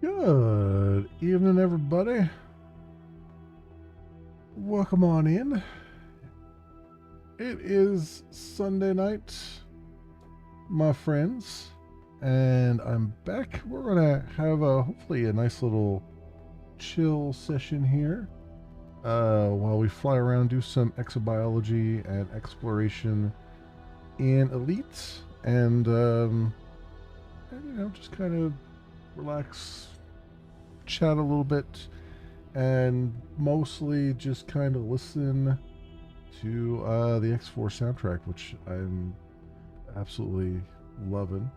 Good evening, everybody. Welcome on in. It is Sunday night, my friends, and I'm back. We're gonna have hopefully a nice little chill session here while we fly around, do some exobiology and exploration in Elite, and just kind of relax, chat a little bit, and mostly just kind of listen to the X4 soundtrack, which I'm absolutely loving.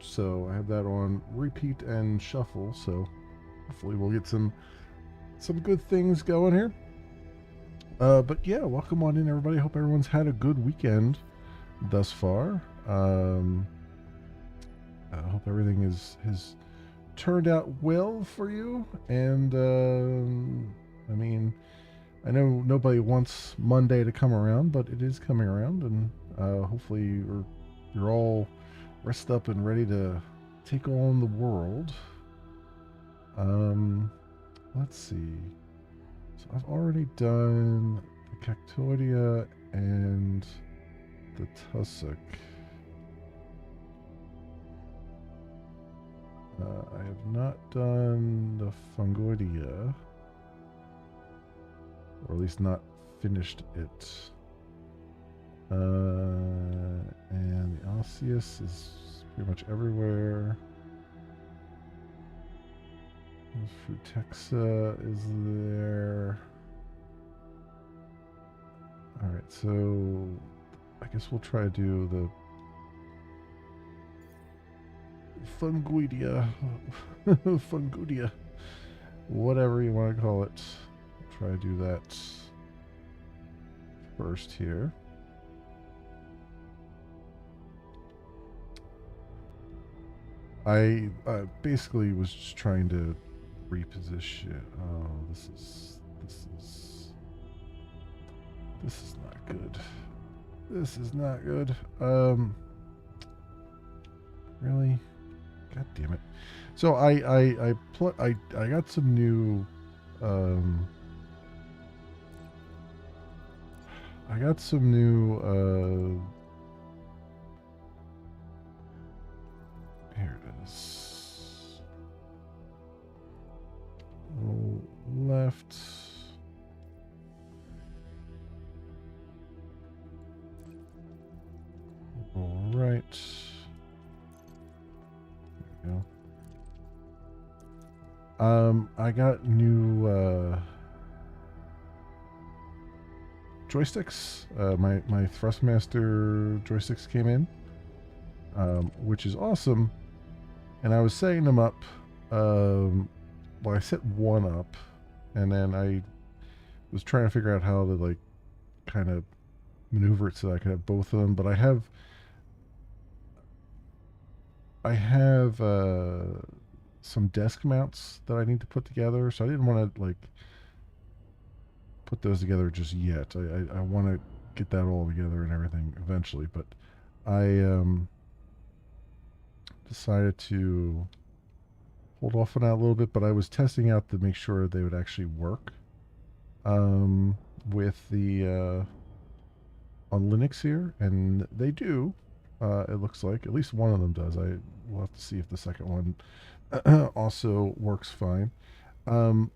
So I have that on repeat and shuffle. So hopefully we'll get some good things going here. But yeah, welcome on in, everybody. Hope everyone's had a good weekend thus far. I hope everything has turned out well for you. And I mean, I know nobody wants Monday to come around, but it is coming around, and hopefully you're all rested up and ready to take on the world. Um, let's see. So I've already done the Cactoidea and the Tussock. I have not done the Fungoidea, or at least not finished it. And the Osseous is pretty much everywhere. Frutexa is there. Alright, so I guess we'll try to do the Fungoidea. Fungoidea. Whatever you want to call it. Try to do that first here. I basically was just trying to reposition. Oh, this is not good. This is not good. Really? God damn it. So I got some new I got some new here it is. Left. All right. There we go. I got new joysticks. My Thrustmaster joysticks came in, which is awesome. And I was setting them up. Well, I set one up, and then I was trying to figure out how to like kind of maneuver it so I could have both of them. But I have some desk mounts that I need to put together, so I didn't want to like put those together just yet. I want to get that all together and everything eventually, but I decided to hold off on that a little bit. But I was testing out to make sure they would actually work with the on Linux here, and they do. It looks like at least one of them does. I will have to see if the second one also works fine. Um,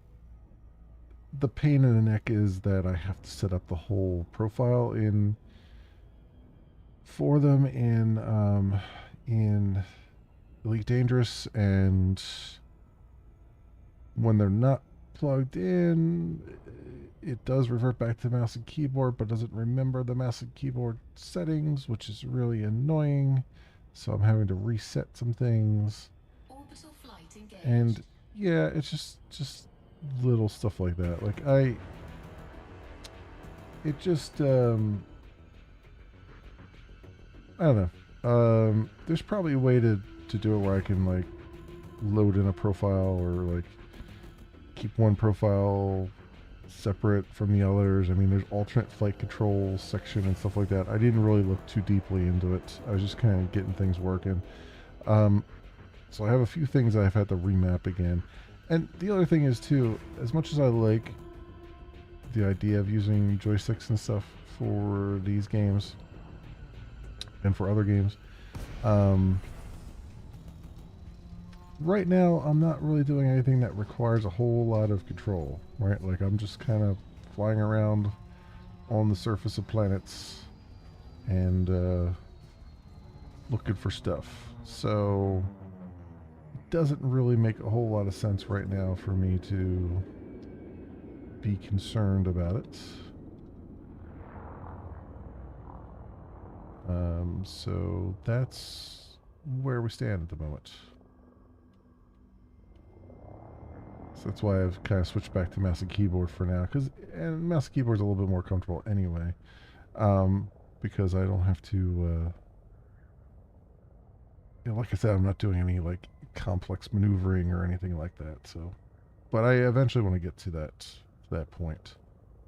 the pain in the neck is that I have to set up the whole profile in for them in Elite Dangerous, and when they're not plugged in, it does revert back to mouse and keyboard, but doesn't remember the mouse and keyboard settings, which is really annoying. So I'm having to reset some things. Orbital flight engaged. And yeah, it's just little stuff like that. Like it just I don't know. There's probably a way to do it where I can like load in a profile, or like keep one profile separate from the others. I mean, there's alternate flight control section and stuff like that. I didn't really look too deeply into it. I was just kind of getting things working. Um, So I have a few things I've had to remap again. And the other thing is too, as much as I like the idea of using joysticks and stuff for these games and for other games, um, right now I'm not really doing anything that requires a whole lot of control, right? Like I'm just kind of flying around on the surface of planets and looking for stuff. So it doesn't really make a whole lot of sense right now for me to be concerned about it. So that's where we stand at the moment. So that's why I've kind of switched back to mouse and keyboard for now, and mouse and keyboard's a little bit more comfortable anyway, because I don't have to. Like I said, I'm not doing any like complex maneuvering or anything like that. So, but I eventually want to get to that point.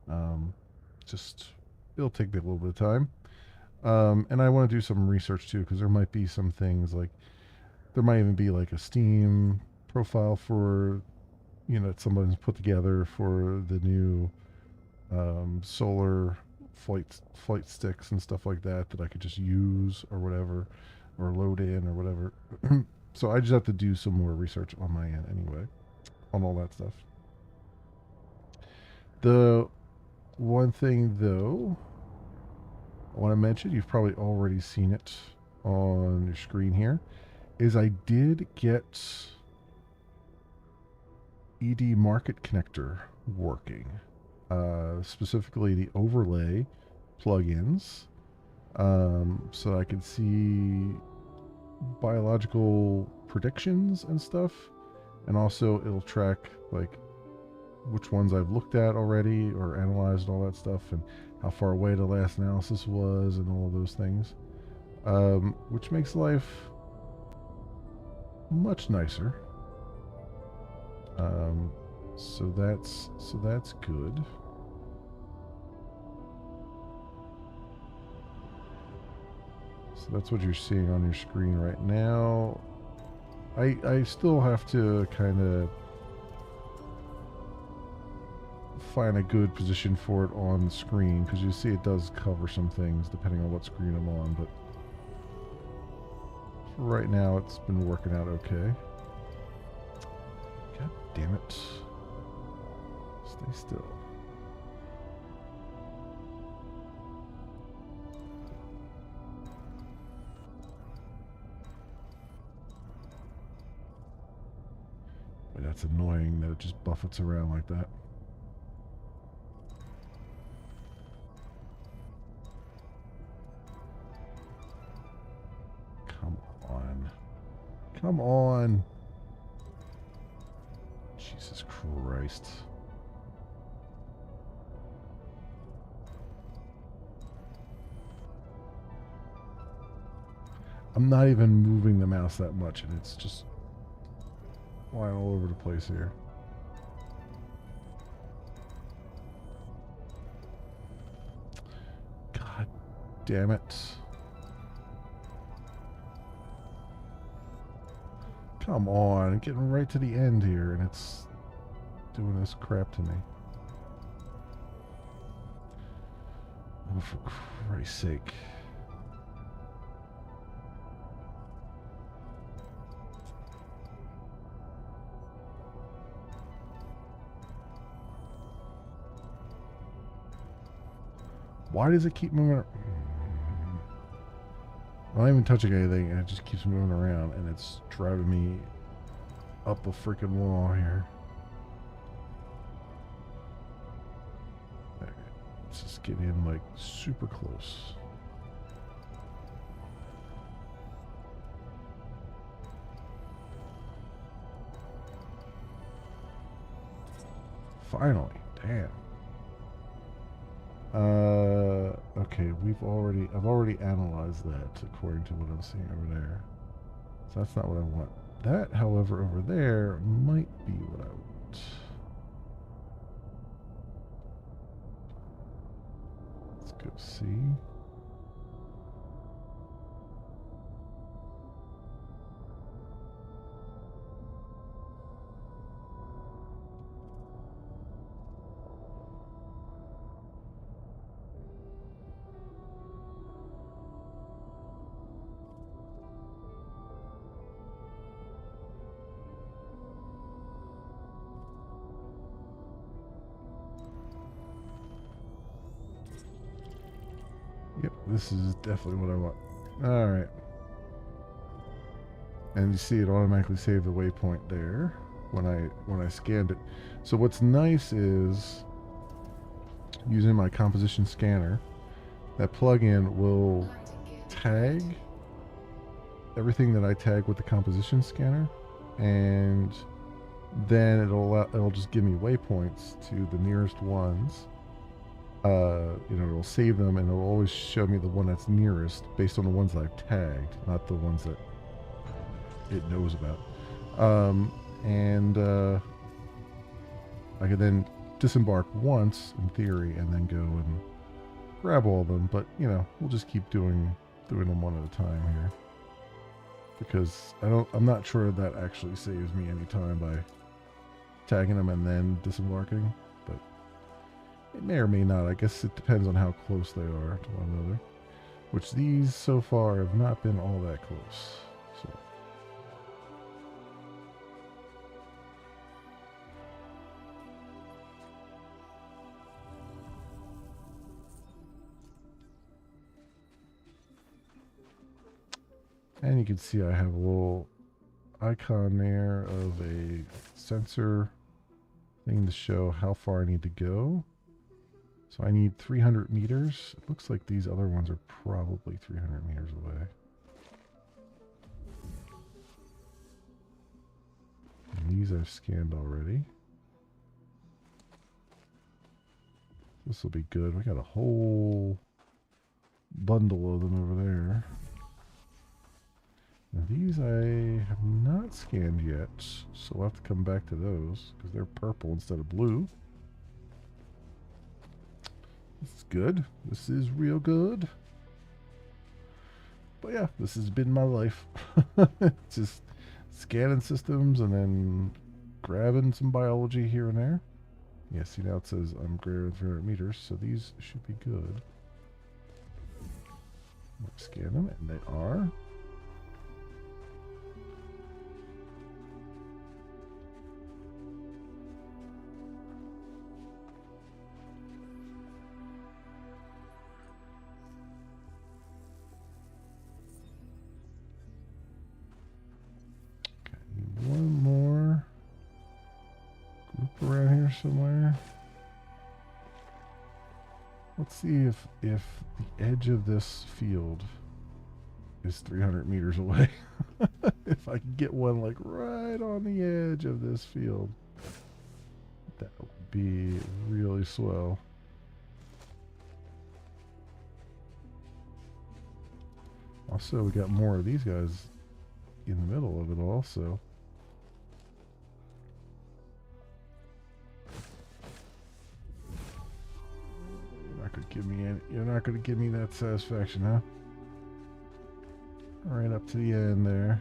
Um, just it'll take me a little bit of time. And I want to do some research too, because there might be some things like there might even be like a Steam profile for that someone's put together for the new solar flight sticks and stuff like that I could just use or whatever, or load in or whatever. So I just have to do some more research on my end anyway, on all that stuff. The one thing though I want to mention, you've probably already seen it on your screen here, is I did get ED Market Connector working. Specifically the overlay plugins, so I could see biological predictions and stuff, and also it'll track like which ones I've looked at already or analyzed, all that stuff, and how far away the last analysis was, and all of those things, which makes life much nicer. So that's good. So that's what you're seeing on your screen right now. I still have to kind of find a good position for it on the screen, because you see it does cover some things depending on what screen I'm on, but for right now it's been working out okay. God damn it. Stay still. Boy, that's annoying that it just buffets around like that. Come on. Come on. Jesus Christ. I'm not even moving the mouse that much, and it's just flying all over the place here. God damn it. Come on, I'm getting right to the end here, and it's doing this crap to me. Oh, for Christ's sake. Why does it keep moving? I'm not even touching anything, and it just keeps moving around, and it's driving me up a freaking wall here. Okay, let's just get in like super close. Finally, damn. Okay, I've already analyzed that according to what I'm seeing over there. So that's not what I want. That, however, over there might be what I want. Let's go see. this is definitely what I want. All right. And you see it automatically saved the waypoint there when I scanned it. So what's nice is using my composition scanner, that plugin will tag everything that I tag with the composition scanner, and then it'll just give me waypoints to the nearest ones. It'll save them and it'll always show me the one that's nearest based on the ones that I've tagged, not the ones that it knows about. I could then disembark once in theory and then go and grab all of them, but we'll just keep doing them one at a time here, because I'm not sure that actually saves me any time by tagging them and then disembarking, but it may or may not. I guess it depends on how close they are to one another, which these so far have not been all that close. So and you can see I have a little icon there of a sensor thing to show how far I need to go. So I need 300 meters. It looks like these other ones are probably 300 meters away. And these I've scanned already. This will be good. We got a whole bundle of them over there. Now these I have not scanned yet, so we'll have to come back to those because they're purple instead of blue. This is good. This is real good. But yeah, this has been my life. Just scanning systems and then grabbing some biology here and there. Yeah, see now it says I'm greater than 300 meters, so these should be good. Let's scan them, and they are. One more group around here somewhere. Let's see if the edge of this field is 300 meters away. If I can get one like right on the edge of this field, that would be really swell. Also, we got more of these guys in the middle of it also. You're not gonna give me that satisfaction, huh? Right up to the end there.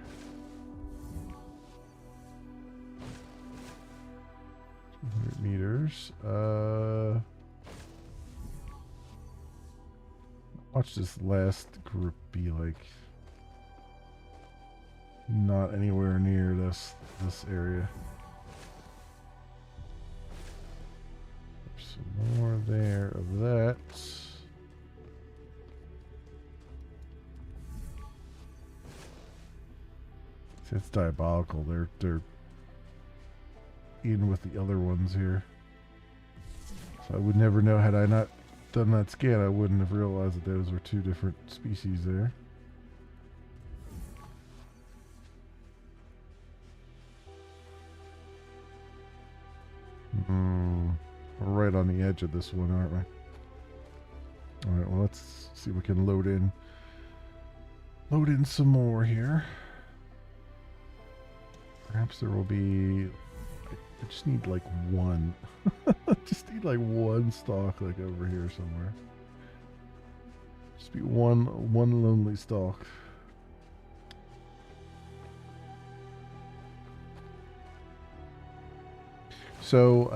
Meters. Watch this last group be like not anywhere near this area. There's some more there of that. See, it's diabolical. They're in with the other ones here. So I would never know, had I not done that scan, I wouldn't have realized that those were two different species there. We're right on the edge of this one, aren't we? Alright, well, let's see if we can load in some more here. Perhaps there will be... I just need like one. Just need like one stalk like over here somewhere. Just be one lonely stalk. So,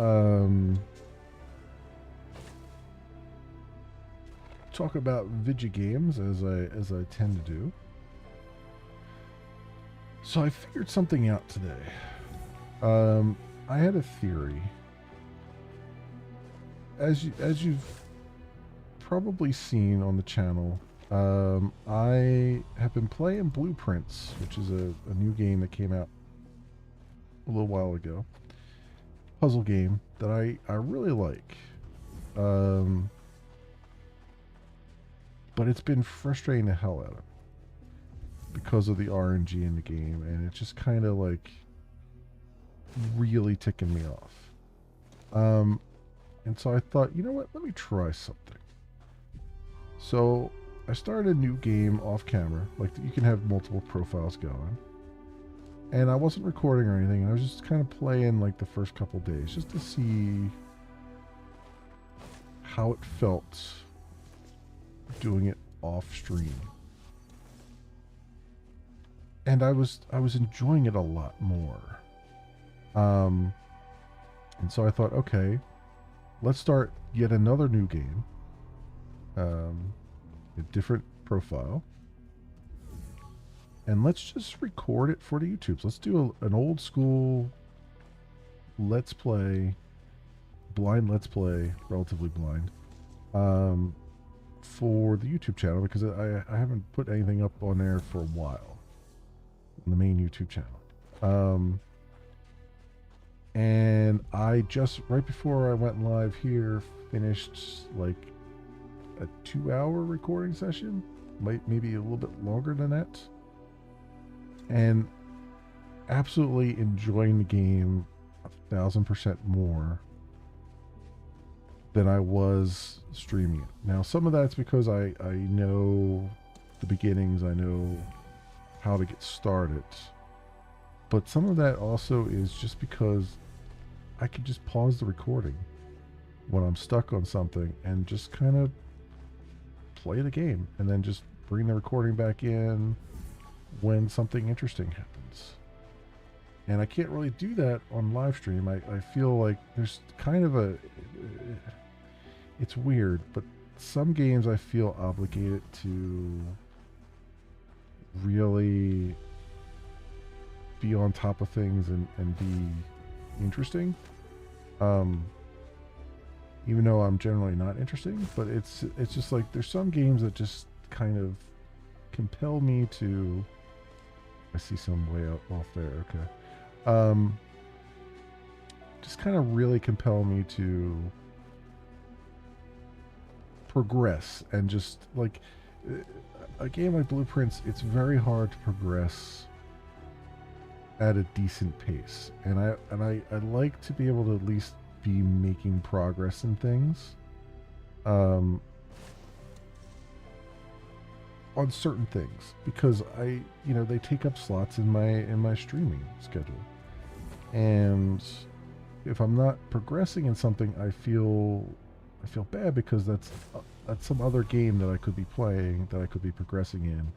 talk about video games as I tend to do. So I figured something out today. I had a theory. As you've probably seen on the channel, I have been playing Blueprints, which is a new game that came out a little while ago. Puzzle game that I really like. Um, but it's been frustrating the hell out of me because of the RNG in the game, and it's just kind of like really ticking me off. Um, and so I thought, you know what? Let me try something. So I started a new game off camera. Like you can have multiple profiles going. And I wasn't recording or anything. I was just kind of playing like the first couple days just to see how it felt doing it off stream. And I was enjoying it a lot more. Um, and so I thought, okay, let's start yet another new game. A different profile. And let's just record it for the YouTubes. Let's do an old school let's play, blind let's play, relatively blind, for the YouTube channel because I haven't put anything up on there for a while, on the main YouTube channel. And I just, right before I went live here, finished like a 2-hour recording session, maybe a little bit longer than that. And absolutely enjoying the game 1,000% more than I was streaming it. Now, some of that's because I know the beginnings, I know how to get started. But some of that also is just because I can just pause the recording when I'm stuck on something and just kind of play the game and then just bring the recording back in when something interesting happens. And I can't really do that on live stream. I feel like there's kind of it's weird, but some games I feel obligated to really be on top of things and be interesting. Even though I'm generally not interesting, but it's just like there's some games that just kind of compel me to. I see some way off there. Okay. Just kind of really compel me to progress and just like a game like Blueprints, it's very hard to progress at a decent pace, and I like to be able to at least be making progress in things. On certain things because they take up slots in my streaming schedule, and if I'm not progressing in something, I feel bad because that's some other game that I could be playing, that I could be progressing in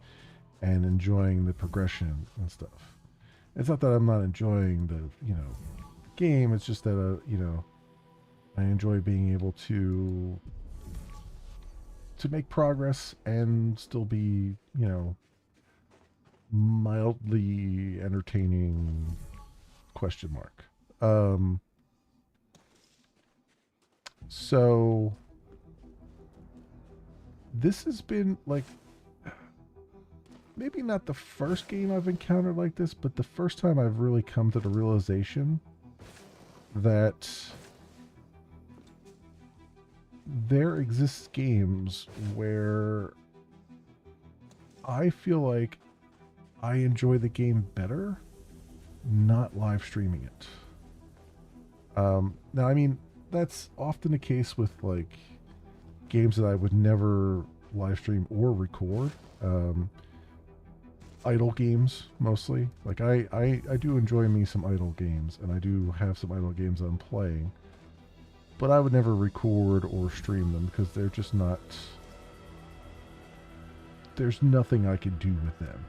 and enjoying the progression and stuff. It's not that I'm not enjoying the game, it's just that I enjoy being able to make progress and still be, mildly entertaining, question mark. So this has been like maybe not the first game I've encountered like this, but the first time I've really come to the realization that there exists games where I feel like I enjoy the game better not live streaming it. Now, I mean, that's often the case with like games that I would never live stream or record. Idle games mostly. Like I do enjoy me some idle games, and I do have some idle games I'm playing. But I would never record or stream them because they're just not. There's nothing I could do with them,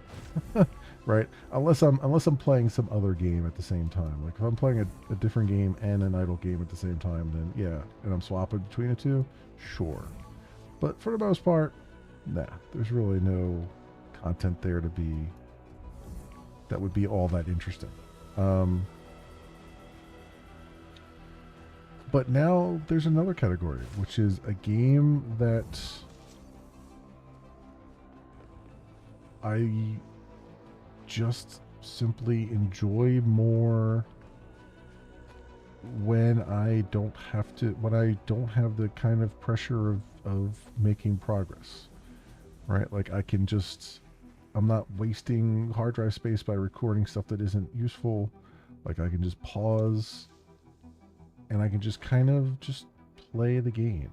right? Unless I'm playing some other game at the same time. Like if I'm playing a different game and an idle game at the same time, then yeah, and I'm swapping between the two, sure. But for the most part, nah. There's really no content there that would be all that interesting. But now there's another category, which is a game that I just simply enjoy more when I don't have to, when I don't have the kind of pressure of making progress, right? Like I can just, I'm not wasting hard drive space by recording stuff that isn't useful. Like I can just pause and I can just kind of just play the game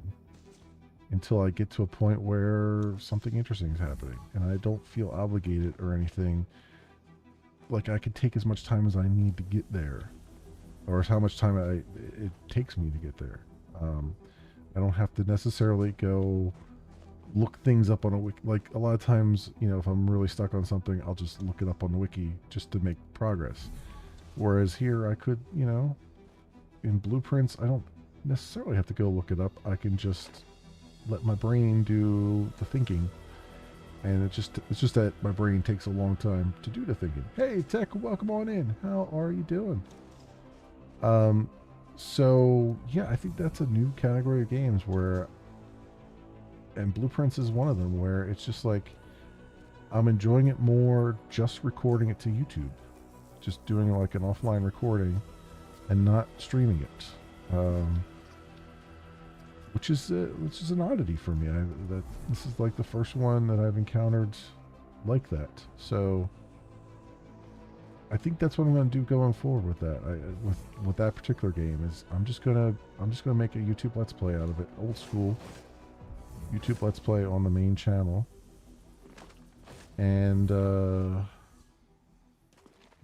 until I get to a point where something interesting is happening and I don't feel obligated or anything. Like I can take as much time as I need to get there, or as how much time it takes me to get there. I don't have to necessarily go look things up on a wiki. Like a lot of times, you know, if I'm really stuck on something, I'll just look it up on the wiki just to make progress. Whereas here, I could, you know, in Blueprints, I don't necessarily have to go look it up. I can just let my brain do the thinking, and it's just that my brain takes a long time to do the thinking. Hey, Tech, welcome on in. How are you doing? So yeah, I think that's a new category of games where, and Blueprints is one of them, where it's just like I'm enjoying it more just recording it to YouTube, just doing like an offline recording and not streaming it, which is an oddity for me. That this is like the first one that I've encountered like that. So I think that's what I'm going to do going forward with that. With that particular game is I'm just gonna make a YouTube Let's Play out of it, old school YouTube Let's Play on the main channel. And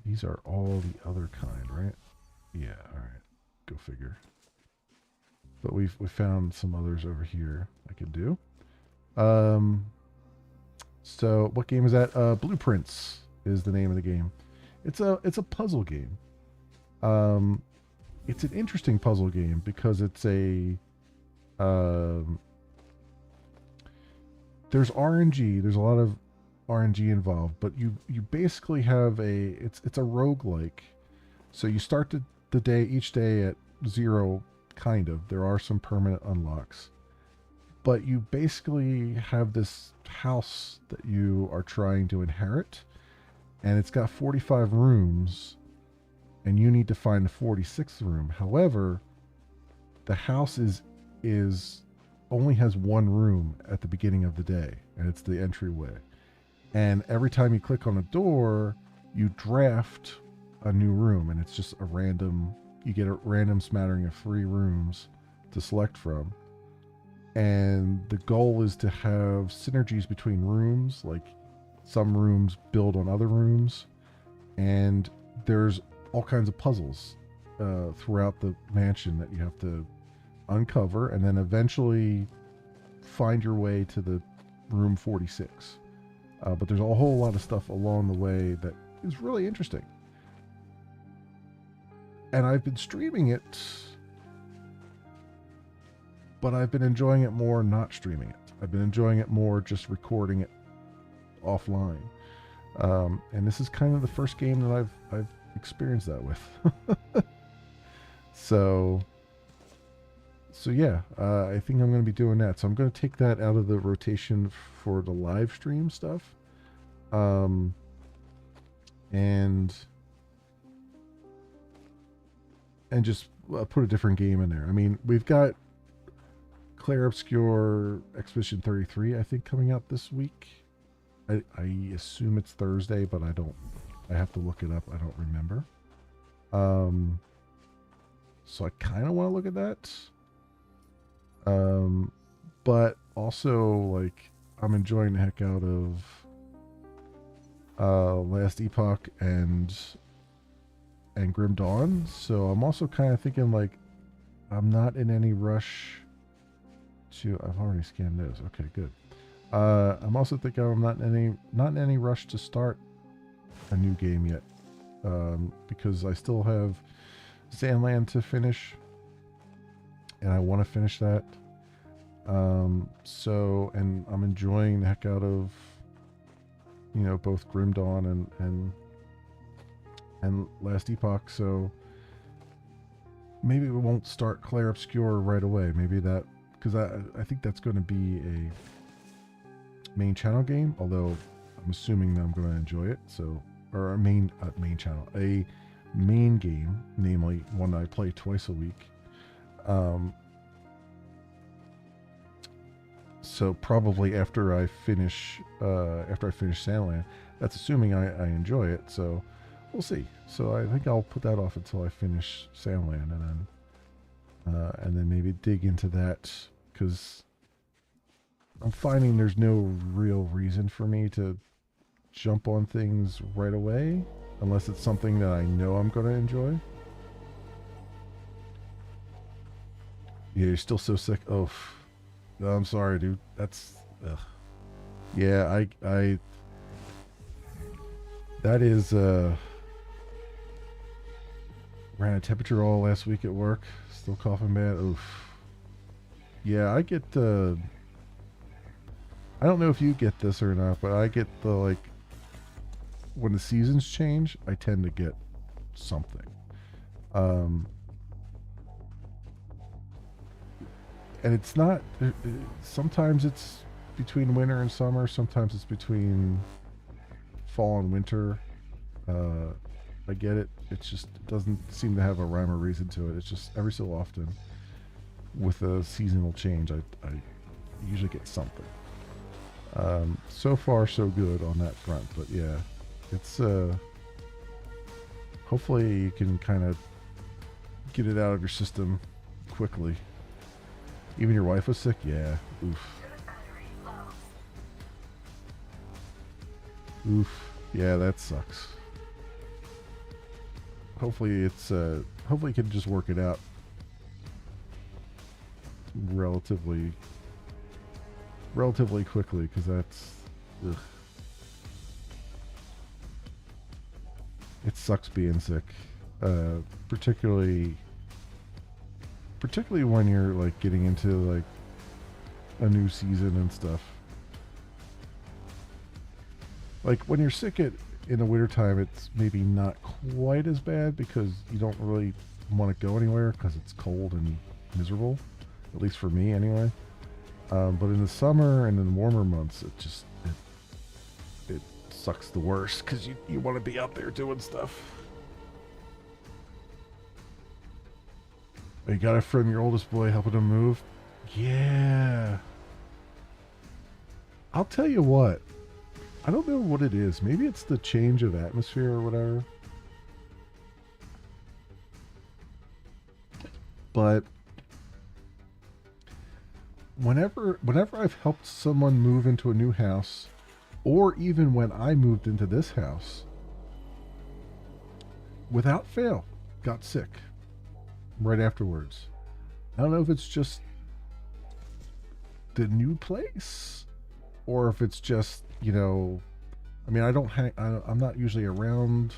these are all the other kind, right? Yeah, all right. Go figure. But we found some others over here I could do. So what game is that? Blueprints is the name of the game. It's a puzzle game. It's an interesting puzzle game because it's a there's RNG. There's a lot of RNG involved, but you basically have it's a roguelike. So you start the day each day at 0, kind of. There are some permanent unlocks. But you basically have this house that you are trying to inherit, and it's got 45 rooms, and you need to find the 46th room. However, the house is only has one room at the beginning of the day, and it's the entryway. And every time you click on a door, you draft a new room, and it's just a random. You get a random smattering of 3 rooms to select from. And the goal is to have synergies between rooms, like some rooms build on other rooms, and there's all kinds of puzzles throughout the mansion that you have to uncover, and then eventually find your way to the room 46. But there's a whole lot of stuff along the way that is really interesting. And I've been streaming it, but I've been enjoying it more not streaming it. I've been enjoying it more just recording it offline. And this is kind of the first game that I've experienced that with. So yeah, I think I'm going to be doing that. So I'm going to take that out of the rotation for the live stream stuff. And just put a different game in there. I mean, we've got Claire Obscure Expedition 33, I think, coming out this week. I assume it's Thursday, but I have to look it up. I don't remember. So I kind of want to look at that. But also, like, I'm enjoying the heck out of Last Epoch and Grim Dawn. So I'm also kind of thinking, like, I'm not in any rush to. I've already scanned those. Okay, good. I'm also thinking I'm not in any rush to start a new game yet, because I still have Sandland to finish, and I want to finish that. So, and I'm enjoying the heck out of, you know, both Grim Dawn and Last Epoch. So maybe we won't start Claire Obscure right away. Maybe that, because I think that's going to be a main channel game, although I'm assuming that I'm going to enjoy it. So, or a main channel, a main game, namely one that I play twice a week. So probably after I finish Sandland, that's assuming I enjoy it. So we'll see. So I think I'll put that off until I finish Sandland, and then maybe dig into that, because I'm finding there's no real reason for me to jump on things right away unless it's something that I know I'm going to enjoy. Yeah, you're still so sick. Oh, I'm sorry, dude. That's yeah, I that is ran a temperature all last week at work. Still coughing bad. Oof. Yeah, I get I don't know if you get this or not, but I get the, like, when the seasons change, I tend to get something. And it's not, sometimes it's between winter and summer, sometimes it's between fall and winter. I get it. It's just, it doesn't seem to have a rhyme or reason to it. It's just every so often with a seasonal change, I usually get something. So far so good on that front, but yeah, it's hopefully you can kind of get it out of your system quickly. Even your wife was sick? Yeah. Oof. Oof. Yeah, that sucks. Hopefully hopefully you can just work it out relatively quickly, because that's, ugh. It sucks being sick, particularly when you're, like, getting into, like, a new season and stuff. Like, when you're sick in the wintertime, it's maybe not quite as bad because you don't really want to go anywhere because it's cold and miserable, at least for me anyway. But in the summer and in warmer months, it sucks the worst because you want to be out there doing stuff. You got it from your oldest boy helping him move? Yeah. I'll tell you what. I don't know what it is. Maybe it's the change of atmosphere or whatever. But whenever I've helped someone move into a new house, or even when I moved into this house, without fail, got sick right afterwards. I don't know if it's just the new place, or if it's just, I mean, I'm not usually around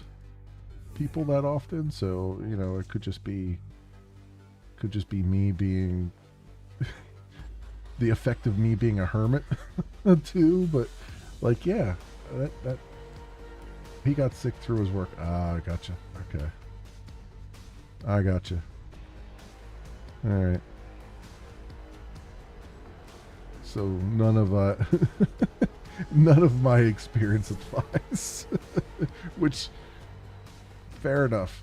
people that often, so, it could just be me being the effect of me being a hermit too. But, like, yeah, that he got sick through his work. I gotcha. Okay, I gotcha. All right. So none of my experience applies, which, fair enough.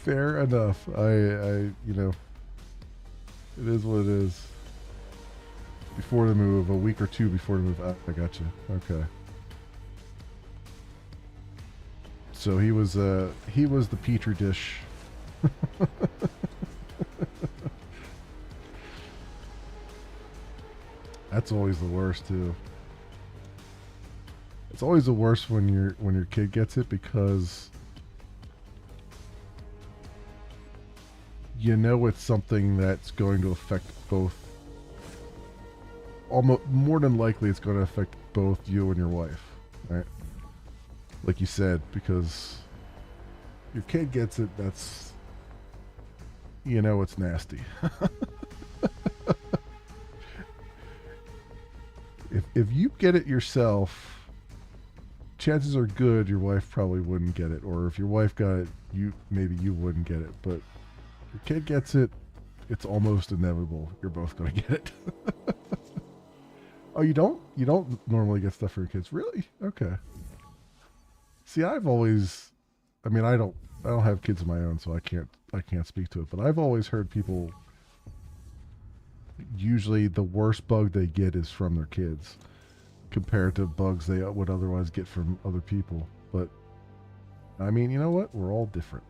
Fair enough. It is what it is. Before the move, a week or two before the move. I got you. Okay. So he was the petri dish. That's always the worst too. It's always the worst when your kid gets it, because it's something that's going to affect both. Almost more than likely, it's going to affect both you and your wife, right? Like you said, because your kid gets it. That's, it's nasty. If you get it yourself, chances are good your wife probably wouldn't get it, or if your wife got it, maybe you wouldn't get it. But your kid gets it, it's almost inevitable you're both going to get it. Oh, you don't? You don't normally get stuff for your kids, really? Okay. See, I've always, I mean, I don't have kids of my own, so I can't speak to it. But I've always heard people usually the worst bug they get is from their kids compared to bugs they would otherwise get from other people. But I mean, you know what? We're all different.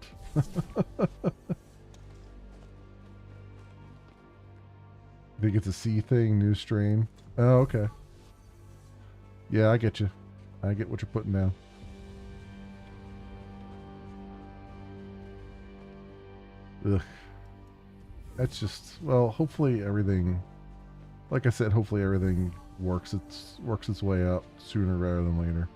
Think it's a C thing, new strain. Oh, okay. Yeah, I get you. I get what you're putting down. Ugh. That's just, well, hopefully everything, like I said, hopefully everything works its way out sooner rather than later.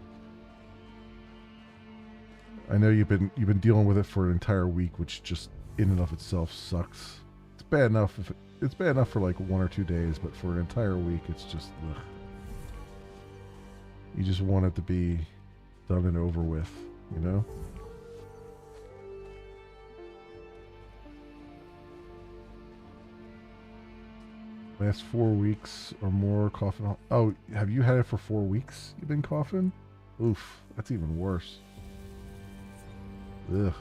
I know you've been dealing with it for an entire week, which just in and of itself sucks. It's bad enough if it's bad enough for like 1 or 2 days, but for an entire week, it's just ugh. You just want it to be done and over with, you know? Last 4 weeks or more coughing. Oh, have you had it for 4 weeks? You've been coughing? Oof, that's even worse. Ugh.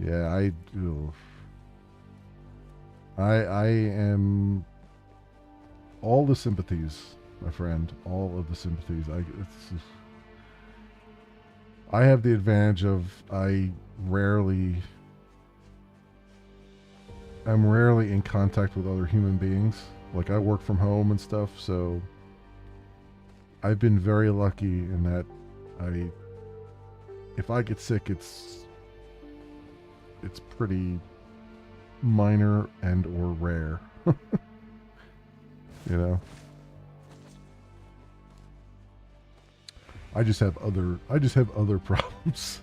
Yeah, oof. I am all the sympathies, my friend. All of the sympathies. I have the advantage of I'm rarely in contact with other human beings. Like I work from home and stuff, so I've been very lucky in that if I get sick, it's pretty minor and or rare. You know? I just have other problems.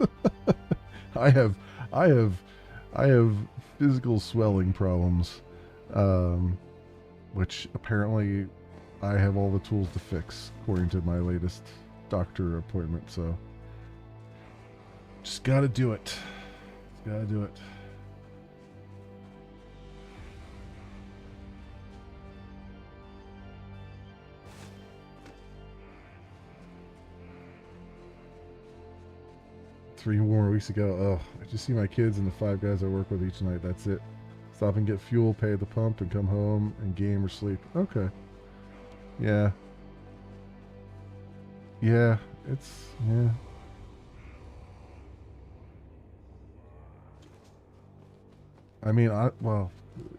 I have I have I have physical swelling problems, which apparently I have all the tools to fix, according to my latest doctor appointment. So just gotta do it. Just gotta do it. Three more weeks ago. Oh, I just see my kids and the 5 guys I work with each night. That's it. Stop and get fuel, pay at the pump, and come home and game or sleep. Okay. Yeah. Yeah. Yeah. I mean, well,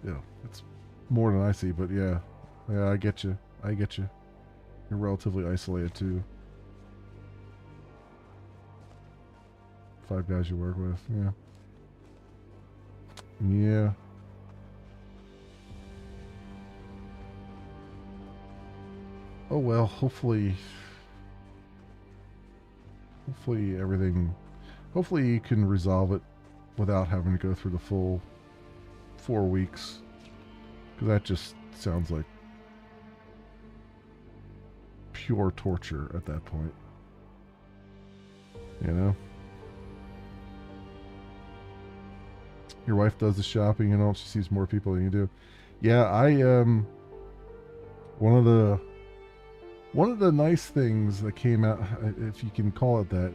yeah, it's more than I see, but yeah. Yeah, I get you. I get you. You're relatively isolated too. 5 guys you work with. Yeah. Yeah. Oh well, hopefully everything, hopefully you can resolve it without having to go through the full 4 weeks, because that just sounds like pure torture at that point, you know. Your wife does the shopping, you know, she sees more people than you do. Yeah, one of the nice things that came out, if you can call it that,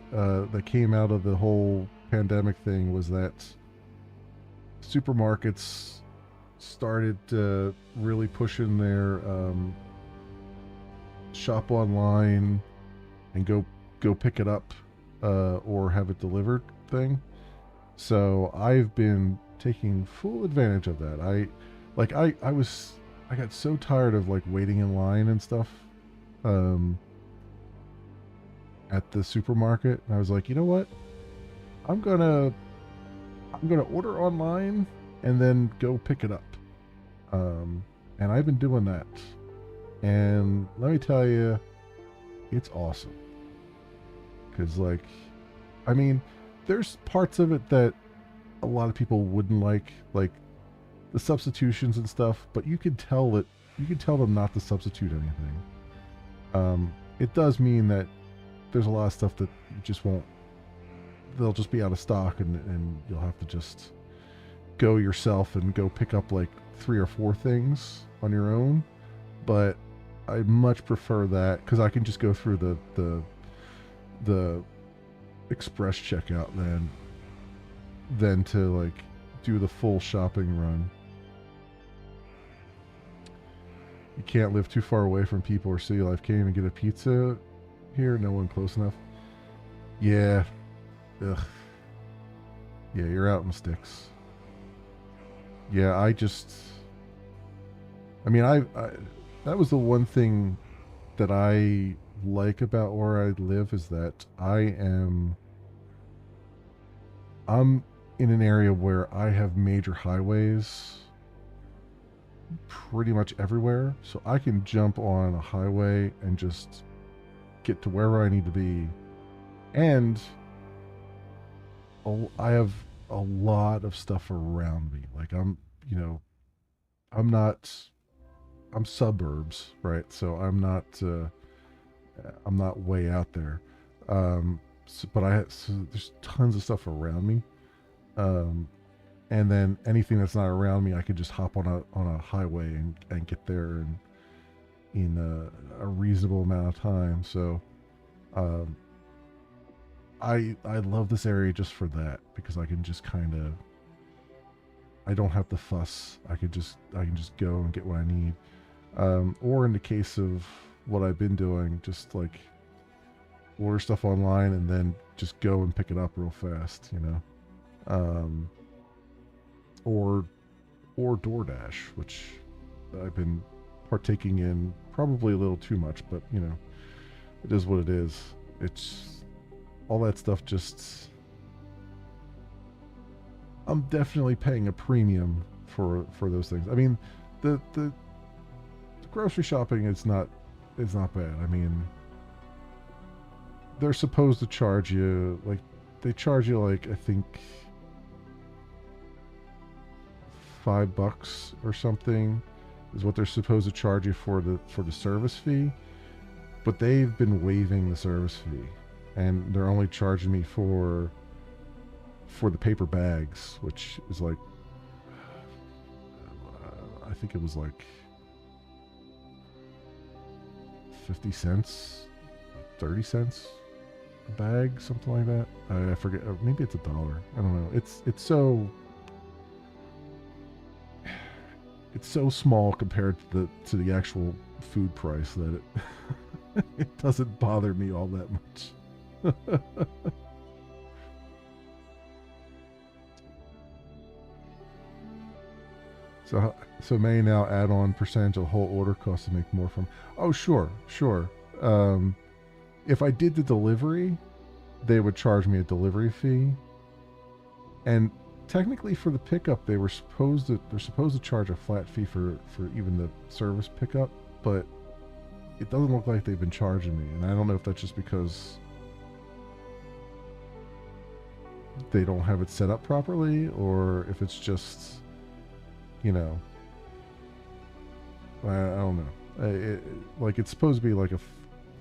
that came out of the whole pandemic thing was that supermarkets started really pushing their shop online and go pick it up or have it delivered thing. So I've been taking full advantage of that. I got so tired of like waiting in line and stuff at the supermarket. And I was like, you know what? I'm gonna order online and then go pick it up. And I've been doing that. And let me tell you, it's awesome. Because like, I mean, there's parts of it that a lot of people wouldn't like the substitutions and stuff, but you can tell them not to substitute anything. It does mean that there's a lot of stuff that you just won't, they'll just be out of stock, and you'll have to just go yourself and go pick up like 3 or 4 things on your own, but I much prefer that because I can just go through the express checkout than to like do the full shopping run. You can't live too far away from people or city life. Can't even get a pizza here. No one close enough. Yeah. Ugh. Yeah, you're out in the sticks. Yeah, I mean, I that was the one thing that I like about where I live is that I'm in an area where I have major highways pretty much everywhere, so I can jump on a highway and just get to wherever I need to be. And I have a lot of stuff around me. Like you know, I'm not, I'm suburbs, right? So I'm not way out there. So there's tons of stuff around me. Um, and then anything that's not around me, I could just hop on a highway and get there in a reasonable amount of time. So, um, I love this area just for that because I can just kind of I don't have to fuss. I can just go and get what I need. Or in the case of what I've been doing, just like order stuff online and then just go and pick it up real fast, you know. Um, or DoorDash, which I've been partaking in probably a little too much, but you know, it is what it is. It's all that stuff just I'm definitely paying a premium for those things. I mean, the grocery shopping is not bad. I mean, they're supposed to charge you like they charge you like I think $5 or something is what they're supposed to charge you for the service fee, but they've been waiving the service fee and they're only charging me for the paper bags, which is like I think it was like 50 cents, 30 cents a bag, something like that. I forget. Maybe it's $1. I don't know. It's so small compared to the actual food price that it it doesn't bother me all that much. So may now add on percentage of the whole order cost to make more from. Oh, sure, sure. If I did the delivery, they would charge me a delivery fee, and technically for the pickup, they're supposed to charge a flat fee for even the service pickup, but it doesn't look like they've been charging me, and I don't know if that's just because they don't have it set up properly, or if it's just you know, I don't know. Like it's supposed to be like a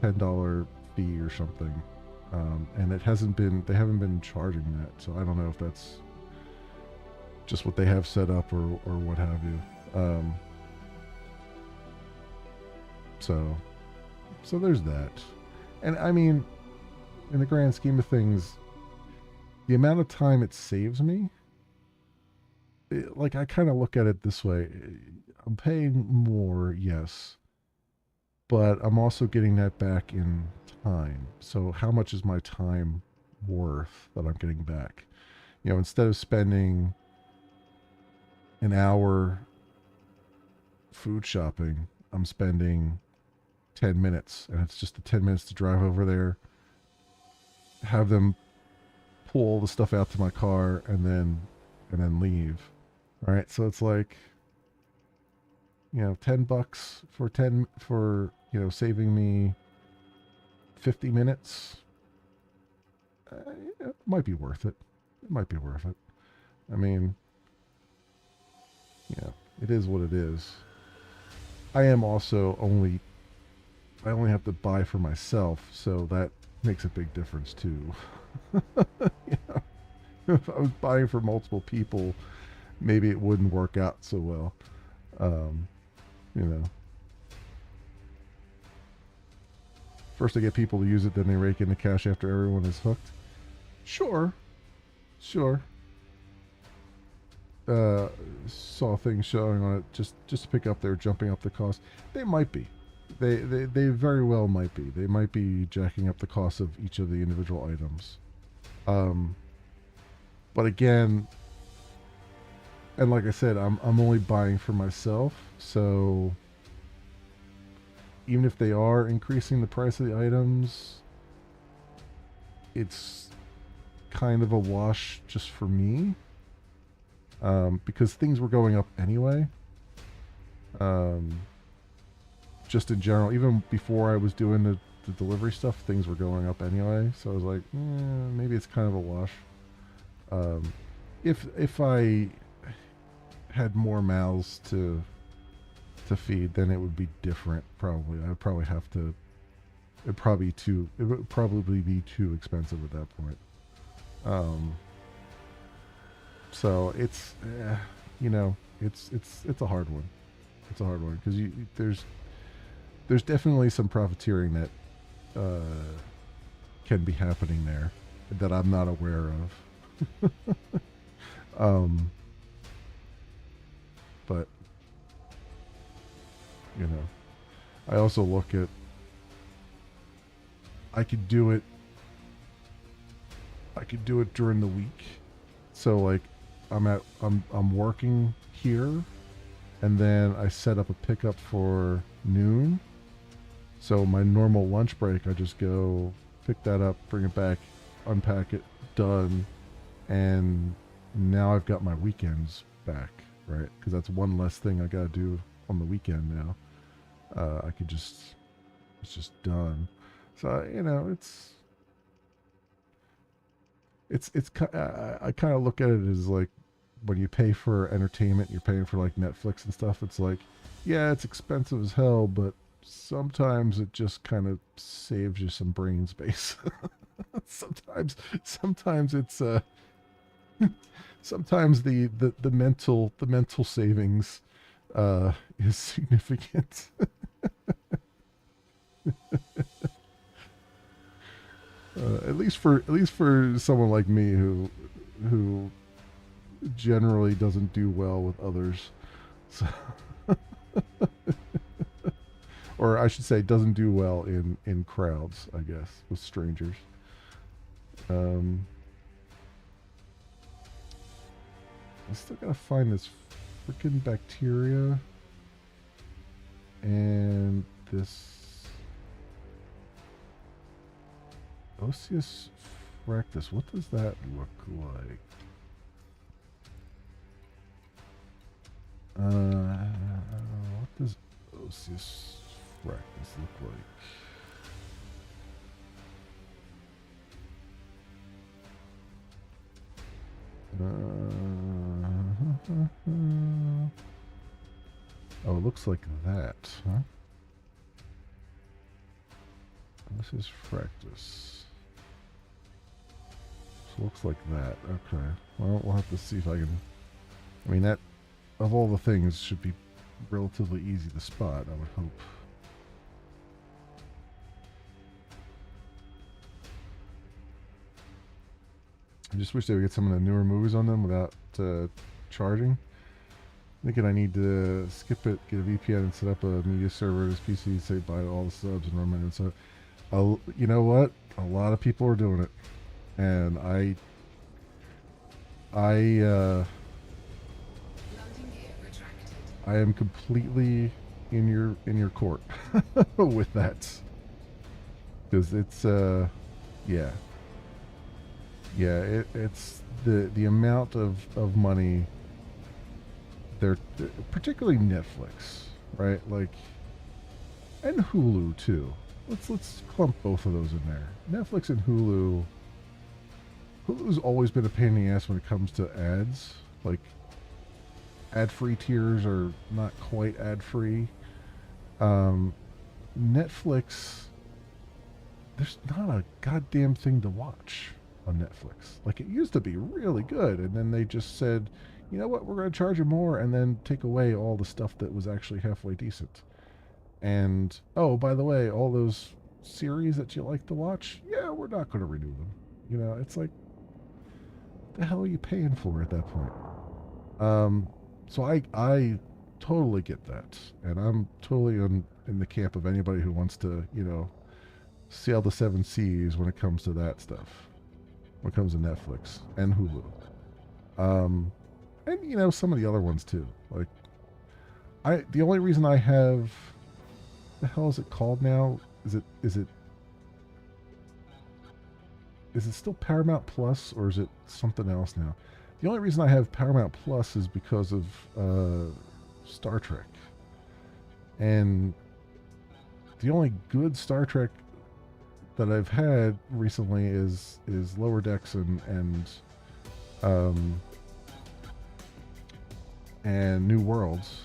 $10 fee or something, and it hasn't been. They haven't been charging that, so I don't know if that's just what they have set up or what have you. So there's that, and I mean, in the grand scheme of things, the amount of time it saves me. Like I kind of look at it this way. I'm paying more, yes, but I'm also getting that back in time. So how much is my time worth that I'm getting back? You know, instead of spending an hour food shopping, I'm spending 10 minutes, and it's just the 10 minutes to drive over there, have them pull all the stuff out to my car, and then leave. All right, so it's like, you know, $10 for saving me 50 minutes. It might be worth it. It might be worth it. I mean, yeah, it is what it is. I only have to buy for myself, so that makes a big difference too. You know, if I was buying for multiple people, maybe it wouldn't work out so well. You know, first they get people to use it, then they rake in the cash after everyone is hooked. Sure, sure. Saw things showing on it just to pick up. They're jumping up the cost. They might be. They very well might be. They might be jacking up the cost of each of the individual items. Um, but again, and like I said, I'm only buying for myself. So even if they are increasing the price of the items, it's kind of a wash just for me. Because things were going up anyway. Just in general, even before I was doing the delivery stuff, things were going up anyway. So I was like, maybe it's kind of a wash. If I had more mouths to feed, then it would be different. Probably, I'd probably have to. It would probably be too expensive at that point. So it's, it's a hard one. It's a hard one because there's definitely some profiteering that can be happening there that I'm not aware of. um, but I also look at I could do it. I could do it during the week. So like I'm working here, and then I set up a pickup for noon. So my normal lunch break, I just go pick that up, bring it back, unpack it, done, and now I've got my weekends back, right? Because that's one less thing I gotta do on the weekend now. It's just done. So I kind of look at it as like when you pay for entertainment, you're paying for like Netflix and stuff. It's like, yeah, it's expensive as hell, but sometimes it just kind of saves you some brain space. sometimes it's sometimes the mental savings is significant. At least for someone like me who generally doesn't do well with others, so, or I should say, doesn't do well in crowds. I guess with strangers. I still gotta find this freaking bacteria and this Osseous fractus. What does that look like? What does Osseous fractus look like? Oh, it looks like that, huh? This is fractus. So it looks like that. Okay. Well, we'll have to see if I can. I mean, that of all the things should be relatively easy to spot, I would hope. I just wish they would get some of the newer movies on them without charging. Thinking I need to skip it, get a VPN, and set up a media server as PC, say buy all the subs and run my own sub. You know what? A lot of people are doing it, and I am completely in your court with that, because it's yeah. It's the amount of money they're particularly Netflix, right? Like, and Hulu too. Let's clump both of those in there. Netflix and Hulu. Hulu's always been a pain in the ass when it comes to ads. Like, ad-free tiers are not quite ad-free. Netflix, there's not a goddamn thing to watch on Netflix. Like, it used to be really good, and then they just said, you know what, we're going to charge you more and then take away all the stuff that was actually halfway decent. And oh, by the way, all those series that you like to watch, yeah, we're not going to renew them. You know, it's like, the hell are you paying for at that point? Um, so I totally get that, and I'm totally in the camp of anybody who wants to, you know, sail the seven seas when it comes to that stuff. When it comes to Netflix and Hulu, um, and you know some of the other ones too. Like the only reason I have, the hell is it called now? Is it still Paramount Plus or is it something else now? The only reason I have Paramount Plus is because of Star Trek, and the only good Star Trek that I've had recently is Lower Decks um, and New Worlds,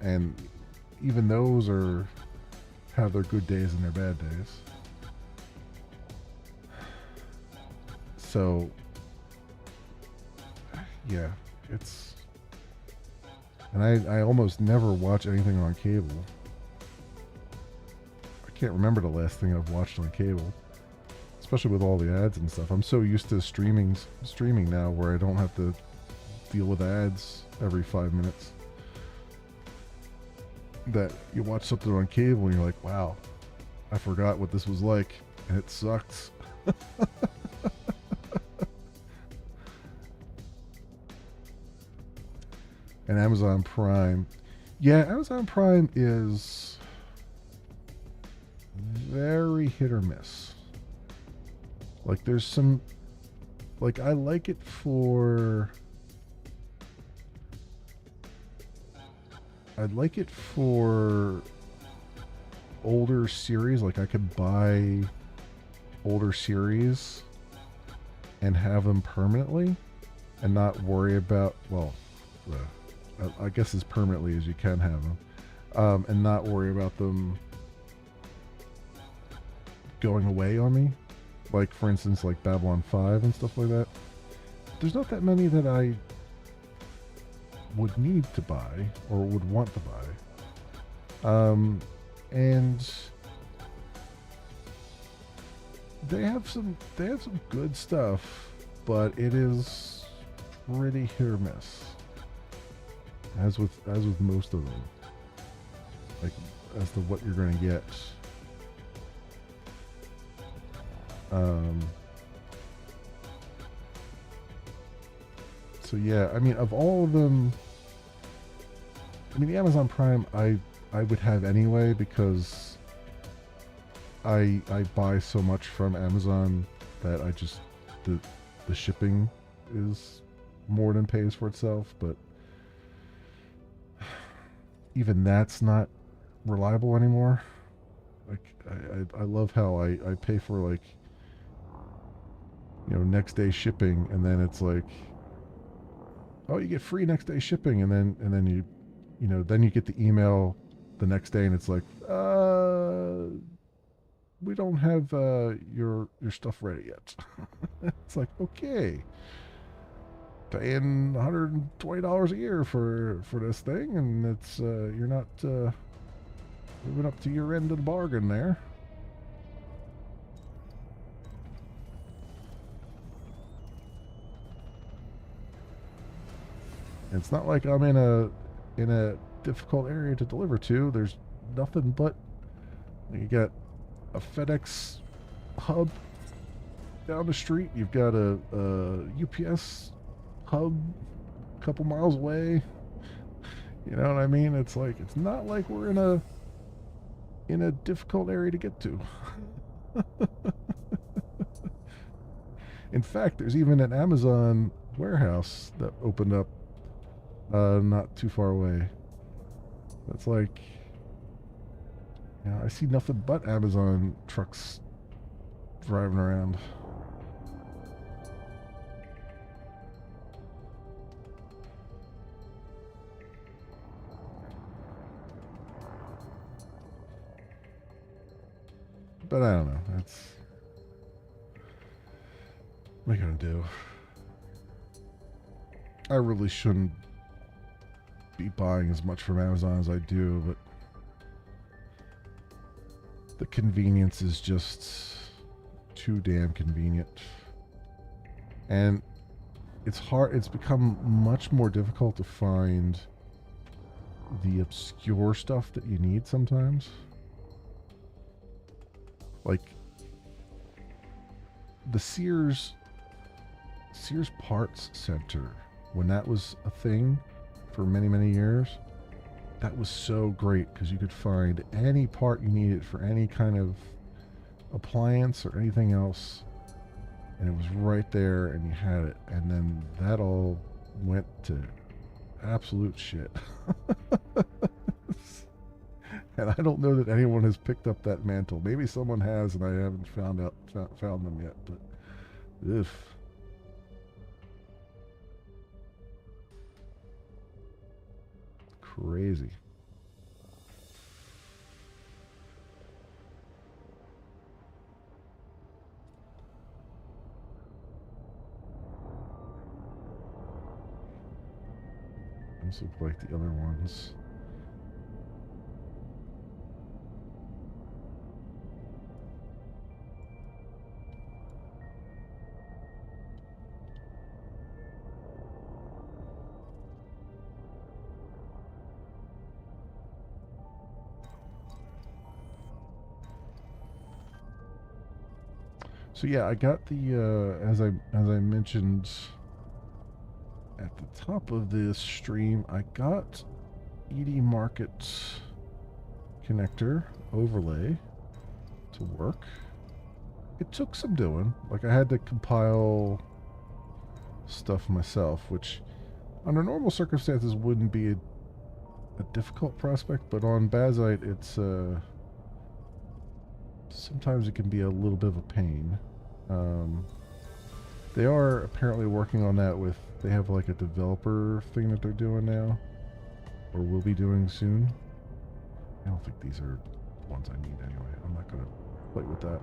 and even those are have their good days and their bad days. So yeah, it's, and I almost never watch anything on cable. I can't remember the last thing I've watched on cable, especially with all the ads and stuff. I'm so used to streaming now where I don't have to deal with ads every 5 minutes that you watch something on cable and you're like, wow, I forgot what this was like, and it sucks. And Amazon Prime, yeah, Amazon Prime is very hit or miss. Like there's some, like I like it for, I'd like it for older series. Like I could buy older series and have them permanently and not worry about, well, I guess as permanently as you can have them, and not worry about them going away on me. Like for instance, like Babylon 5 and stuff like that. There's not that many that I would need to buy or would want to buy. And they have some good stuff, but it is pretty hit or miss. As with most of them. Like as to what you're gonna get. So yeah, I mean, of all of them, I mean, the Amazon Prime, I would have anyway because I buy so much from Amazon that I just the shipping is more than pays for itself. But even that's not reliable anymore. Like I love how I pay for, like, you know, next day shipping, and then it's like, oh, you get free next day shipping, and then you know, then you get the email the next day and it's like, we don't have your stuff ready yet. It's like, okay, paying $120 a year for this thing, and it's you're not moving up to your end of the bargain there. And it's not like I'm in a difficult area to deliver to. There's nothing but, you got a FedEx hub down the street. You've got a UPS hub a couple miles away. You know what I mean? It's like, it's not like we're in a difficult area to get to. In fact, there's even an Amazon warehouse that opened up not too far away. That's like, yeah, I see nothing but Amazon trucks driving around. But I don't know. That's, what are you gonna do? I really shouldn't be buying as much from Amazon as I do, but the convenience is just too damn convenient. And it's become much more difficult to find the obscure stuff that you need sometimes. Like the Sears Parts Center, when that was a thing for many, many years, that was so great because you could find any part you needed for any kind of appliance or anything else, and it was right there and you had it. And then that all went to absolute shit. And I don't know that anyone has picked up that mantle. Maybe someone has and I haven't found them yet, but if crazy. Those look like the other ones. So yeah, I got the as I mentioned at the top of this stream, I got ED Market connector overlay to work. It took some doing. Like I had to compile stuff myself, which under normal circumstances wouldn't be a difficult prospect, but on Bazite it's sometimes it can be a little bit of a pain. They are apparently working on that with, they have like a developer thing that they're doing now, or will be doing soon. I don't think these are ones I need anyway. I'm not going to play with that.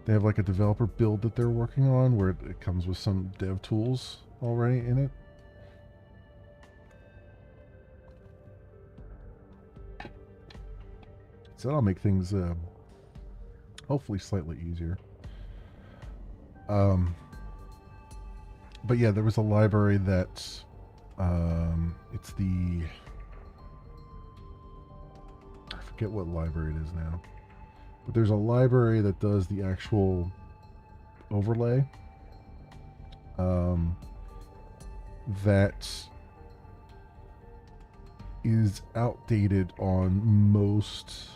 They have like a developer build that they're working on where it comes with some dev tools already in it. So that'll make things hopefully slightly easier. But yeah, there was a library that it's the, I forget what library it is now, but there's a library that does the actual overlay that is outdated on most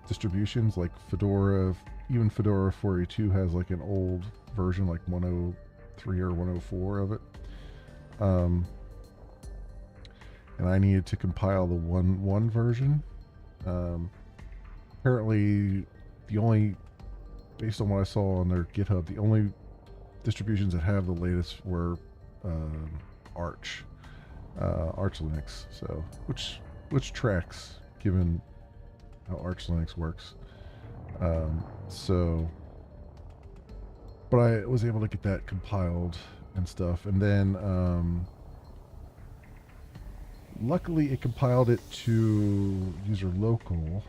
distributions, like Fedora. Even Fedora 482 has like an old version, like 103 or 104 of it. And I needed to compile the 1.1 version. Apparently, the only, based on what I saw on their GitHub, the only distributions that have the latest were Arch Linux. So, which tracks given how Arch Linux works. But I was able to get that compiled and stuff, and then luckily it compiled it to user local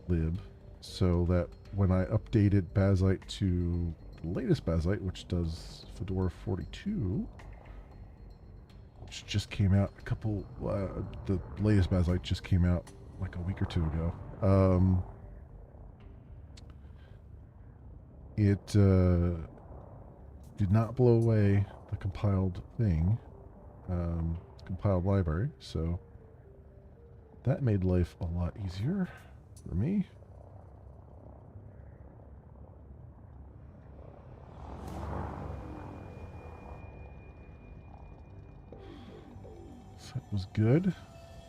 lib, so that when I updated Bazite to the latest Bazite, which does Fedora 42, which just came out the latest Bazite just came out like a week or two ago. It did not blow away the compiled thing, compiled library, so that made life a lot easier for me. So it was good,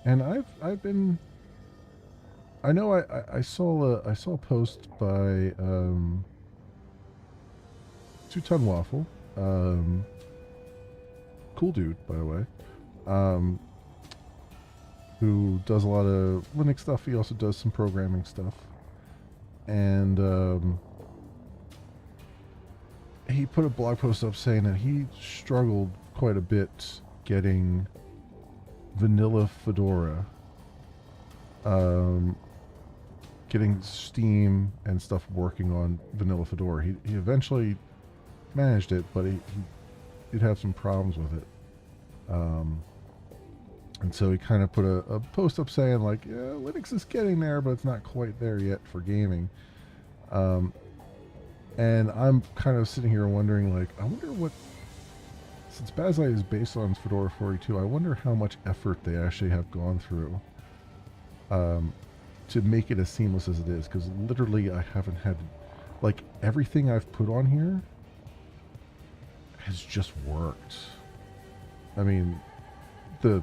and I've been. I know I saw a post by Two Ton Waffle, cool dude by the way, who does a lot of Linux stuff. He also does some programming stuff, and he put a blog post up saying that he struggled quite a bit getting vanilla Fedora, um, getting Steam and stuff working on vanilla Fedora. He eventually managed it, but he did have some problems with it. And so he kind of put a post up saying like, yeah, Linux is getting there, but it's not quite there yet for gaming. And I'm kind of sitting here wondering, like, I wonder what, since Bazelite is based on Fedora 42, I wonder how much effort they actually have gone through to make it as seamless as it is. Because literally, I haven't had, like, everything I've put on here has just worked. I mean, the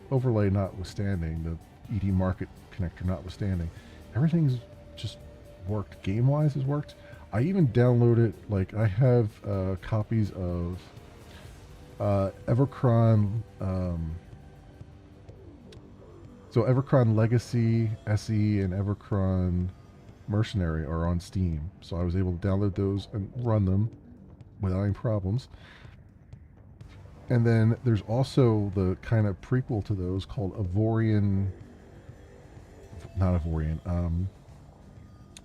overlay notwithstanding, the ED Market connector notwithstanding, everything's just worked. Game-wise has worked. I even downloaded, like, I have copies of Evercron, so Evercron Legacy, SE, and Evercron Mercenary are on Steam. So I was able to download those and run them without any problems. And then there's also the kind of prequel to those called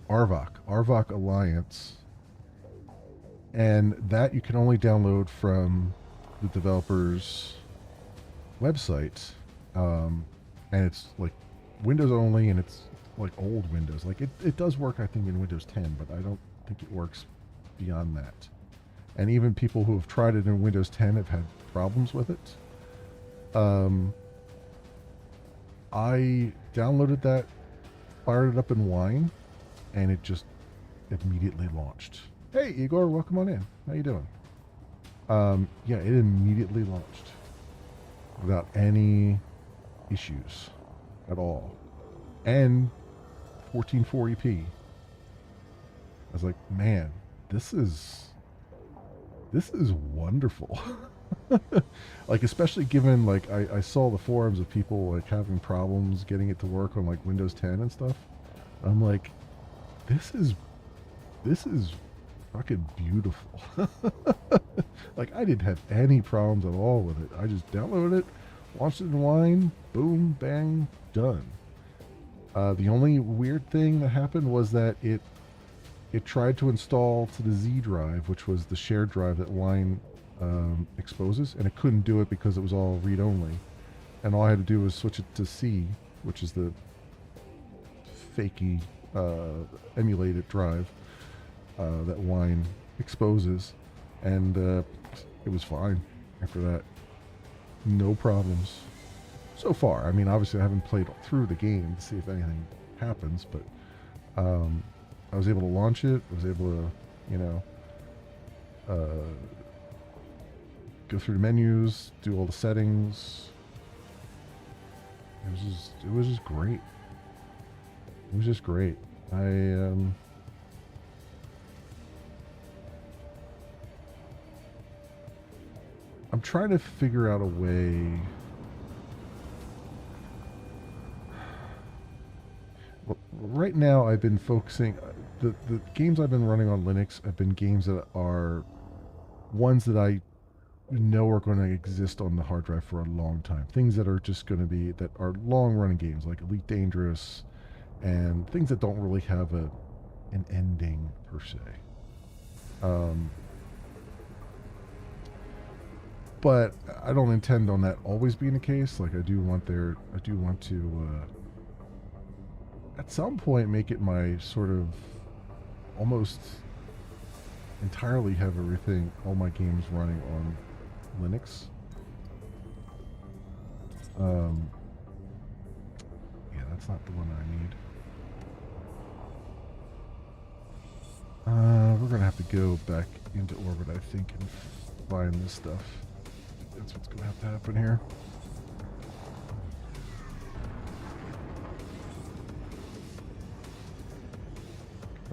Arvok Alliance. And that you can only download from the developer's website. And it's like Windows only, and it's like old Windows. Like it does work, I think, in Windows 10, but I don't think it works beyond that. And even people who have tried it in Windows 10 have had problems with it. I downloaded that, fired it up in Wine, and it just immediately launched. Hey, Igor, welcome on in. How you doing? Yeah, it immediately launched without any issues at all. And 1440p. I was like, man, this is wonderful. Like, especially given, like, I saw the forums of people like having problems getting it to work on like Windows 10 and stuff. I'm like, this is fucking beautiful. Like, I didn't have any problems at all with it. I just downloaded it, launched it in Wine, boom, bang, done. The only weird thing that happened was that it tried to install to the Z drive, which was the shared drive that Wine exposes, and it couldn't do it because it was all read-only. And all I had to do was switch it to C, which is the fakey emulated drive that Wine exposes, and it was fine after that. No problems so far. I mean, obviously I haven't played through the game to see if anything happens, but I was able to launch it. I was able to, go through the menus, do all the settings. It was just great. It was just great. I'm trying to figure out a way. Well, right now I've been focusing. The games I've been running on Linux have been games that are ones that I know are going to exist on the hard drive for a long time. Things that are just going to be, that are long running games like Elite Dangerous, and things that don't really have an ending per se. But I don't intend on that always being the case. Like, I do want to at some point make it my sort of almost entirely have everything, all my games running on Linux. Yeah, that's not the one I need. We're gonna have to go back into orbit, I think, and find this stuff. That's what's gonna have to happen here.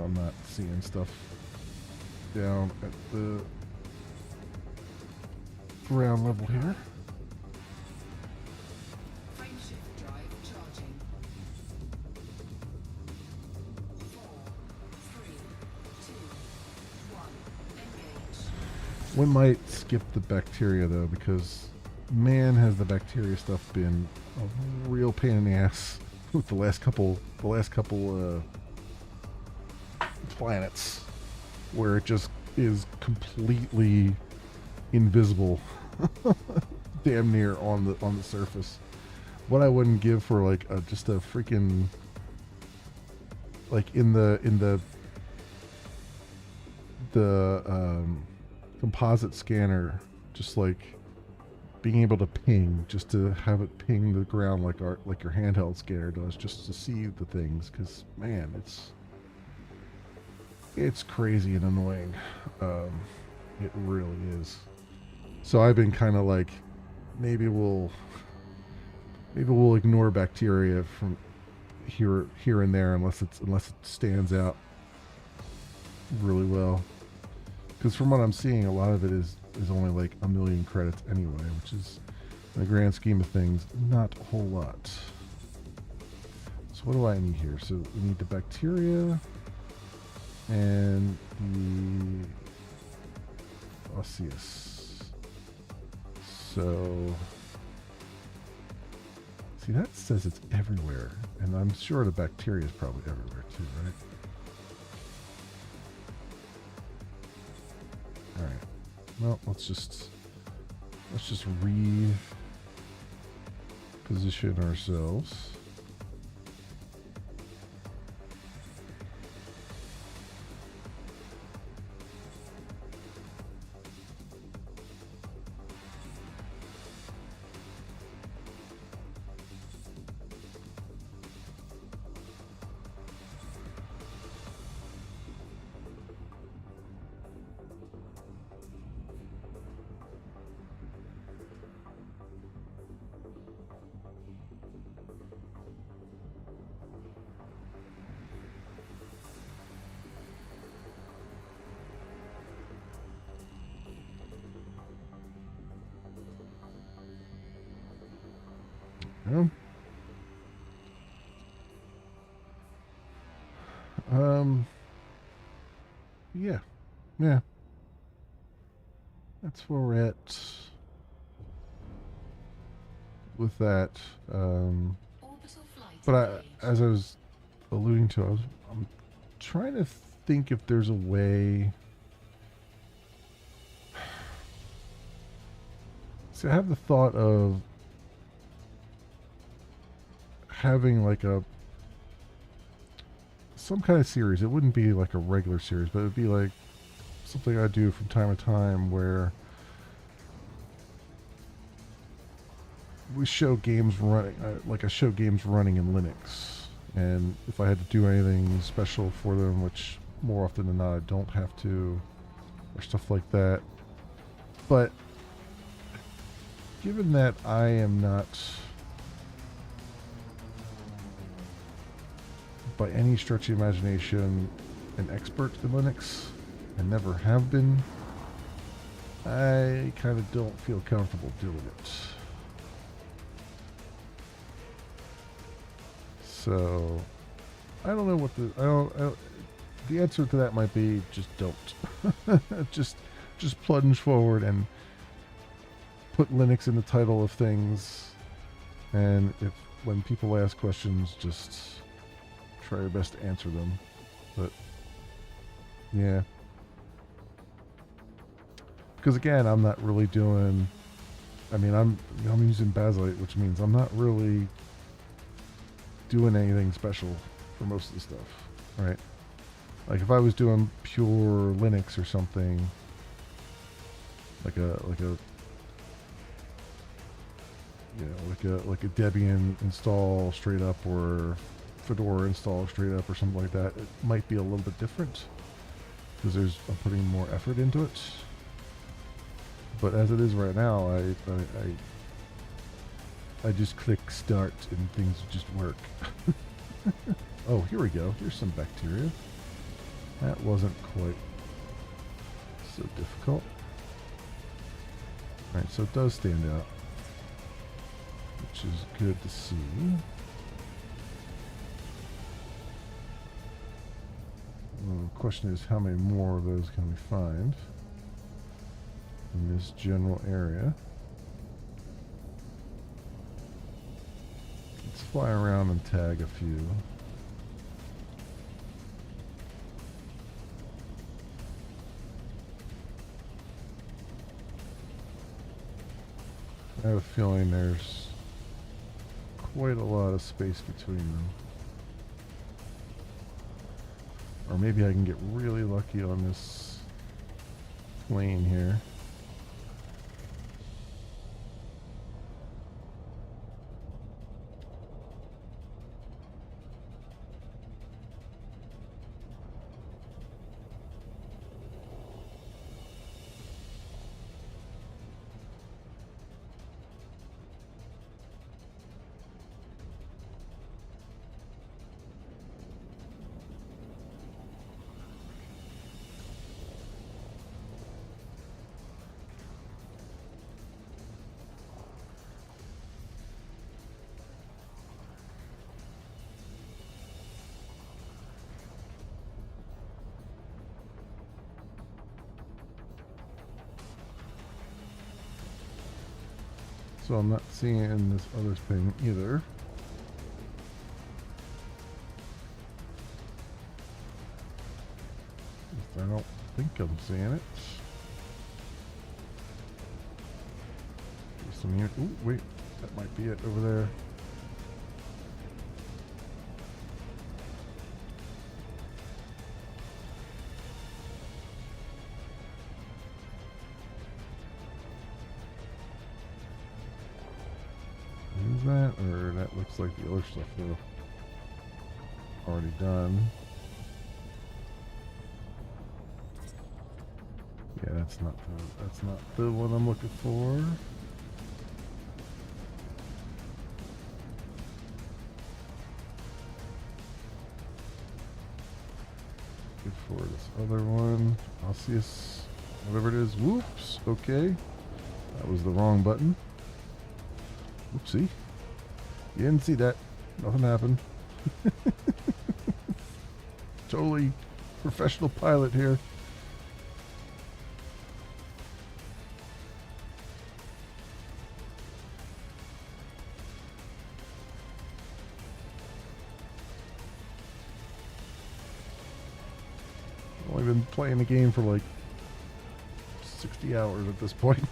I'm not seeing stuff down at the ground level here. Frameshift drive charging. 4, 3, 2, 1, engage. We might skip the bacteria though, because man, has the bacteria stuff been a real pain in the ass with the last couple planets, where it just is completely invisible, damn near on the surface. What I wouldn't give for like just a freaking, like in the composite scanner, just like being able to ping, just to have it ping the ground like your handheld scanner does, just to see the things. Because man, it's crazy and annoying. It really is. So I've been kind of like, maybe we'll ignore bacteria from here and there, unless it stands out really well. Because from what I'm seeing, a lot of it is only like a million credits anyway, which is, in the grand scheme of things, not a whole lot. So what do I need here? So we need the bacteria and the osseous. So, see, that says it's everywhere, and I'm sure the bacteria is probably everywhere too, right? All right. Well, let's just reposition ourselves. Yeah. Yeah. Yeah. That's where we're at with that. Orbital flight But engaged. as I was alluding to, I'm trying to think if there's a way. See, I have the thought of having like some kind of series. It wouldn't be like a regular series, but it would be like something I do from time to time, where we show games running, like I show games running in Linux, and if I had to do anything special for them, which more often than not I don't have to, or stuff like that. But given that I am not by any stretch of the imagination an expert in Linux, and never have been, I kind of don't feel comfortable doing it. So I don't know what the answer to that might be just don't. just plunge forward and put Linux in the title of things, and if when people ask questions, just try your best to answer them. But yeah, because again, I'm not really doing. I mean, I'm using Basilite, which means I'm not really doing anything special for most of the stuff, right? Like if I was doing pure Linux or something, like a like a Debian install straight up, or Fedora install straight up, or something like that, it might be a little bit different because I'm putting more effort into it. But as it is right now, I just click start and things just work. Oh, here we go. Here's some bacteria. That wasn't quite so difficult. Alright, so it does stand out, which is good to see. Well, the question is, how many more of those can we find? in this general area. Let's fly around and tag a few. I have a feeling there's quite a lot of space between them. Or maybe I can get really lucky on this plane here. So I'm not seeing this other thing either. I don't think I'm seeing it. There's some here. Ooh, wait, that might be it over there. Is that, or that looks like the other stuff though. Already done. Yeah, that's not the one I'm looking for. Good for this other one. Osseous, whatever it is. Whoops. Okay. That was the wrong button. Oopsie. You didn't see that. Nothing happened. Totally professional pilot here. I've only been playing the game for like 60 hours at this point.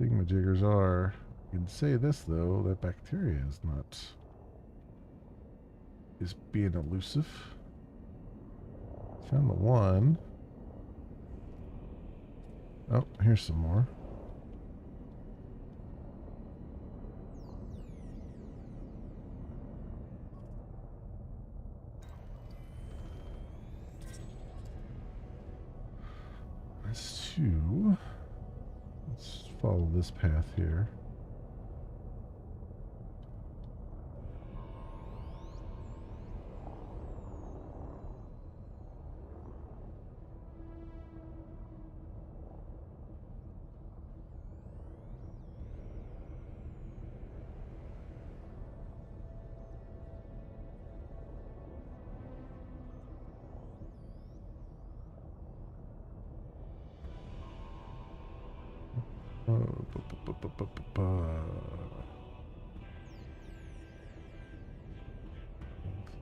Thingamajiggers are. You can say this though, that bacteria is being elusive. Found the one. Oh, here's some more. That's two. Let's follow this path here.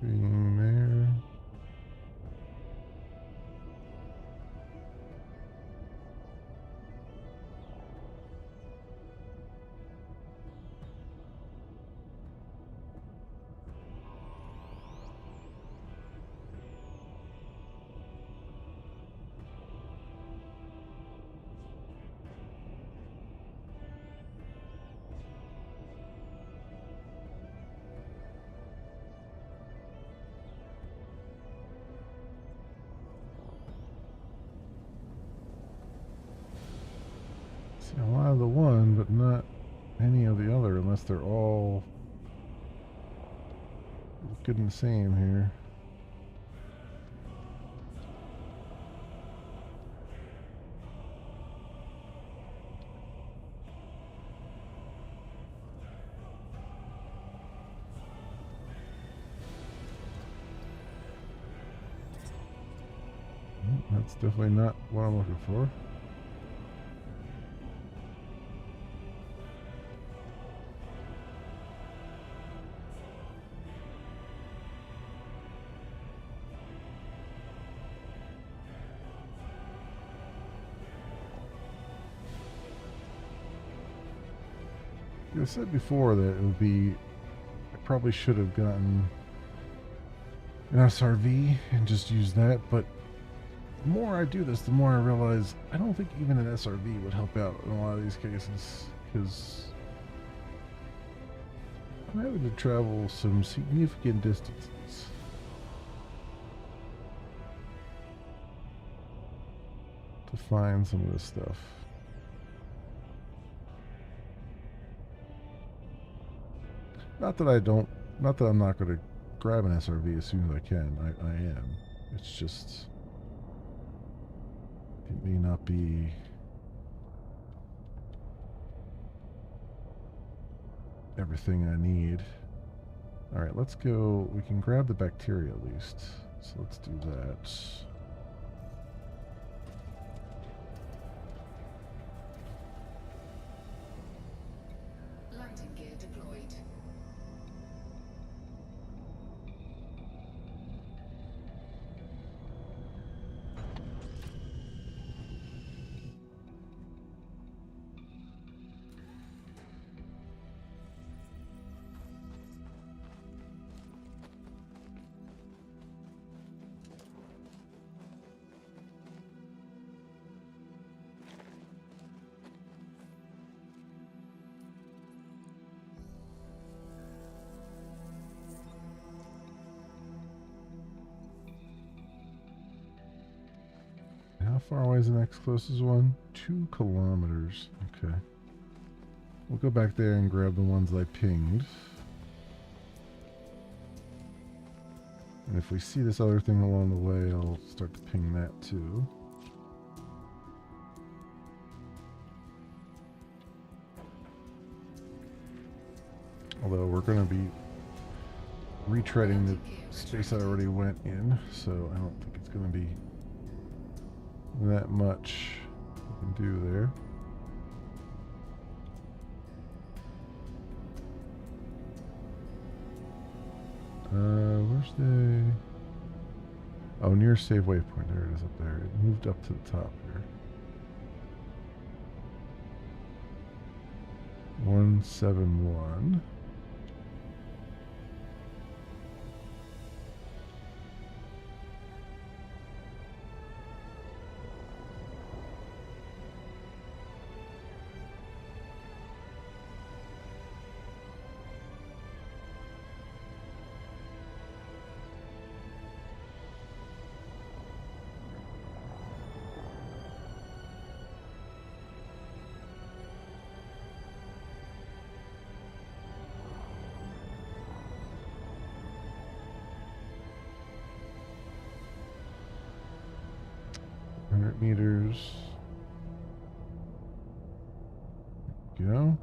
Nothing there. See a lot of the one, but not any of the other, unless they're all looking the same here. That's definitely not what I'm looking for. I said before that it would be, I probably should have gotten an SRV and just used that, but the more I do this, the more I realize I don't think even an SRV would help out in a lot of these cases, because I'm having to travel some significant distances. To find some of this stuff. Not that I'm not going to grab an SRV as soon as I can. I am. It's just, it may not be everything I need. All right, let's go. We can grab the bacteria at least. So let's do that. Landing gear deployed. How far away is the next closest one? 2 kilometers. Okay. We'll go back there and grab the ones I pinged. And if we see this other thing along the way, I'll start to ping that too. Although we're going to be retreading the space I already went in, so I don't think it's going to be that much we can do there. Where's the... Oh, near save waypoint. There it is up there. It moved up to the top here. 171. Meters. Go.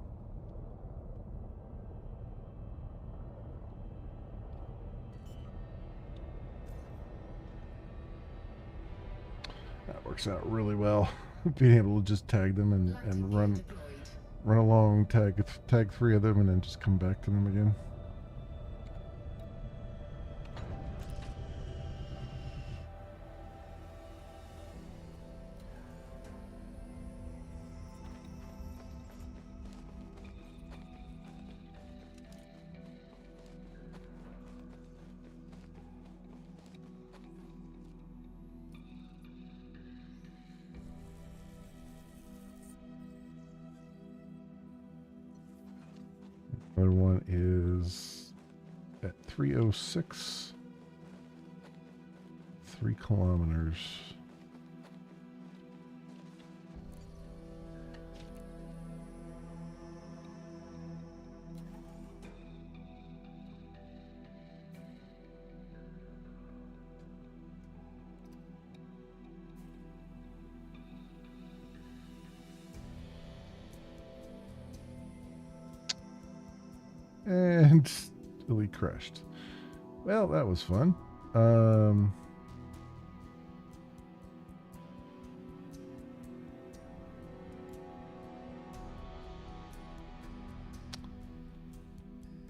That works out really well. Being able to just tag them and run along, tag 3 of them, and then just come back to them again. Another one is at 306, 3 kilometers. And really crashed. Well, that was fun.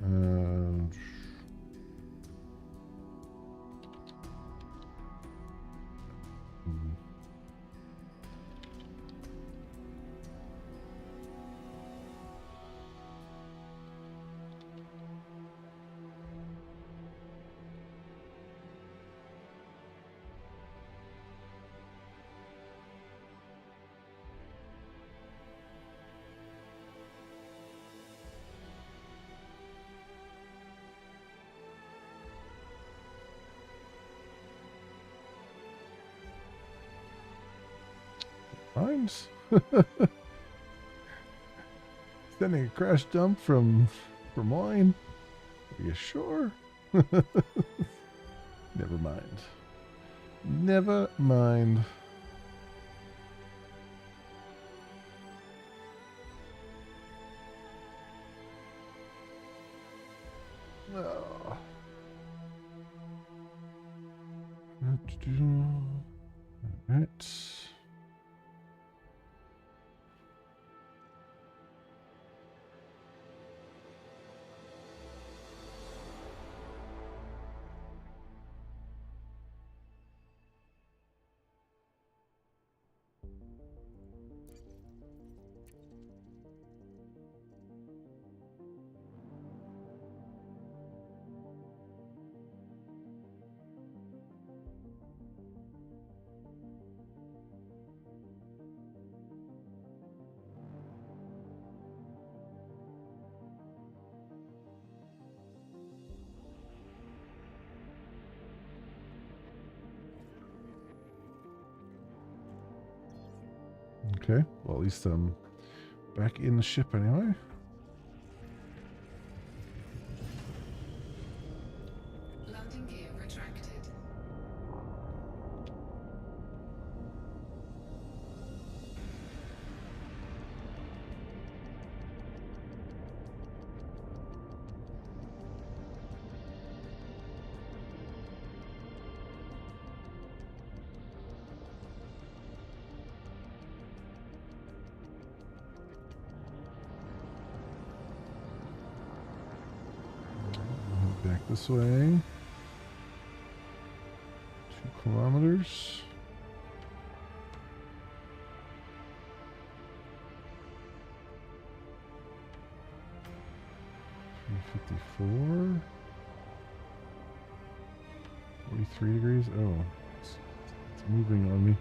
Uh, Mines? Sending a crash dump from mine? Are you sure? Never mind. Never mind. Oh. Alright. Okay, well, at least I'm back in the ship anyway. Landing gear retracted. Back this way. 2 kilometers. $354. 43 degrees. Oh, it's moving on me.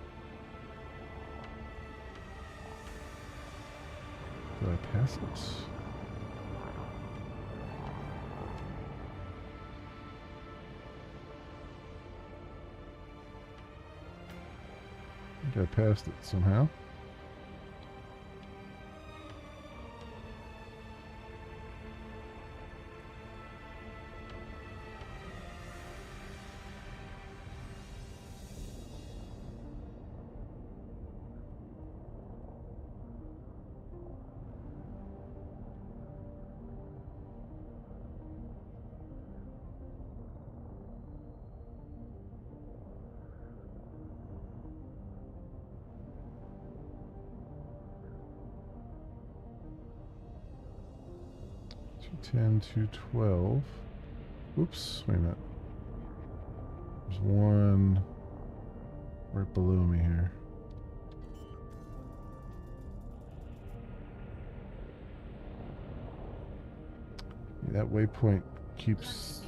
Did I pass it? I think I passed it somehow. $210, $212. Oops, wait a minute. There's one right below me here. That waypoint keeps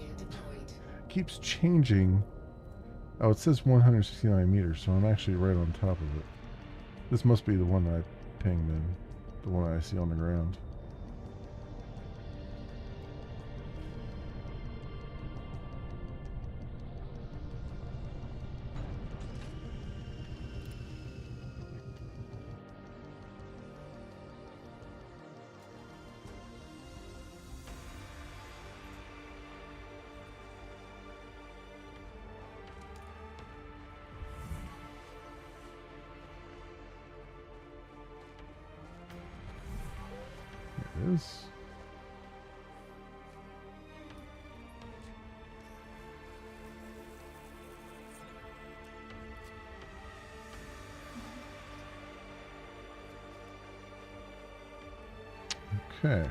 changing. Oh, it says 169 meters, so I'm actually right on top of it. This must be the one that I pinged in, the one I see on the ground. It is. Okay.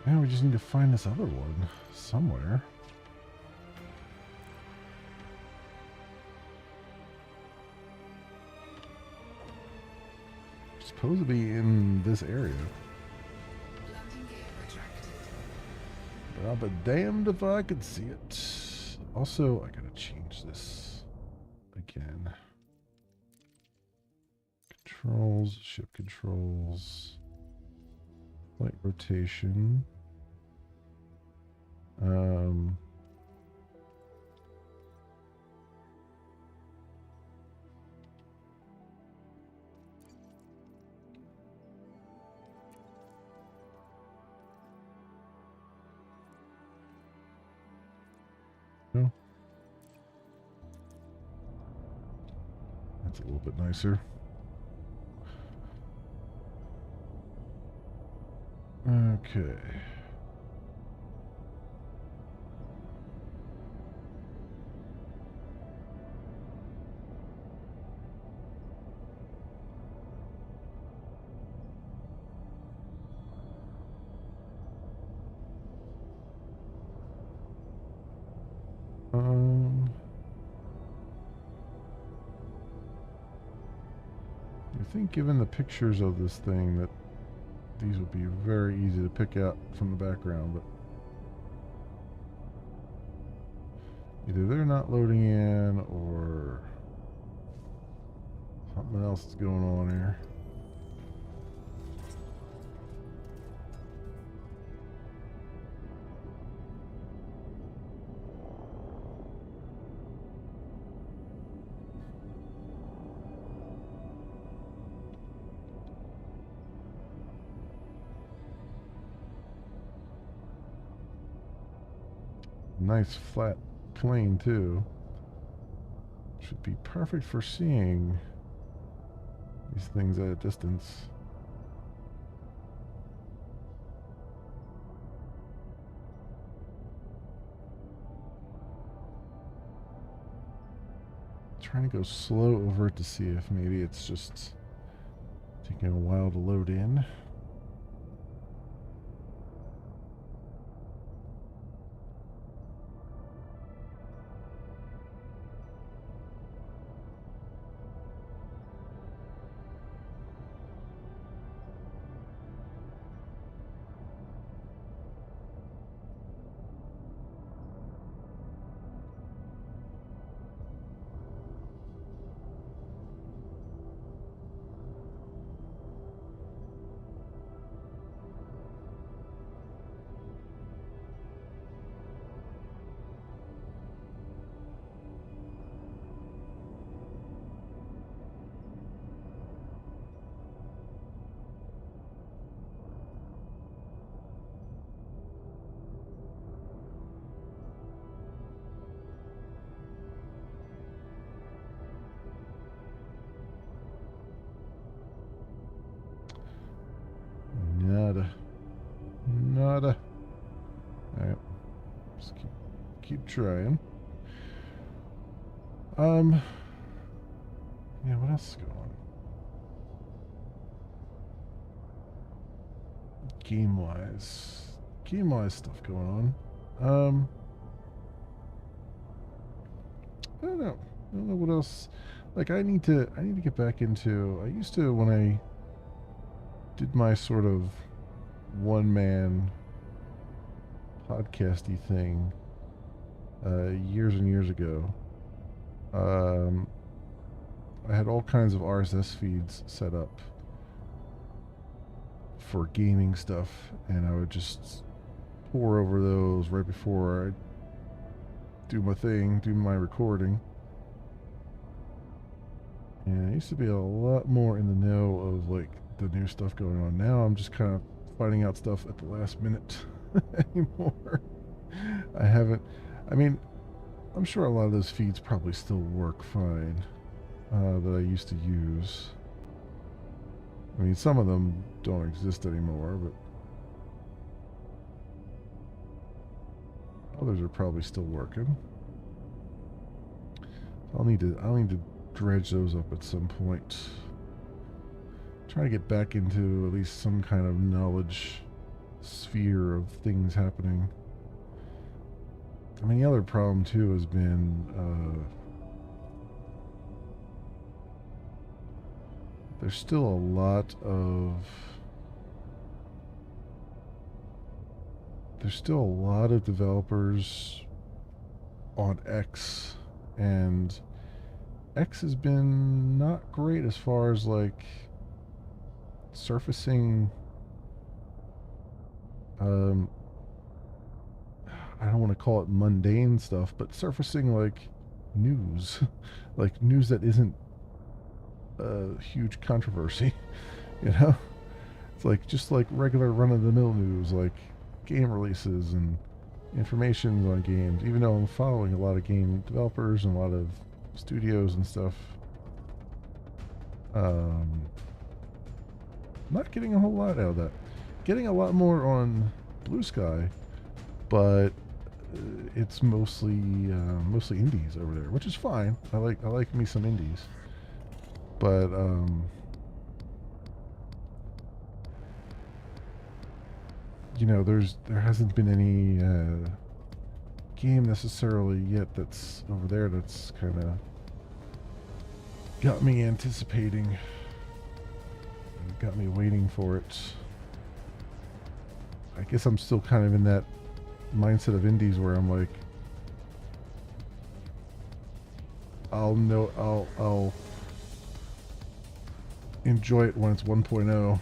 Now we just need to find this other one somewhere. It's supposed to be in this area. Landing gear retracted. But I'll be damned if I could see it. Also, I gotta change this again. Controls, ship controls, flight rotation. No. That's a little bit nicer. Okay. I think given the pictures of this thing that these would be very easy to pick out from the background, but either they're not loading in or something else is going on here. Nice flat plane too. Should be perfect for seeing these things at a distance. Trying to go slow over it to see if maybe it's just taking a while to load in. Nada. Nada. Alright. Just keep trying. Yeah, what else is going on? Game-wise stuff going on. I don't know. I don't know what else. Like I need to get back into. I used to when I did my sort of one-man podcasty thing years and years ago. I had all kinds of RSS feeds set up for gaming stuff, and I would just pour over those right before I do my thing, do my recording. And I used to be a lot more in the know of like the new stuff going on. Now I'm just kind of finding out stuff at the last minute anymore. I mean, I'm sure a lot of those feeds probably still work fine that I used to use. I mean, some of them don't exist anymore, but others are probably still working. I'll need to dredge those up at some point. Try to get back into at least some kind of knowledge sphere of things happening. I mean, the other problem too has been there's still a lot of developers on X, and X has been not great as far as like surfacing um I don't want to call it mundane stuff, but surfacing like news, like news that isn't a huge controversy, you know? It's like just like regular run of the mill news, like game releases and information on games. Even though I'm following a lot of game developers and a lot of studios and stuff, um, not getting a whole lot out of that. Getting a lot more on Blue Sky, but it's mostly indies over there, which is fine. I like me some indies, but you know, there hasn't been any game necessarily yet that's over there that's kind of got me anticipating, got me waiting for it. I guess I'm still kind of in that mindset of indies where I'm like, I'll enjoy it when it's 1.0.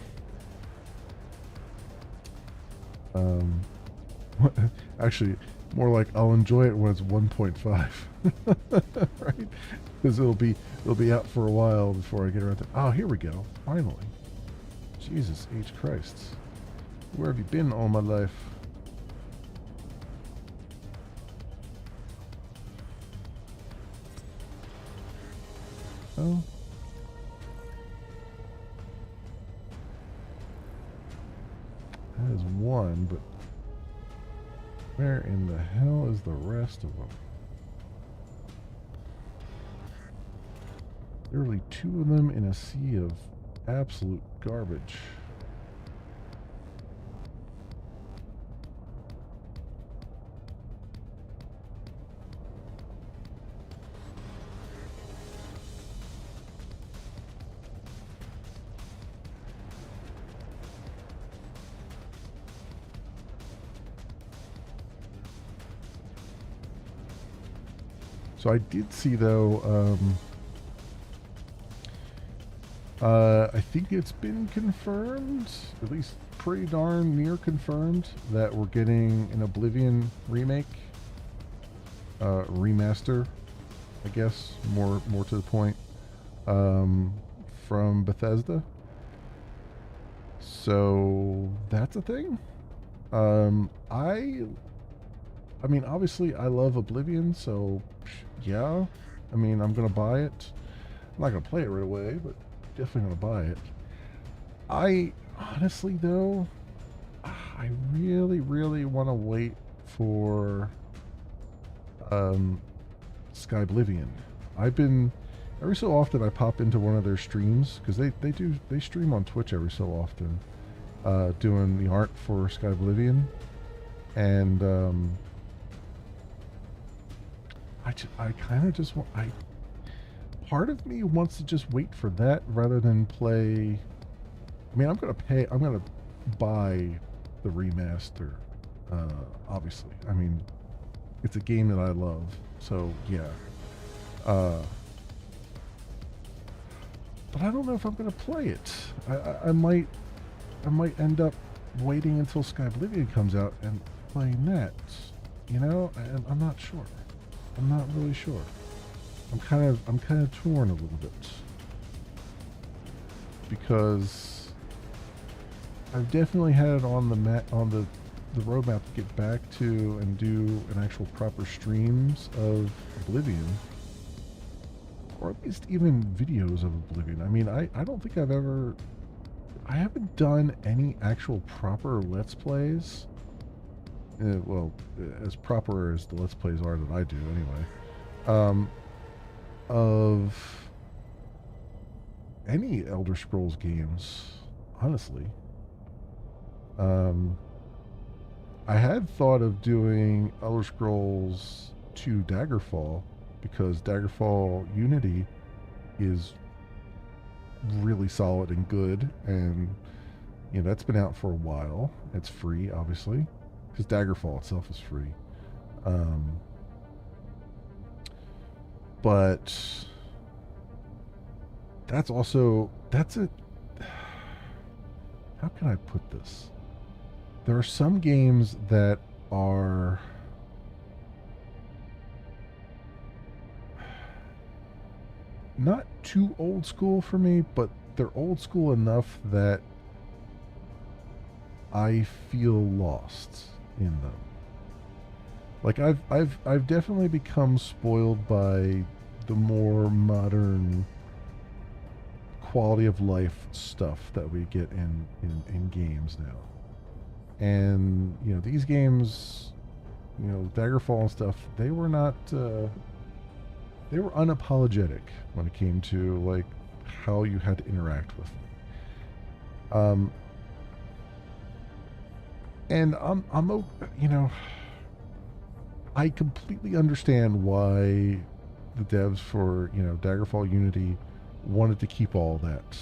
Actually, more like I'll enjoy it when it's 1.5, right? Because it'll be out for a while before I get around to. Oh, here we go! Finally, Jesus H Christ, where have you been all my life? Oh. That is one, but where in the hell is the rest of them? Literally two of them in a sea of absolute garbage. So I did see though, I think it's been confirmed, at least pretty darn near confirmed, that we're getting an Oblivion remake, remaster, I guess, more to the point, from Bethesda. So that's a thing. I mean, obviously, I love Oblivion, so yeah. I mean, I'm gonna buy it. I'm not gonna play it right away, but definitely gonna buy it. I honestly, though, I really want to wait for Sky Oblivion. I've been every so often I pop into one of their streams because they stream on Twitch every so often, doing the art for Sky Oblivion, and I kind of just want part of me wants to just wait for that rather than play. I mean, I'm gonna buy the remaster. Obviously, I mean, it's a game that I love, so yeah. But I don't know if I'm gonna play it. I might end up waiting until Sky Oblivion comes out and playing that. You know, I'm not sure. I'm not really sure. I'm kind of torn a little bit because I've definitely had it on the roadmap to get back to and do an actual proper streams of Oblivion, or at least even videos of Oblivion. I mean, I don't think I haven't done any actual proper Let's Plays. Well, as proper as the Let's Plays are that I do anyway. Of any Elder Scrolls games, honestly. I had thought of doing Elder Scrolls 2 Daggerfall because Daggerfall Unity is really solid and good, and that's been out for a while. It's free, obviously, because Daggerfall itself is free. Um, but that's a how can I put this? There are some games that are not too old school for me, but they're old school enough that I feel lost in them. Like I've definitely become spoiled by the more modern quality of life stuff that we get in games now. And these games, Daggerfall and stuff, they were not they were unapologetic when it came to like how you had to interact with them. And I completely understand why the devs for Daggerfall Unity wanted to keep all that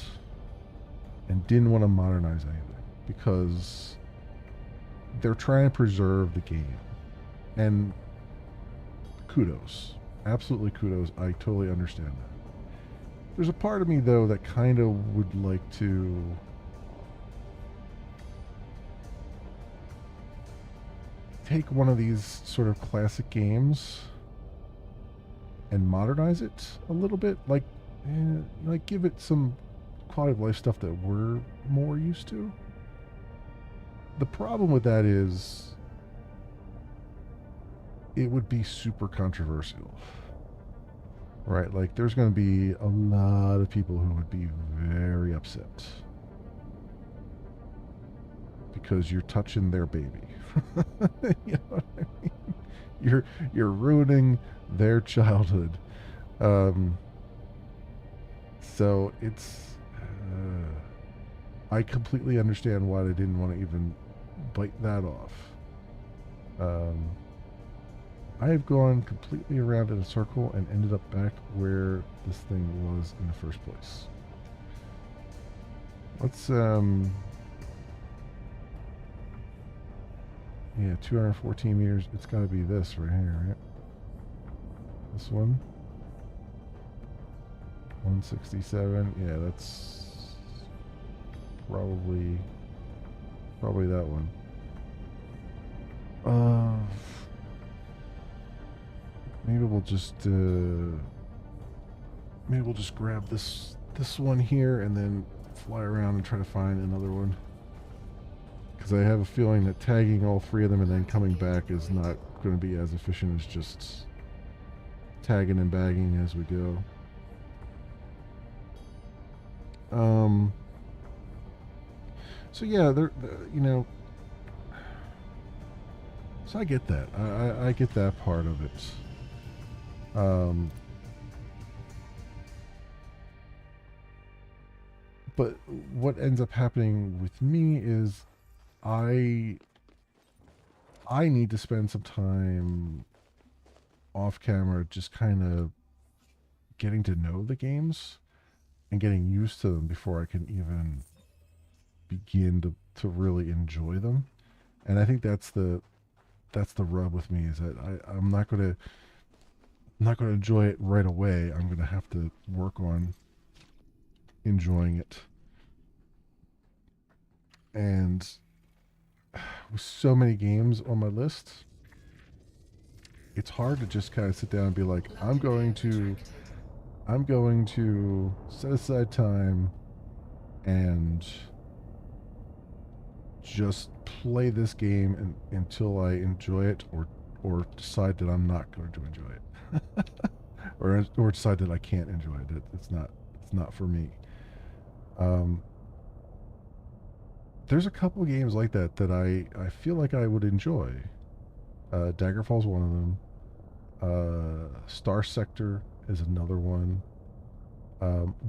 and didn't want to modernize anything because they're trying to preserve the game. And kudos, absolutely kudos. I totally understand that. There's a part of me though that kind of would like to take one of these sort of classic games and modernize it a little bit, like give it some quality of life stuff that we're more used to. The problem with that is it would be super controversial, right? Like there's going to be a lot of people who would be very upset because you're touching their baby. You know what I mean? You're ruining their childhood. Um, so it's I completely understand why they didn't want to even bite that off. Um, I have gone completely around in a circle and ended up back where this thing was in the first place. Let's yeah, 214 meters. It's got to be this right here, right? This one. 167. Yeah, that's probably that one. Maybe we'll just grab this one here and then fly around and try to find another one. Because I have a feeling that tagging all three of them and then coming back is not going to be as efficient as just tagging and bagging as we go. So yeah, so I get that. I get that part of it. But what ends up happening with me is I need to spend some time off camera just kind of getting to know the games and getting used to them before I can even begin to really enjoy them. And I think that's the rub with me is that I'm not gonna enjoy it right away. I'm gonna have to work on enjoying it. And with so many games on my list, it's hard to just kind of sit down and be like, I'm going to set aside time and just play this game until I enjoy it, or decide that I'm not going to enjoy it, or decide that I can't enjoy it. It's not for me. Um, there's a couple of games like that that I feel like I would enjoy. Daggerfall's one of them. Star Sector is another one,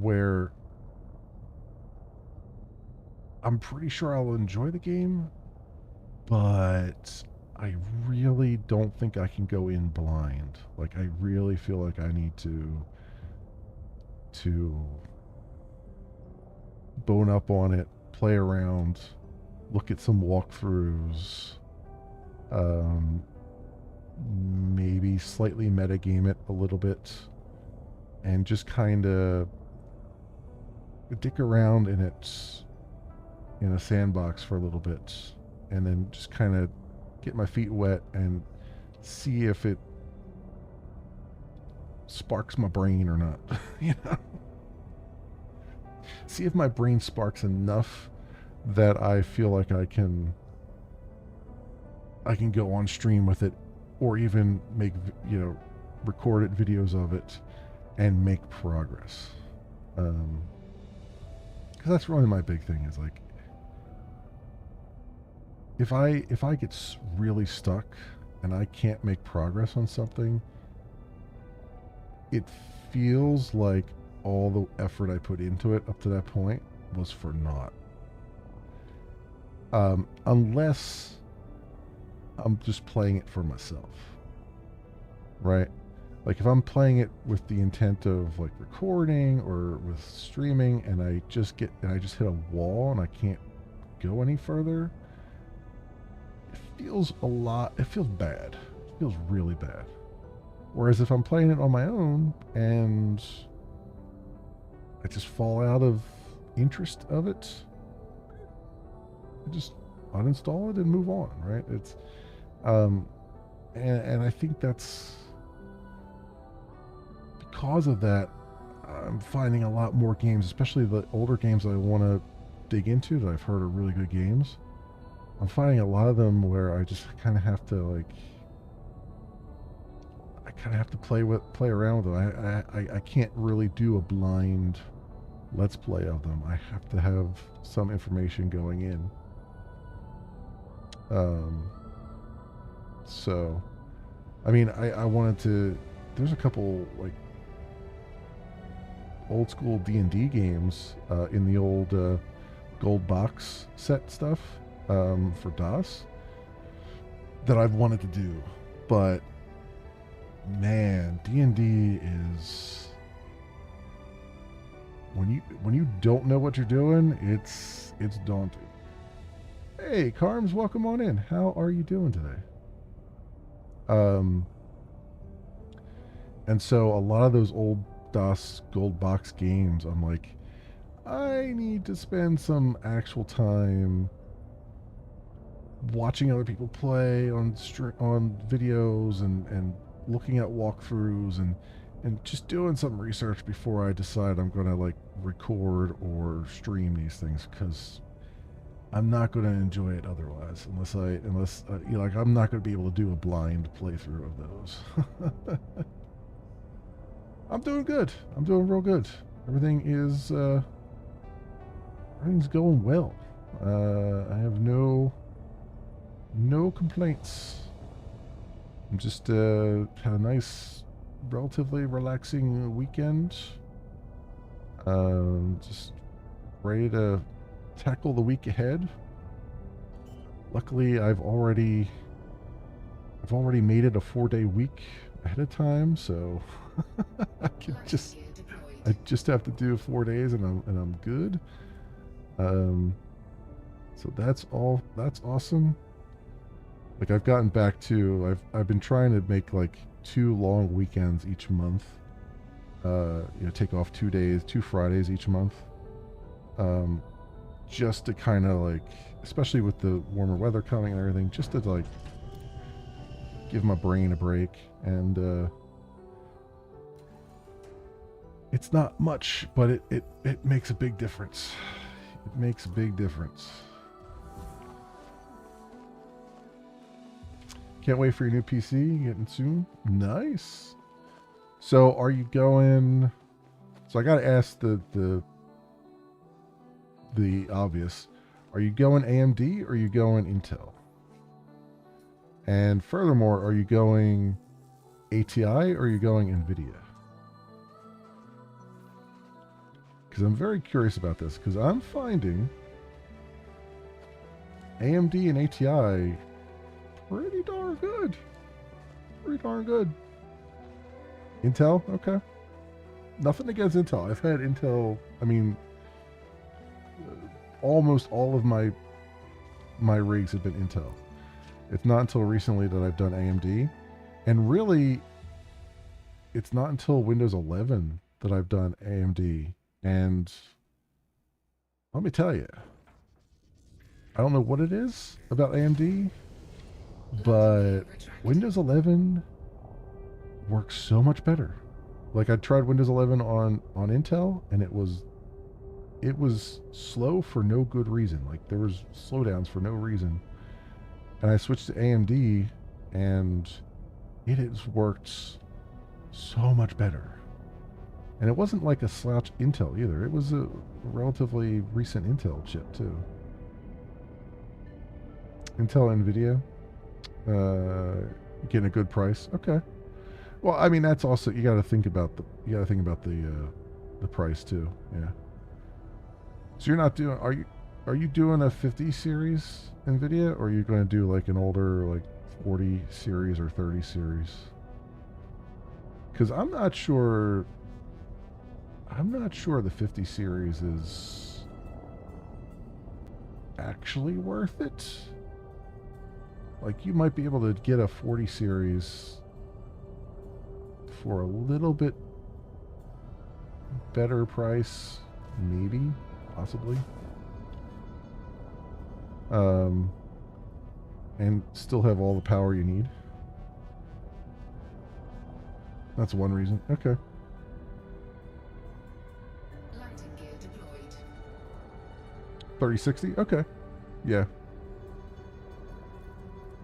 where I'm pretty sure I'll enjoy the game, but I really don't think I can go in blind. Like I really feel like I need to bone up on it, play around, look at some walkthroughs, um, maybe slightly metagame it a little bit, and just kind of dick around in it in a sandbox for a little bit, and then just kind of get my feet wet and see if it sparks my brain or not. you know, see if my brain sparks enough that I feel like I can go on stream with it, or even make recorded videos of it and make progress. Because that's really my big thing is like if I get really stuck and I can't make progress on something, it feels like all the effort I put into it up to that point was for naught. Unless I'm just playing it for myself, right? Like if I'm playing it with the intent of like recording or with streaming, and I just hit a wall and I can't go any further, it feels bad. It feels really bad. Whereas if I'm playing it on my own and I just fall out of interest of it, I just uninstall it and move on, right? It's and I think that's because of that. I'm finding a lot more games, especially the older games that I want to dig into that I've heard are really good games. I'm finding a lot of them where I just kind of have to play around with them. I can't really do a blind let's play of them. I have to have some information going in. So, I mean, I wanted to. There's a couple like old school D&D games in the old gold box set stuff for DOS that I've wanted to do, but man, D&D is when you don't know what you're doing, it's daunting. Hey, Carms, welcome on in. How are you doing today? And so a lot of those old DOS gold box games, I'm like, I need to spend some actual time watching other people play on videos and looking at walkthroughs and just doing some research before I decide I'm going to like record or stream these things, because I'm not going to enjoy it otherwise unless like I'm not going to be able to do a blind playthrough of those. I'm doing good. I'm doing real good. Everything's going well. I have no complaints. I'm just had a nice, relatively relaxing weekend. Just ready to tackle the week ahead. Luckily, I've already made it a 4-day week ahead of time, so I just have to do 4 days and I'm good. So that's awesome. Like I've gotten back to I've been trying to make like 2 long weekends each month. Take off 2 days, 2 Fridays each month. Just to kind of like, especially with the warmer weather coming and everything, just to like give my brain a break. And it's not much, but it makes a big difference. It makes a big difference. Can't wait for your new PC getting soon. Nice. So are you going? So I got to ask the obvious. Are you going AMD or are you going Intel? And furthermore, are you going ATI or are you going NVIDIA? Because I'm very curious about this, because I'm finding AMD and ATI, pretty darn good. Pretty darn good. Intel, okay. Nothing against Intel. I've had Intel. I mean, almost all of my rigs have been Intel. It's not until recently that I've done AMD, and really, it's not until Windows 11 that I've done AMD. And let me tell you, I don't know what it is about AMD, but Windows 11 works so much better. Like I tried Windows 11 on Intel, and it was slow for no good reason. Like there was slowdowns for no reason. And I switched to AMD, and it has worked so much better. And it wasn't like a slouch Intel either. It was a relatively recent Intel chip too. Intel NVIDIA, getting a good price. Okay. Well, I mean that's also you got to think about the price too. Yeah. So you're not doing are you doing a 50 series NVIDIA, or are you going to do like an older like 40 series or 30 series? Because I'm not sure the 50 series is actually worth it. Like you might be able to get a 40 series for a little bit better price, maybe, possibly. And still have all the power you need. That's one reason. Okay. Landing gear deployed. 3060? Okay. Yeah.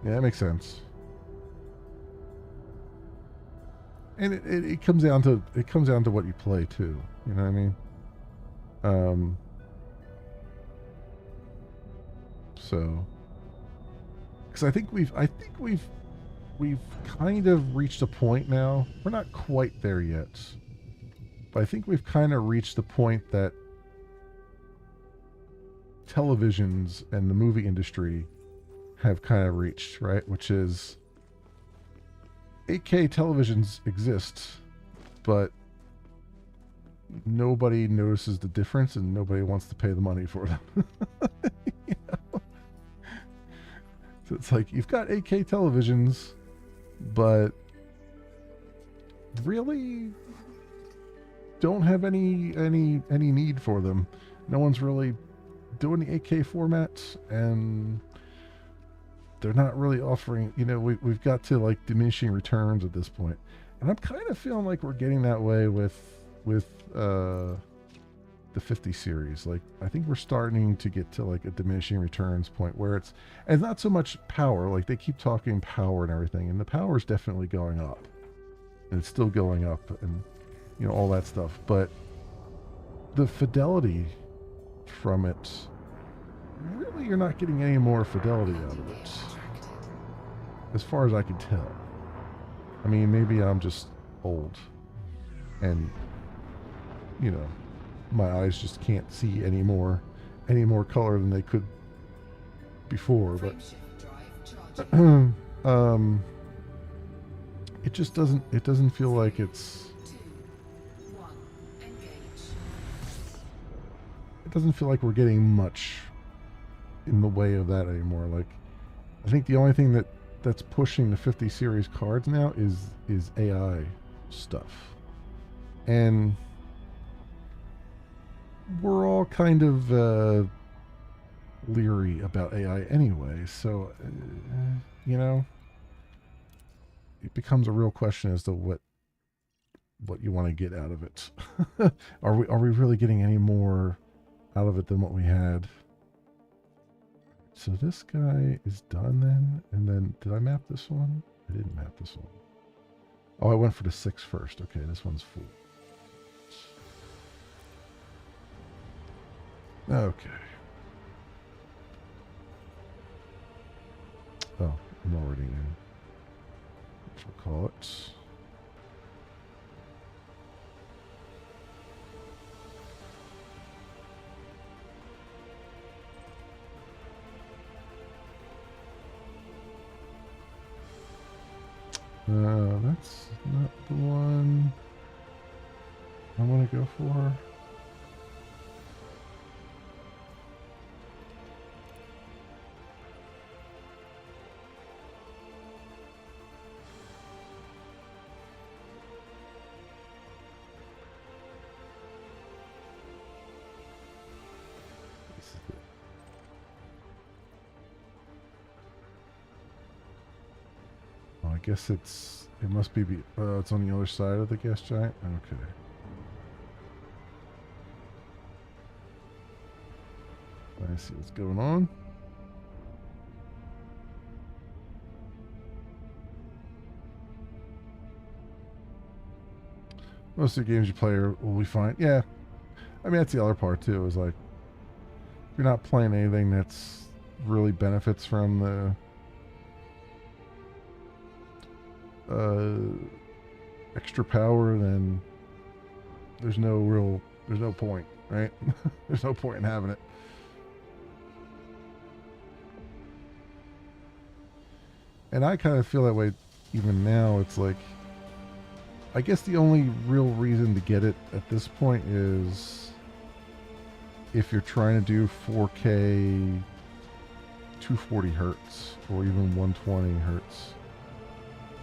Yeah, that makes sense. And it comes down to what you play too. You know what I mean? So because I think we've kind of reached a point now. We're not quite there yet, but I think we've kind of reached the point that televisions and the movie industry have kind of reached, right? Which is 8K televisions exist, but nobody notices the difference and nobody wants to pay the money for them. You know? So it's like you've got 8K televisions, but really don't have any need for them. No one's really doing the 8K formats, and they're not really offering. You know, we've got to like diminishing returns at this point, and I'm kind of feeling like we're getting that way with the 50 series. Like I think we're starting to get to like a diminishing returns point where it's not so much power. Like they keep talking power and everything, and the power is definitely going up, and it's still going up, and you know all that stuff. But the fidelity from it, really, you're not getting any more fidelity out of it, as far as I can tell. I mean, maybe I'm just old, and you know, my eyes just can't see any more color than they could before. But it just doesn't feel like it's. It doesn't feel like we're getting much in the way of that anymore. Like, I think the only thing that's pushing the 50 series cards now is AI stuff, and we're all kind of leery about AI anyway. So, you know, it becomes a real question as to what you want to get out of it. Are we really getting any more out of it than what we had? So this guy is done then, and then did I map this one? I didn't map this one. Oh, I went for the 6 first. Okay, this one's full. Okay. Oh, I'm already in. We'll call it. That's not the one I want to go for. This is it. I guess it must be, it's on the other side of the gas giant? Okay. I see what's going on. Most of the games you play will be fine. Yeah. I mean, that's the other part, too, is like, if you're not playing anything that's really benefits from the extra power, then there's no point, right? There's no point in having it. And I kind of feel that way even now. It's like, I guess the only real reason to get it at this point is if you're trying to do 4K 240 hertz or even 120 hertz,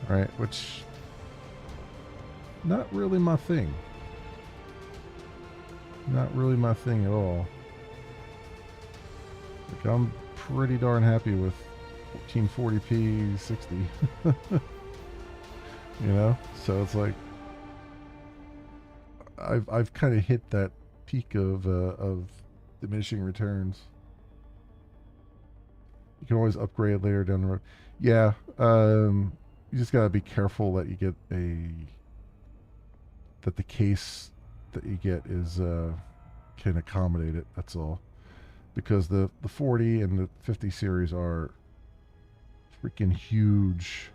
right? Which, not really my thing. Not really my thing at all. Like, I'm pretty darn happy with 1440p 60. You know? So it's like, I've kind of hit that peak of diminishing returns. You can always upgrade later down the road. Yeah, you just gotta be careful that you get that the case that you get is can accommodate it. That's all, because the 40 and the 50 series are freaking huge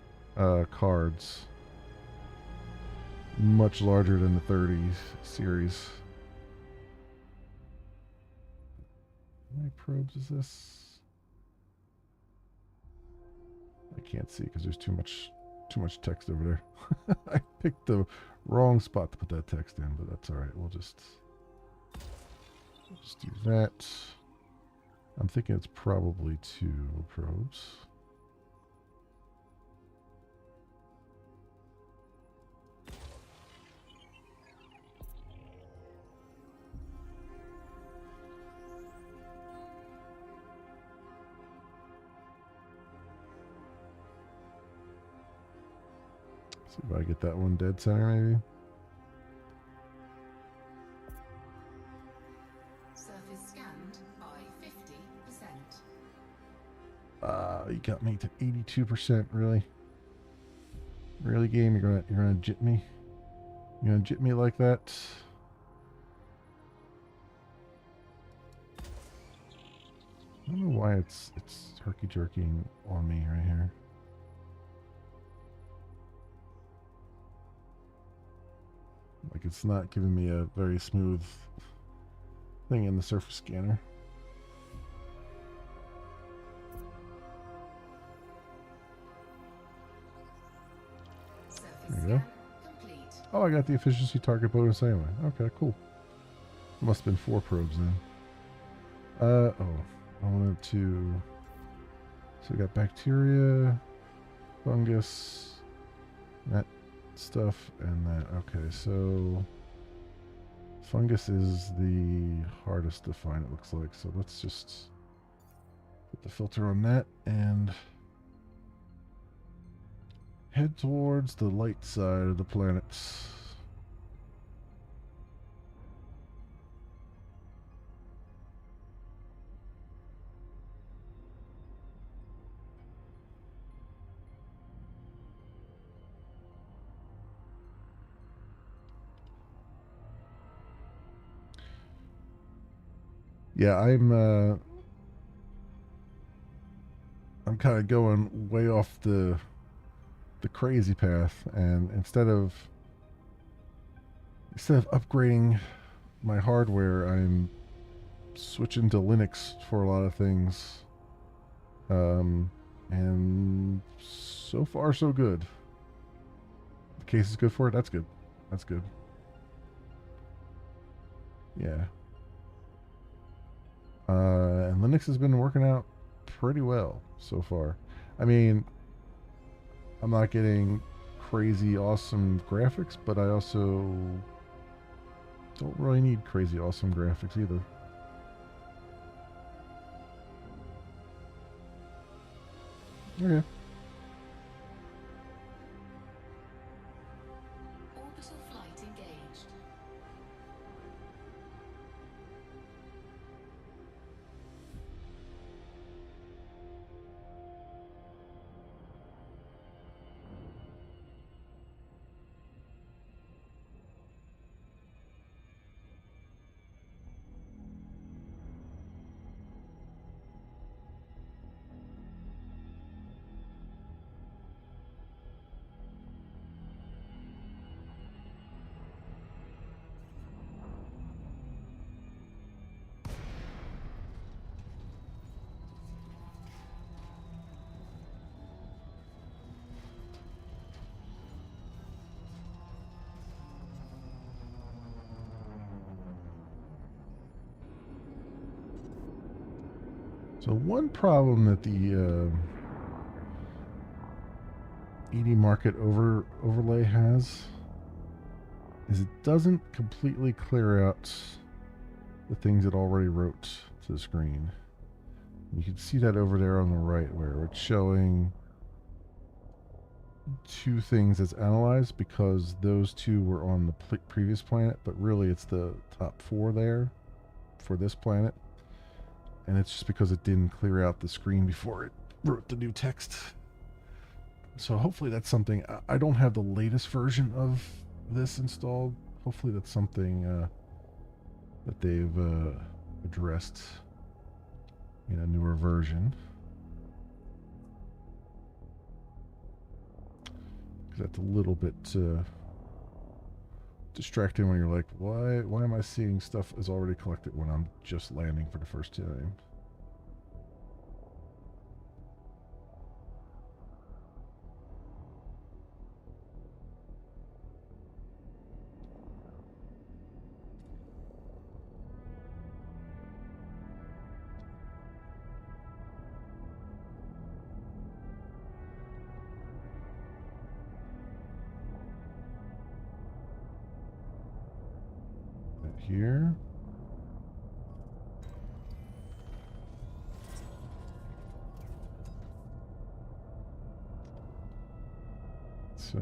cards, much larger than the 30 series. How many probes is this? I can't see because there's too much text over there. I picked the wrong spot to put that text in, but that's all right. We'll just do that. I'm thinking it's probably 2 probes. See if I get that one dead center, maybe. Surface scanned by 50%. You got me to 82%. Really, really, game. You're gonna jit me. You're gonna jit me like that. I don't know why it's herky jerking on me right here. Like, it's not giving me a very smooth thing in the surface scanner. Surface There you go. scan complete. Oh, I got the efficiency target bonus anyway. Okay, cool. Must have been 4 probes then. Oh, I wanted to. So we got bacteria, fungus, that stuff, and that. Okay, so fungus is the hardest to find, it looks like. So let's just put the filter on that and head towards the light side of the planet. Yeah, I'm kind of going way off the crazy path, and instead of upgrading my hardware, I'm switching to Linux for a lot of things. And so far so good. The case is good for it. That's good. That's good. Yeah. And Linux has been working out pretty well so far. I mean, I'm not getting crazy awesome graphics, but I also don't really need crazy awesome graphics either. Okay. Orbital flight engaged. So one problem that the ED market overlay has is it doesn't completely clear out the things it already wrote to the screen. You can see that over there on the right where it's showing two things as analyzed because those two were on the previous planet, but really it's the top four there for this planet. And it's just because it didn't clear out the screen before it wrote the new text. So hopefully that's something. I don't have the latest version of this installed. Hopefully that's something that they've addressed in a newer version. Because that's a little bit distracting when you're like, why am I seeing stuff is already collected when I'm just landing for the first time? Here. So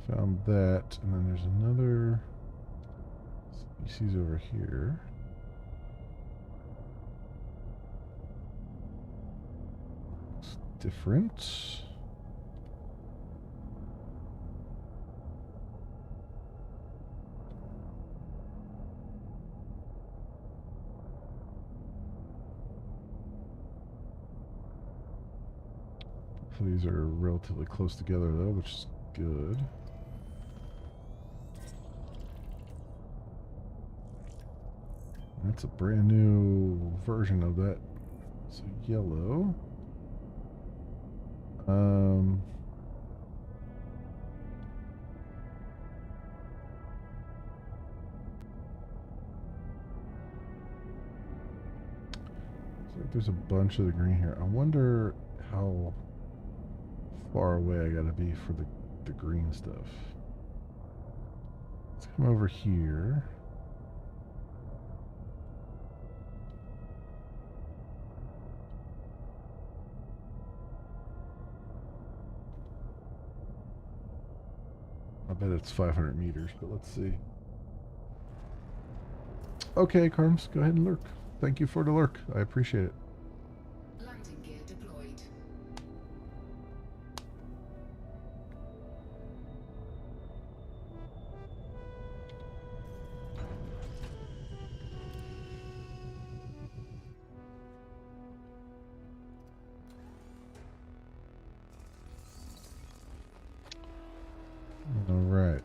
found that, and then there's another species over here. Looks different. These are relatively close together though, which is good. That's a brand new version of that. So yellow. So there's a bunch of the green here. I wonder how far away I gotta be for the green stuff. Let's come over here. I bet it's 500 meters, but let's see. Okay, Carms, go ahead and lurk. Thank you for the lurk. I appreciate it. Landing gear deployed. All right.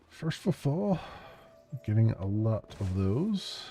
First for fall, getting a lot of those.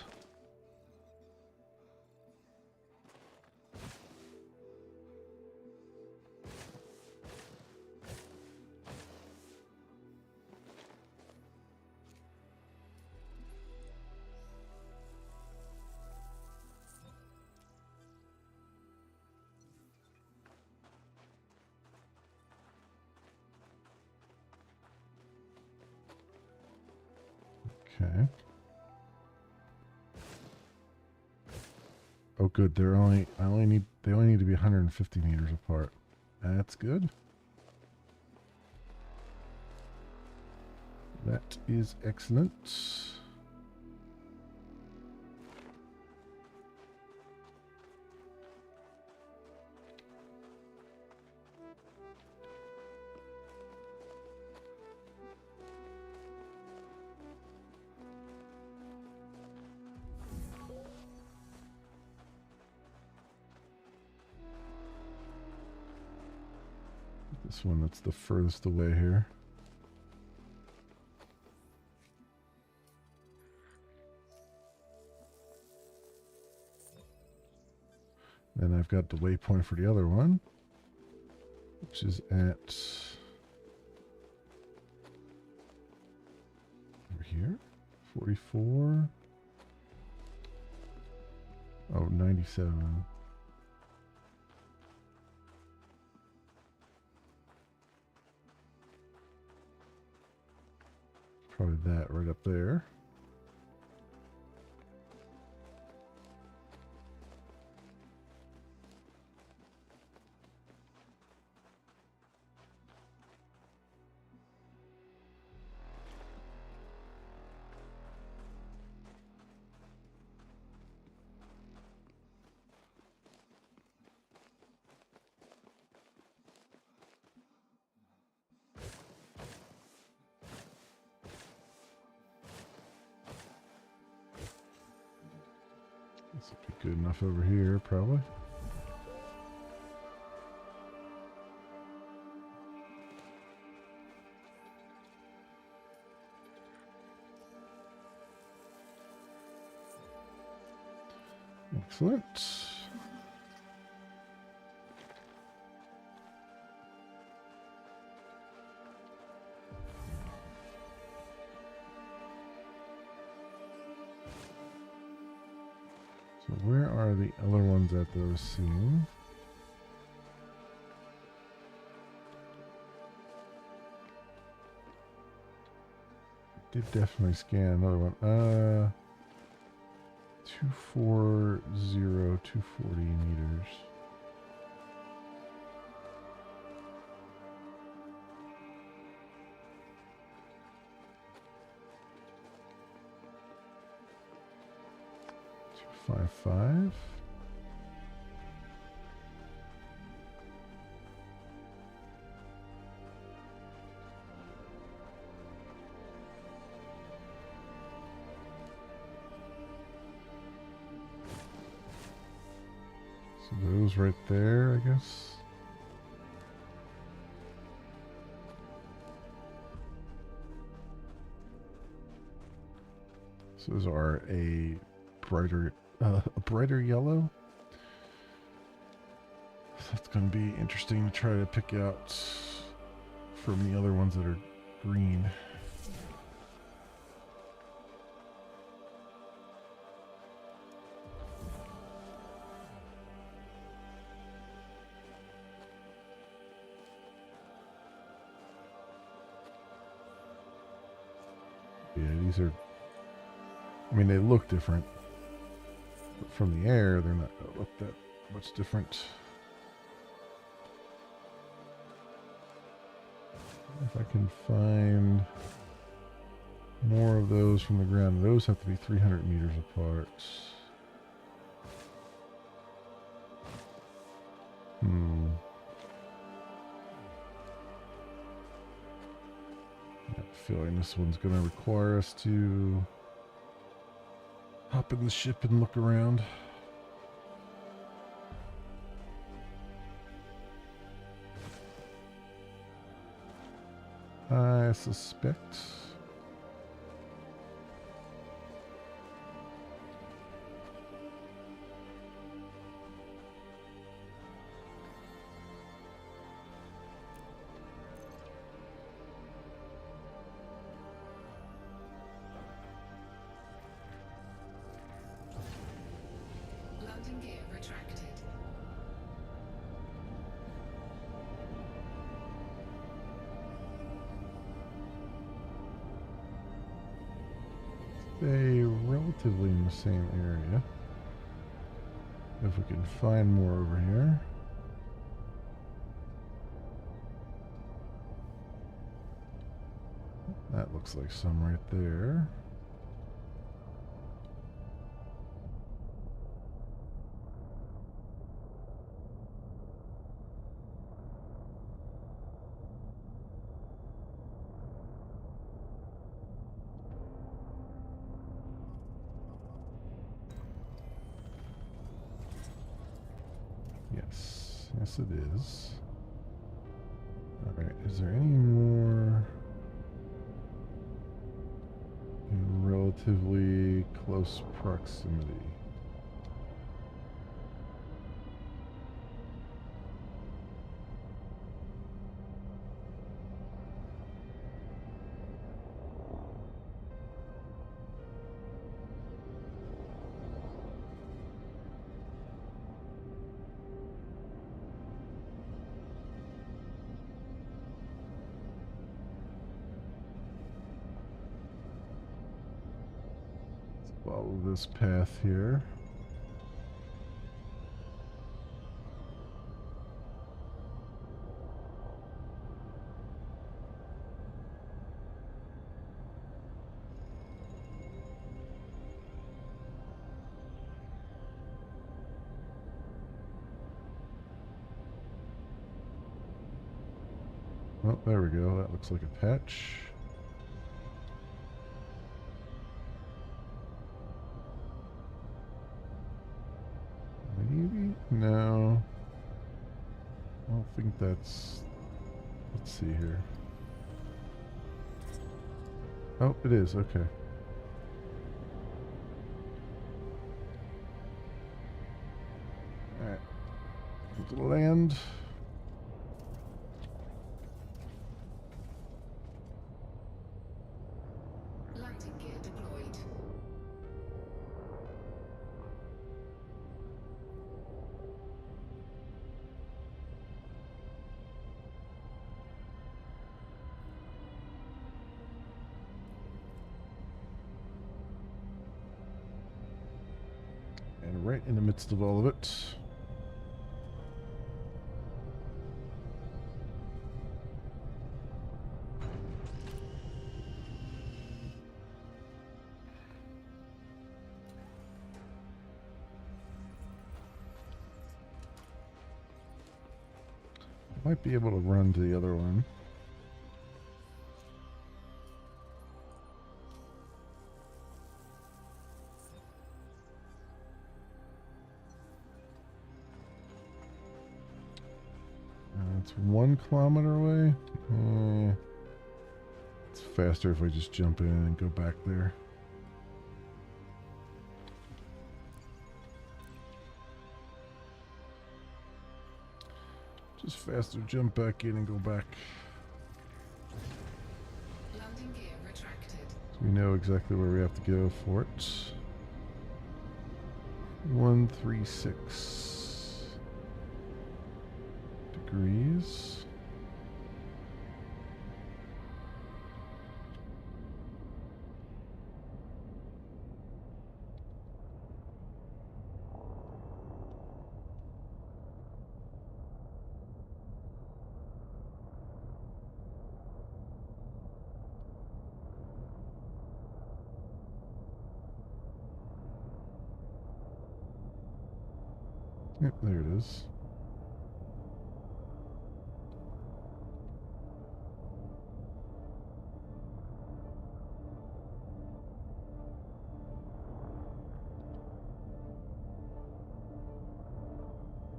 Oh, good. They only need to be 150 meters apart. That's good. That is excellent. This one that's the furthest away here. Then I've got the waypoint for the other one, which is at over here, 44. Oh, 97. Probably that right up there. This would be good enough over here, probably. Excellent. So where are the other ones that I was seeing? Did definitely scan another one. 240, 240 meters. Two, 5, 5. So those right there, I guess. So those are a brighter yellow. So that's going to be interesting to try to pick out from the other ones that are green. Yeah, these are, I mean, they look different, but from the air, they're not going to look that much different. If I can find more of those from the ground, those have to be 300 meters apart. I feel like this one's going to require us to hop in the ship and look around. I suspect. Landing gear retracted. They relatively in the same area. If we can find more over here. That looks like some right there. Yes. Yes, it is. Alright, is there any more in relatively close proximity? Follow this path here. Oh, there we go. That looks like a patch. Maybe? No. I don't think that's... Let's see here. Oh, it is. Okay. Alright. To land. Landing gear deployed. And right in the midst of all of it. Might be able to run to the other one. It's 1 kilometer away. It's faster if I just jump in and go back there. Just faster jump back in and go back. Landing gear retracted. So we know exactly where we have to go for it. 136 degrees. Yep, there it is.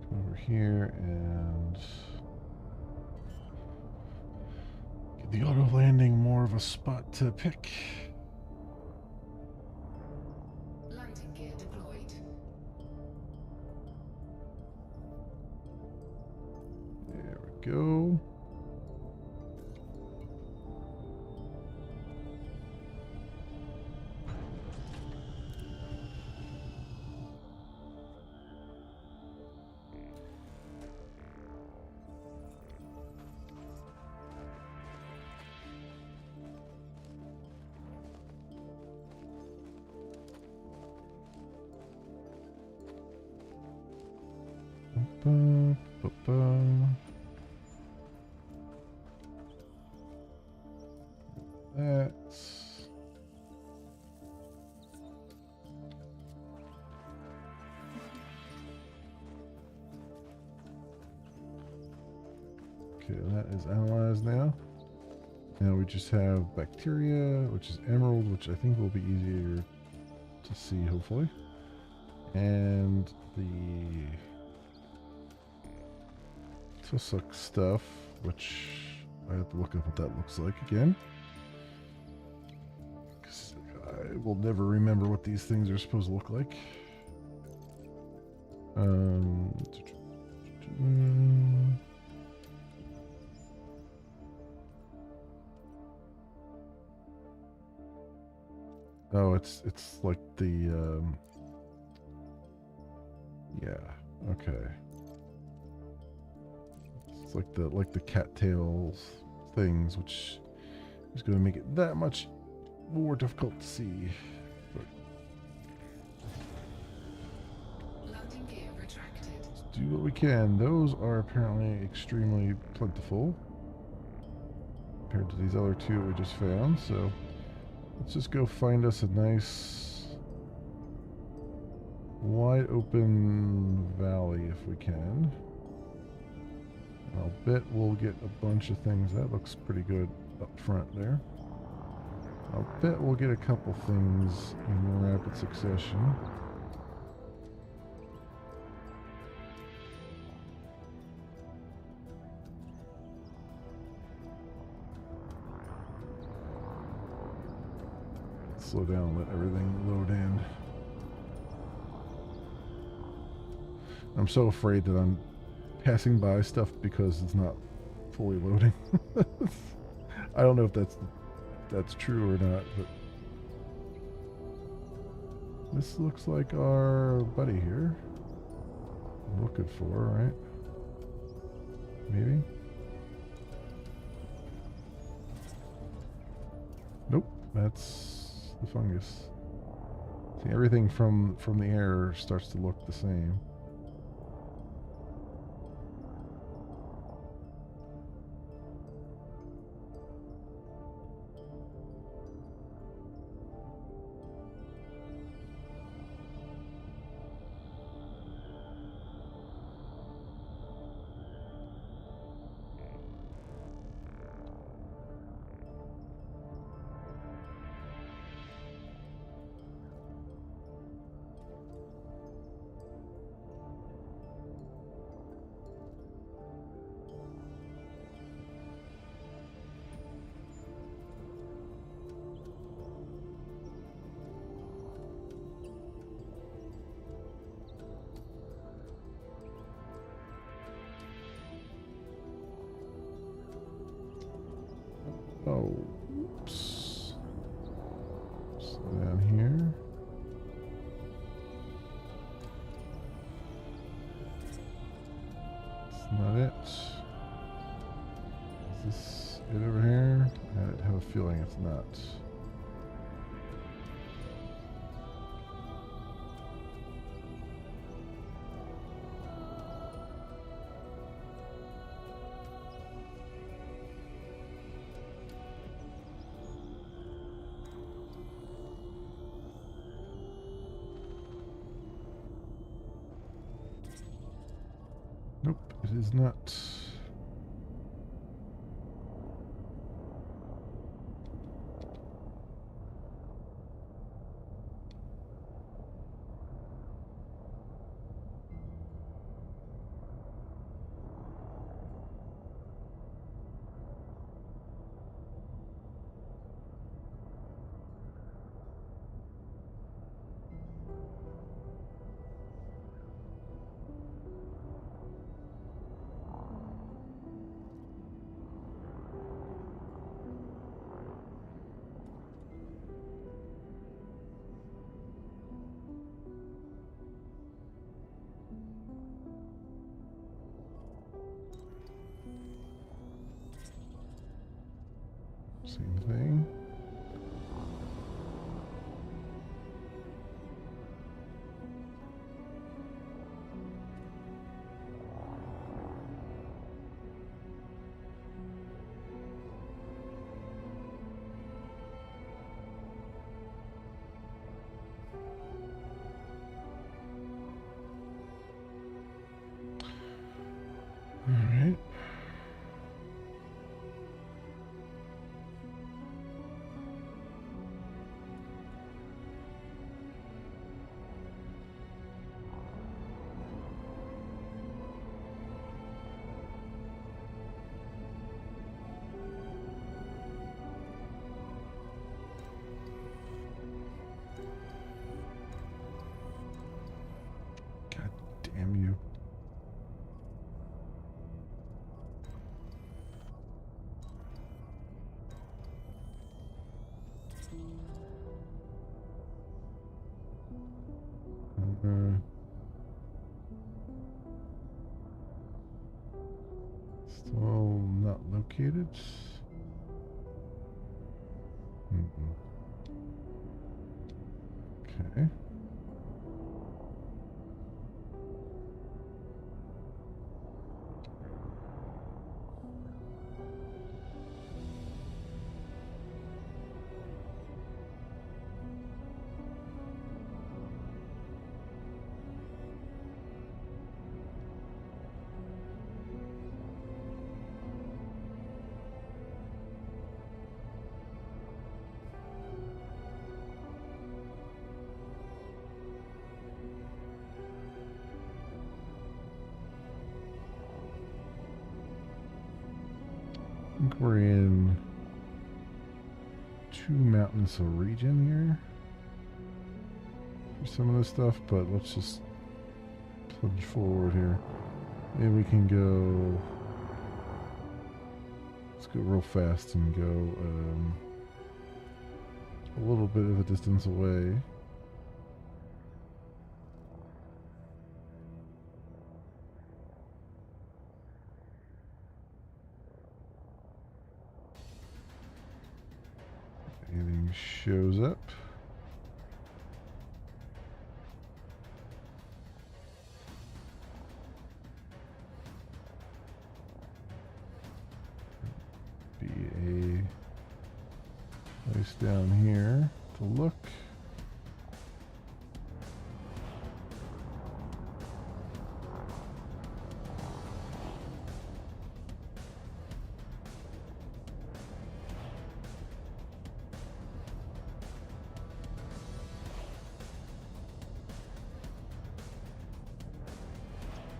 Come over here and give the auto landing more of a spot to pick. Landing gear deployed. There we go. That's okay. That is analyzed now. Now we just have bacteria, which is emerald, which I think will be easier to see, hopefully. And the Tusuk stuff, which I have to look up what that looks like again. Because I will never remember what these things are supposed to look like. Oh, it's like the yeah, okay. It's like the cattails things, which is going to make it that much more difficult to see. But Landing gear retracted. let's do what we can. Those are apparently extremely plentiful compared to these other two we just found. So let's just go find us a nice wide open valley if we can. I'll bet we'll get a bunch of things. That looks pretty good up front there. I'll bet we'll get a couple things in rapid succession. Slow down and let everything load in. I'm so afraid that I'm passing by stuff because it's not fully loading. I don't know if that's true or not, but this looks like our buddy here. I'm looking for, right? Maybe? Nope, that's the fungus. See, everything from the air starts to look the same. Oh, oops. Slow down here. That's not it. Is this it over here? I have a feeling it's not. Nope, it is not. Same thing. Still not located. Okay. I think we're in too mountainous a region here for some of this stuff, but let's just plunge forward here. Maybe we can go. Let's go real fast and go a little bit of a distance away. Anything shows up. Be a place down here to look.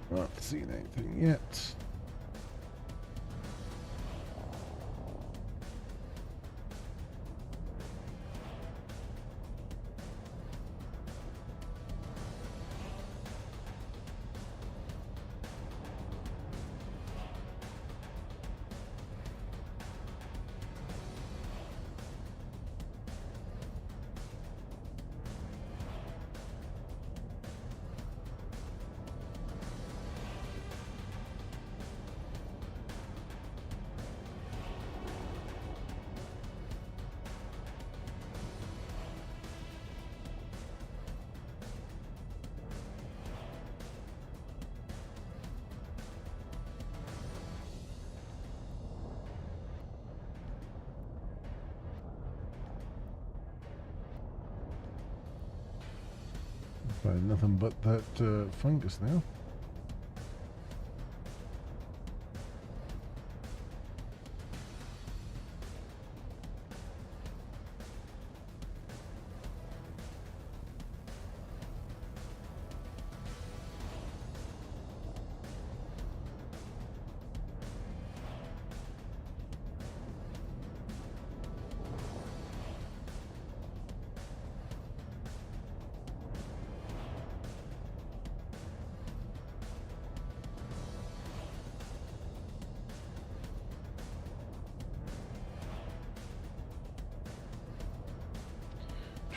Not seen anything yet. Find nothing but that fungus now.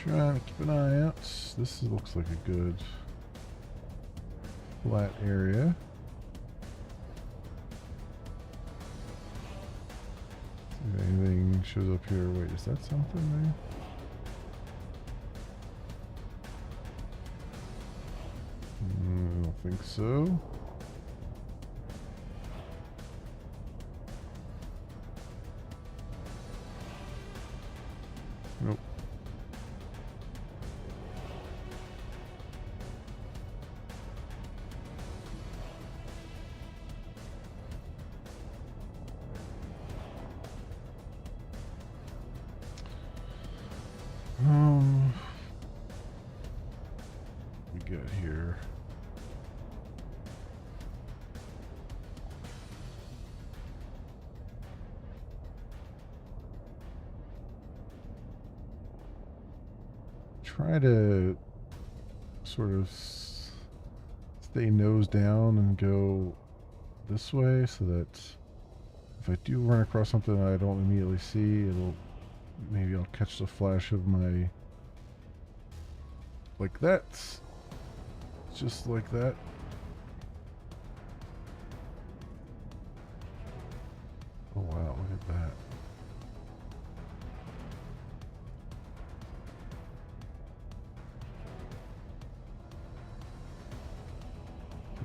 Trying to keep an eye out. This looks like a good flat area. See if anything shows up here. Wait, is that something there? I don't think so. Nope. We got here. Try to sort of stay nose down and go this way so that if I do run across something I don't immediately see, maybe I'll catch the flash of my, like that, just like that.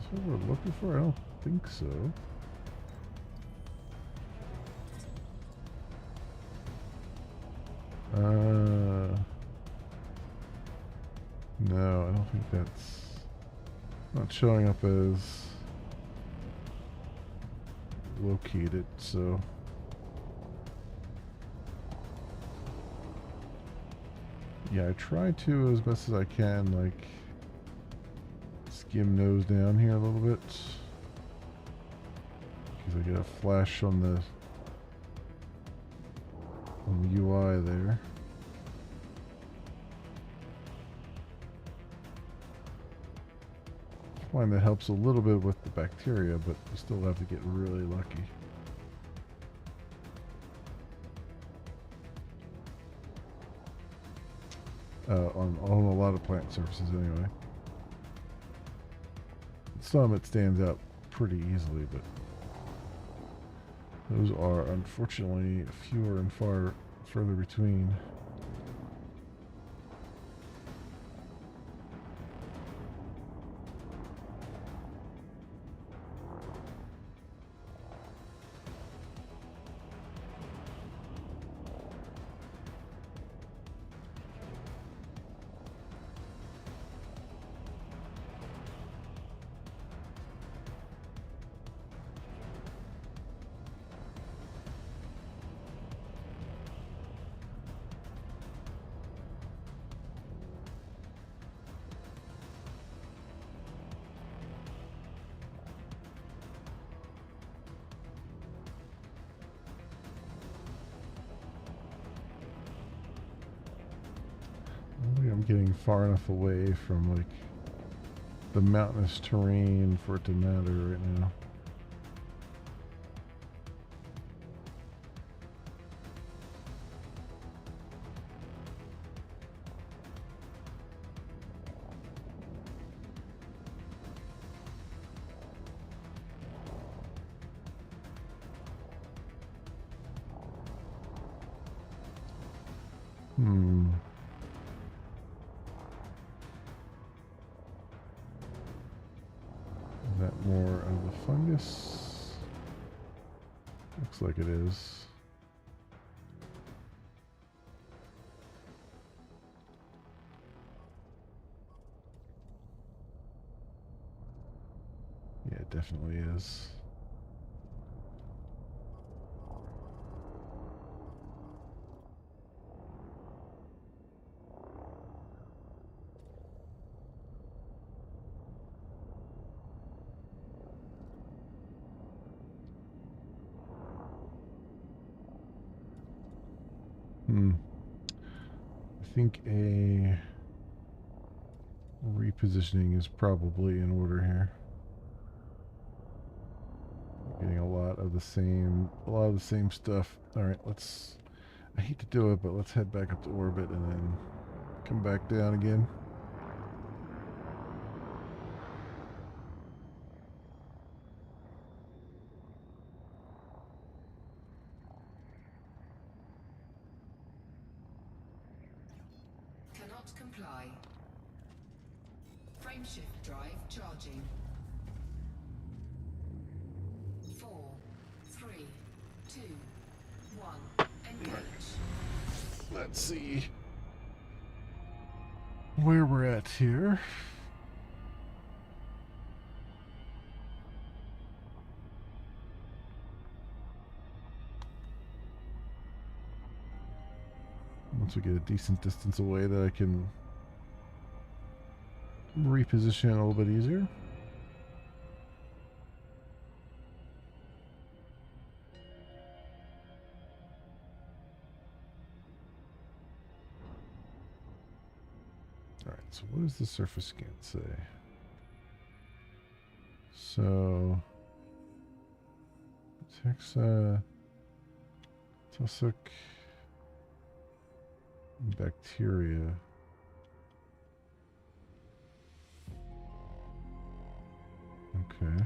Is that what we're looking for? I don't think so. No, I don't think that's not showing up as located, so yeah, I try to as best as I can, like, skim nose down here a little bit because I get a flash on the UI there. I find that helps a little bit with the bacteria, but you still have to get really lucky. On a lot of plant surfaces anyway. Some it stands out pretty easily, but those are unfortunately fewer and further between. I think I'm getting far enough away from like the mountainous terrain for it to matter right now. Is that more of the fungus? Looks like it is. Yeah, it definitely is. I think a repositioning is probably in order here. Getting a lot of the same stuff. All right, I hate to do it, but let's head back up to orbit and then come back down again. Cannot comply. Frameshift drive charging. 4, 3, 2, 1. Engage. Let's see where we're at here. Once we get a decent distance away that I can reposition a little bit easier. Alright, so what does the surface scan say? So Hexa, tussock, bacteria. Okay.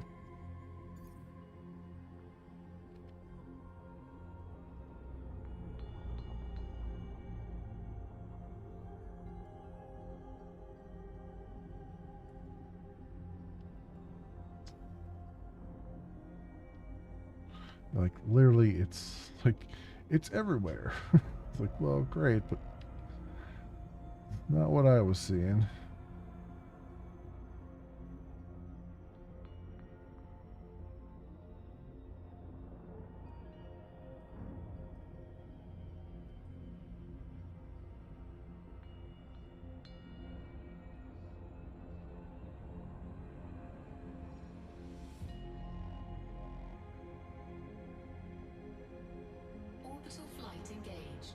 Like literally, it's like it's everywhere. It's like, well, great, but not what I was seeing. Orbital flight engaged.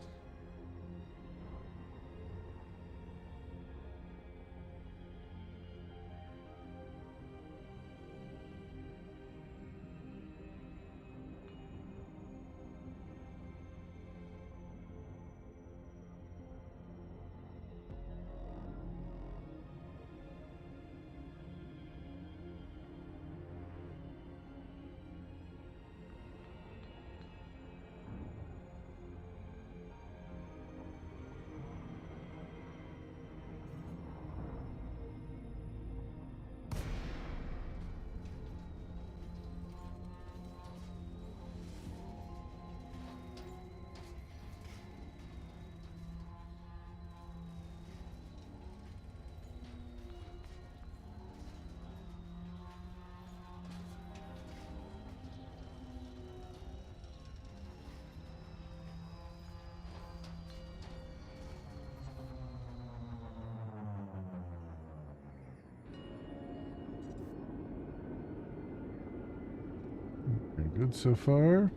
Very good so far.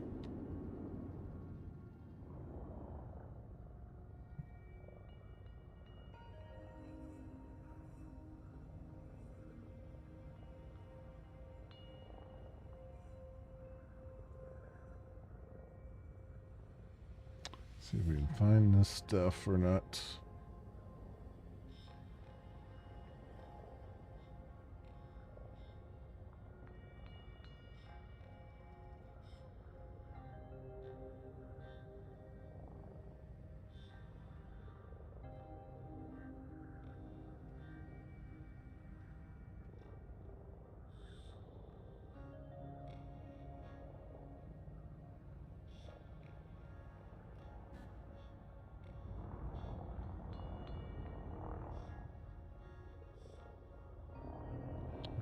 See if we can find this stuff or not.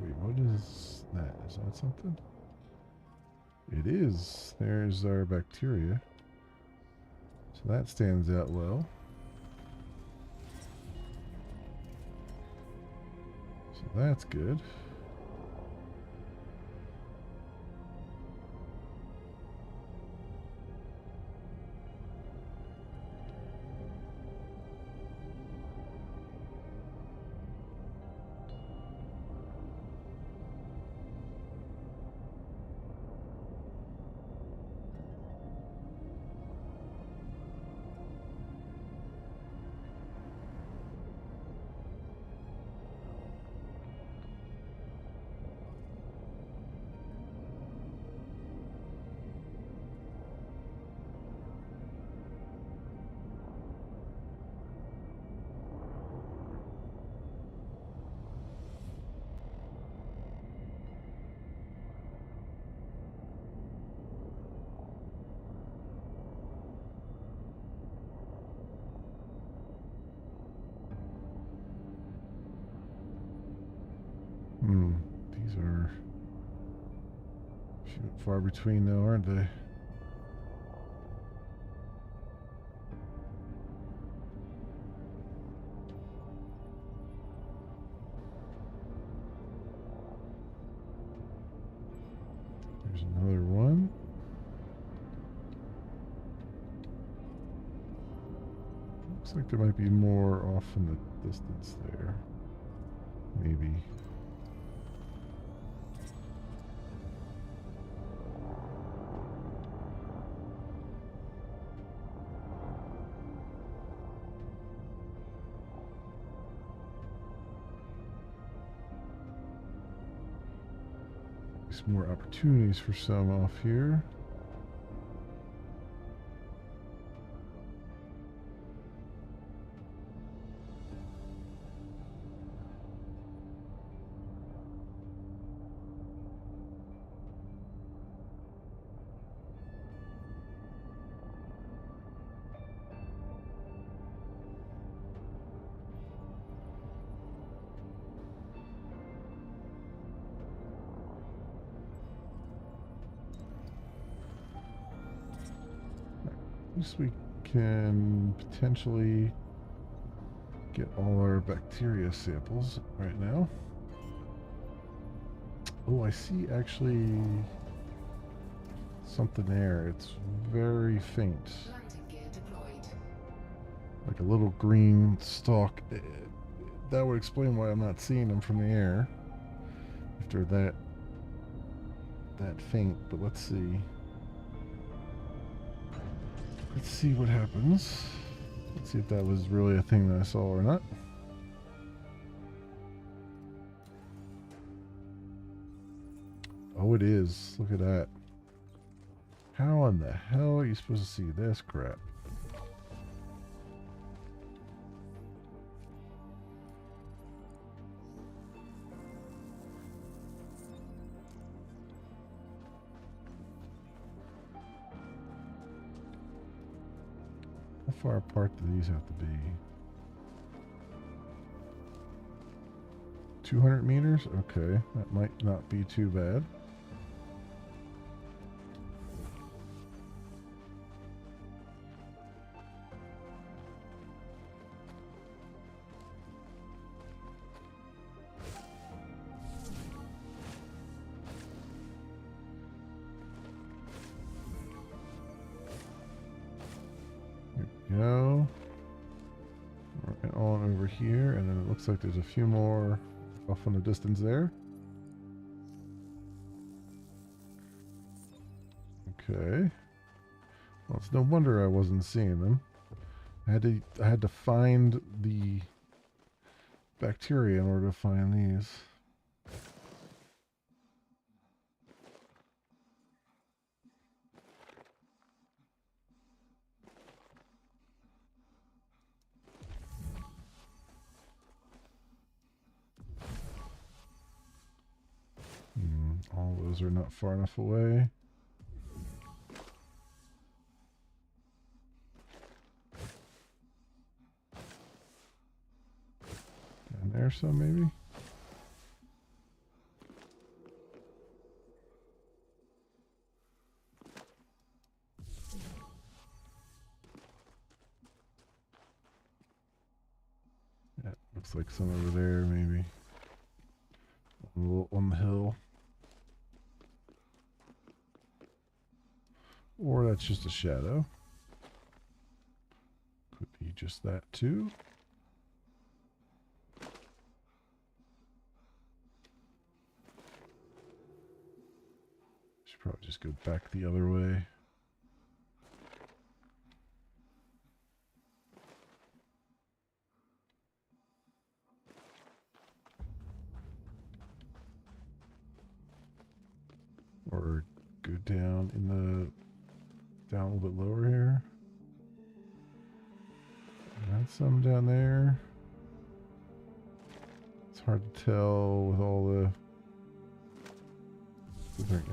Wait, what is that? Is that something? It is. There's our bacteria. So that stands out well. So that's good. These are few and far between though, aren't they? There's another one. Looks like there might be more off in the distance there. Maybe. Some more opportunities for some off here. At least we can potentially get all our bacteria samples right now. Oh, I see actually something there. It's very faint. Lighting gear deployed. Like a little green stalk. That would explain why I'm not seeing them from the air. If they're that faint, but let's see. Let's see what happens. Let's see if that was really a thing that I saw or not. Oh, it is. Look at that. How in the hell are you supposed to see this crap? How far apart do these have to be? 200 meters? Okay, that might not be too bad. Here we go. Right on over here, and then it looks like there's a few more off in the distance there. Okay. Well, it's no wonder I wasn't seeing them. I had to find the bacteria in order to find these. All those are not far enough away. And there's some maybe. Yeah, looks like some over there maybe. On the hill. Or that's just a shadow. Could be just that too. Should probably just go back the other way. Or go down in the down a little bit lower here. Got some down there. It's hard to tell with all the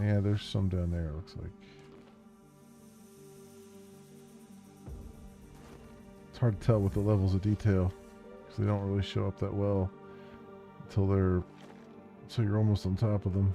yeah, there's some down there, it looks like. It's hard to tell with the levels of detail because they don't really show up that well until you're almost on top of them.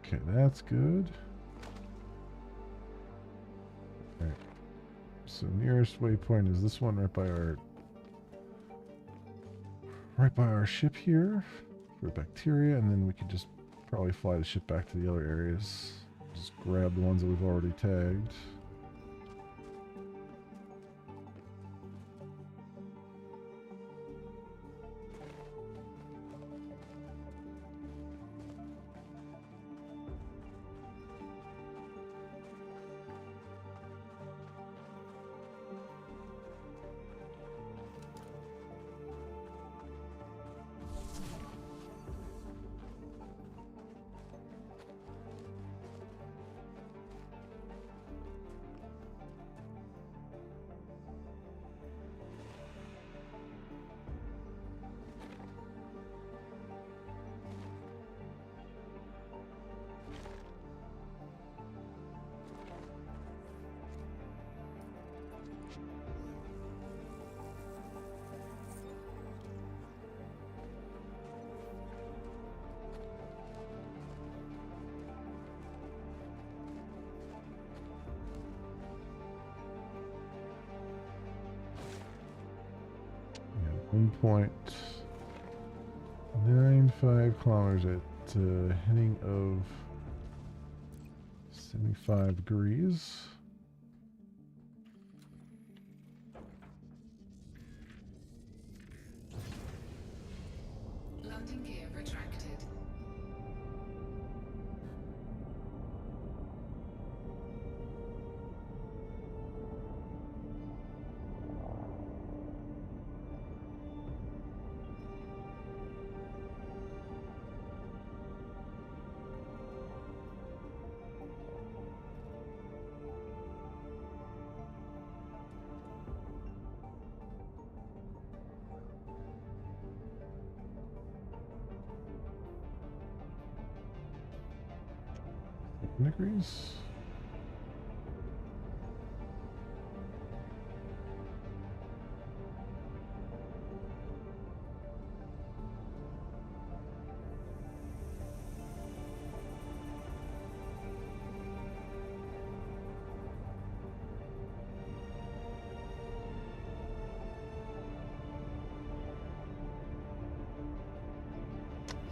Okay, that's good. Alright. So nearest waypoint is this one right by our ship here for bacteria, and then we could just probably fly the ship back to the other areas. Just grab the ones that we've already tagged. 1.95 kilometers at heading of 75 degrees. Landing gear retracted. Degrees.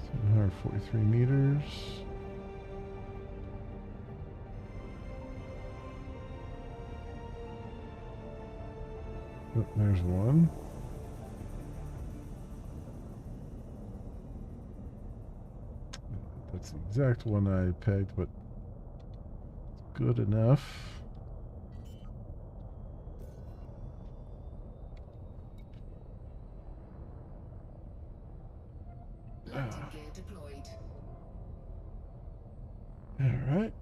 Seven 43 meters. Oh, there's one. That's the exact one I pegged, but it's good enough. Landing gear deployed. All right.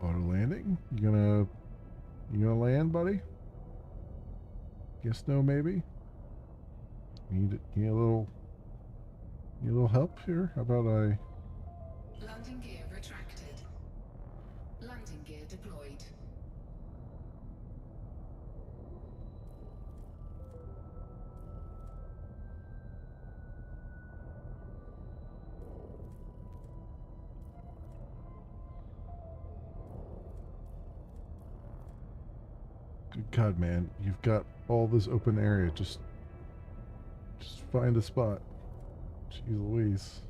Auto landing. You gonna land, buddy? Guess no, maybe. Need a little help here. How about I? Landing gear retracted. Landing gear deployed. Good God, man! You've got all this open area. Just find a spot. Jeez Louise.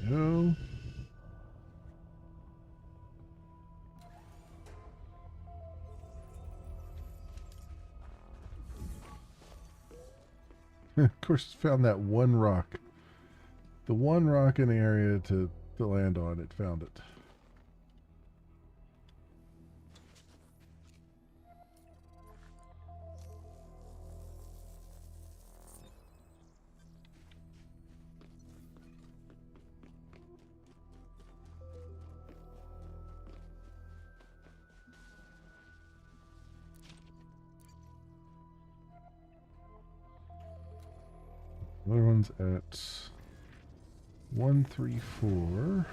Go. Of course, found that one rock. The one rock in the area to land on. It found it. Other one's at 134.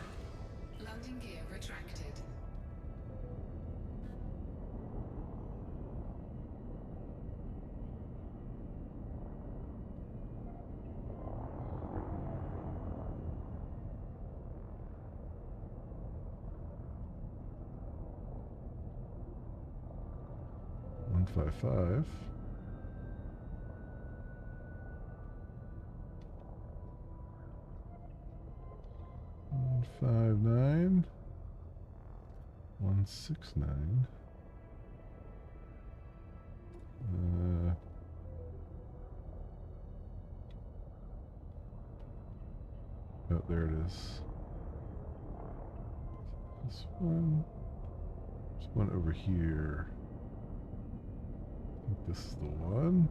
Landing gear retracted. One 155. 159. 169. Oh, there it is. This one. There's one over here. I think this is the one.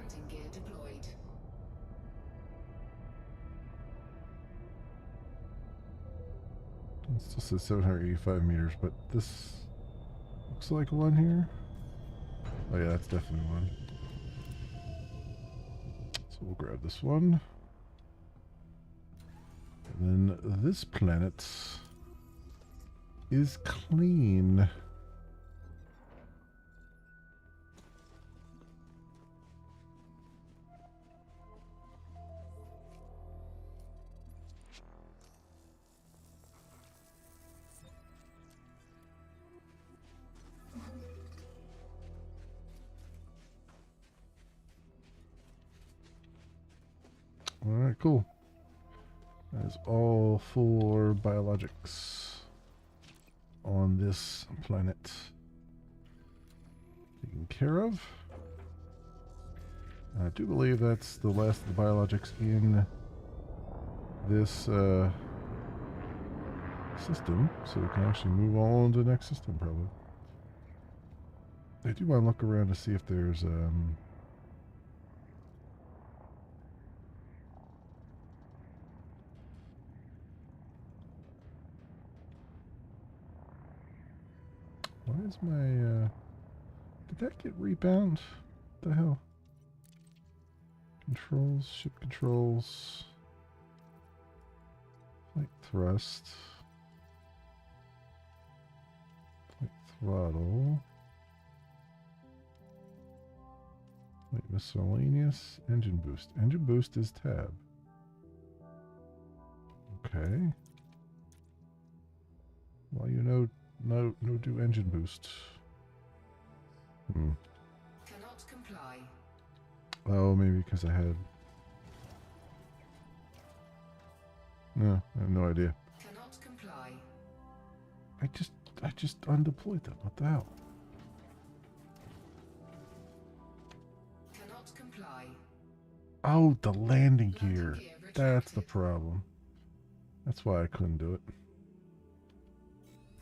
Landing gear deployed. It still says 785 meters, but this looks like one here. Oh yeah, that's definitely one. So we'll grab this one. And then this planet is clean. Alright, cool. That is all for biologics on this planet taken care of. I do believe that's the last of the biologics in this system, so we can actually move on to the next system probably. I do want to look around to see if there's why is my did that get rebound? What the hell? Controls, ship controls, flight thrust, flight throttle, flight miscellaneous, engine boost. Engine boost is tab. Okay. Well, you know, no do engine boost. Cannot comply. Oh, maybe because I had. No, I have no idea. Cannot comply. I just undeployed them. What the hell? Cannot comply. Oh, the landing gear. Landing gear That's the retracted. problem. That's why I couldn't do it.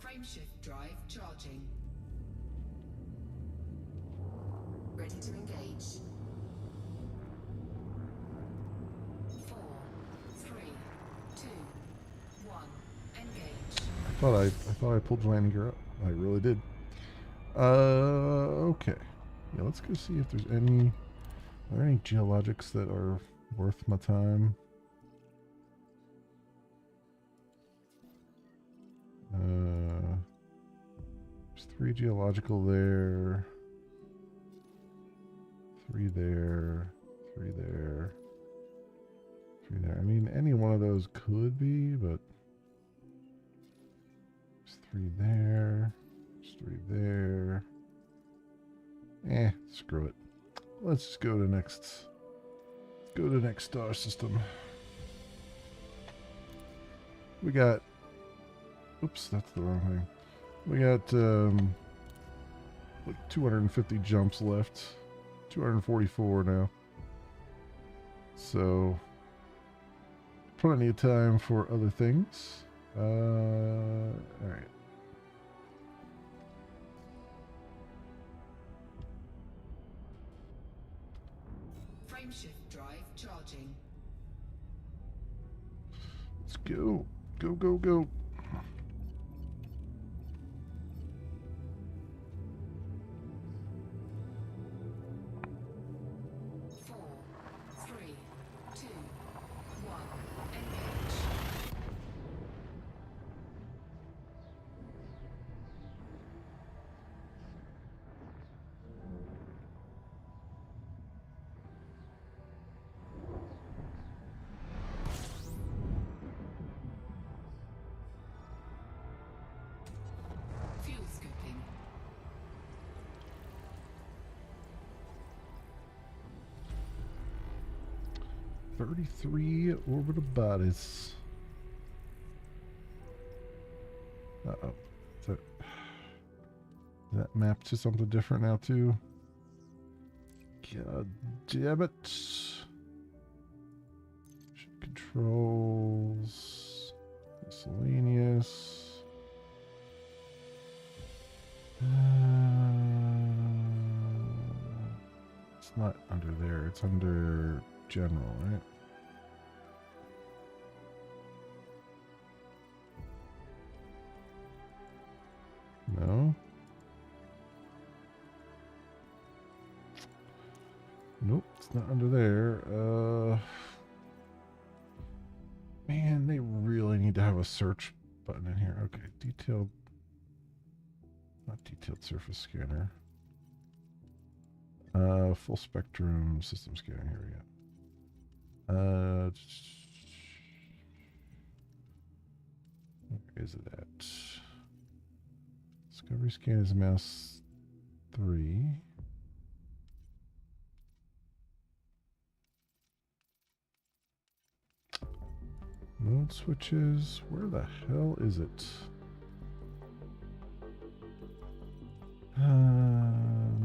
Frameshift drive charging. Ready to engage. 4, 3, 2, 1. Engage. I thought I pulled the landing gear up. I really did. Okay. Yeah, let's go see if there's any. Are there any geologics that are worth my time? There's 3 geological there. 3 there. 3 there. 3 there. I mean, any one of those could be, but there's 3 there. There's 3 there. Screw it. Let's just go to next. Let's go to the next star system. We got. Oops, that's the wrong thing. We got like 250 jumps left. 244 now. So plenty of time for other things. Alright. Frameshift drive charging. Let's go. Go, go, go. Fuel scooping. 33 orbital bodies. Uh-oh. Is that mapped to something different now, too? God damn it. Ship controls. Miscellaneous. It's not under there. It's under general, right? No. Nope, it's not under there. Man, they really need to have a search button in here. Okay, detailed, not detailed surface scanner. Full spectrum system scanner. Here we go. Where is it at? Discovery scan is mouse 3. Mode switches. Where the hell is it?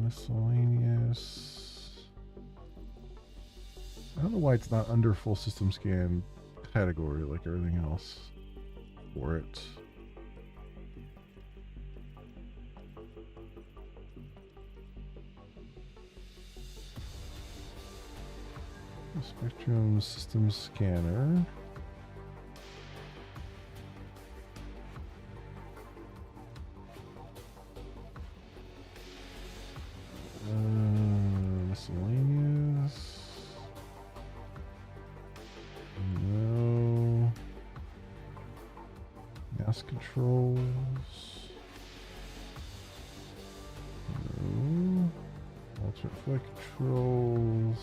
Miscellaneous. I don't know why it's not under full system scan category like everything else for it. Spectrum system scanner. Miscellaneous. No. Mass controls. No. Alternate flight controls.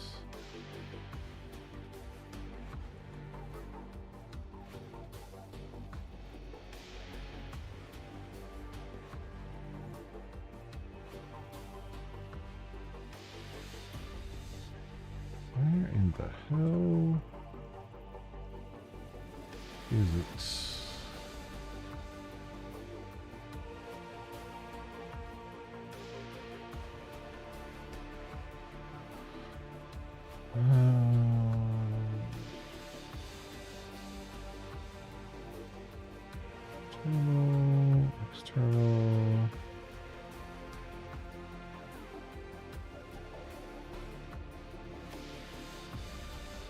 Where in the hell is it? Internal, external.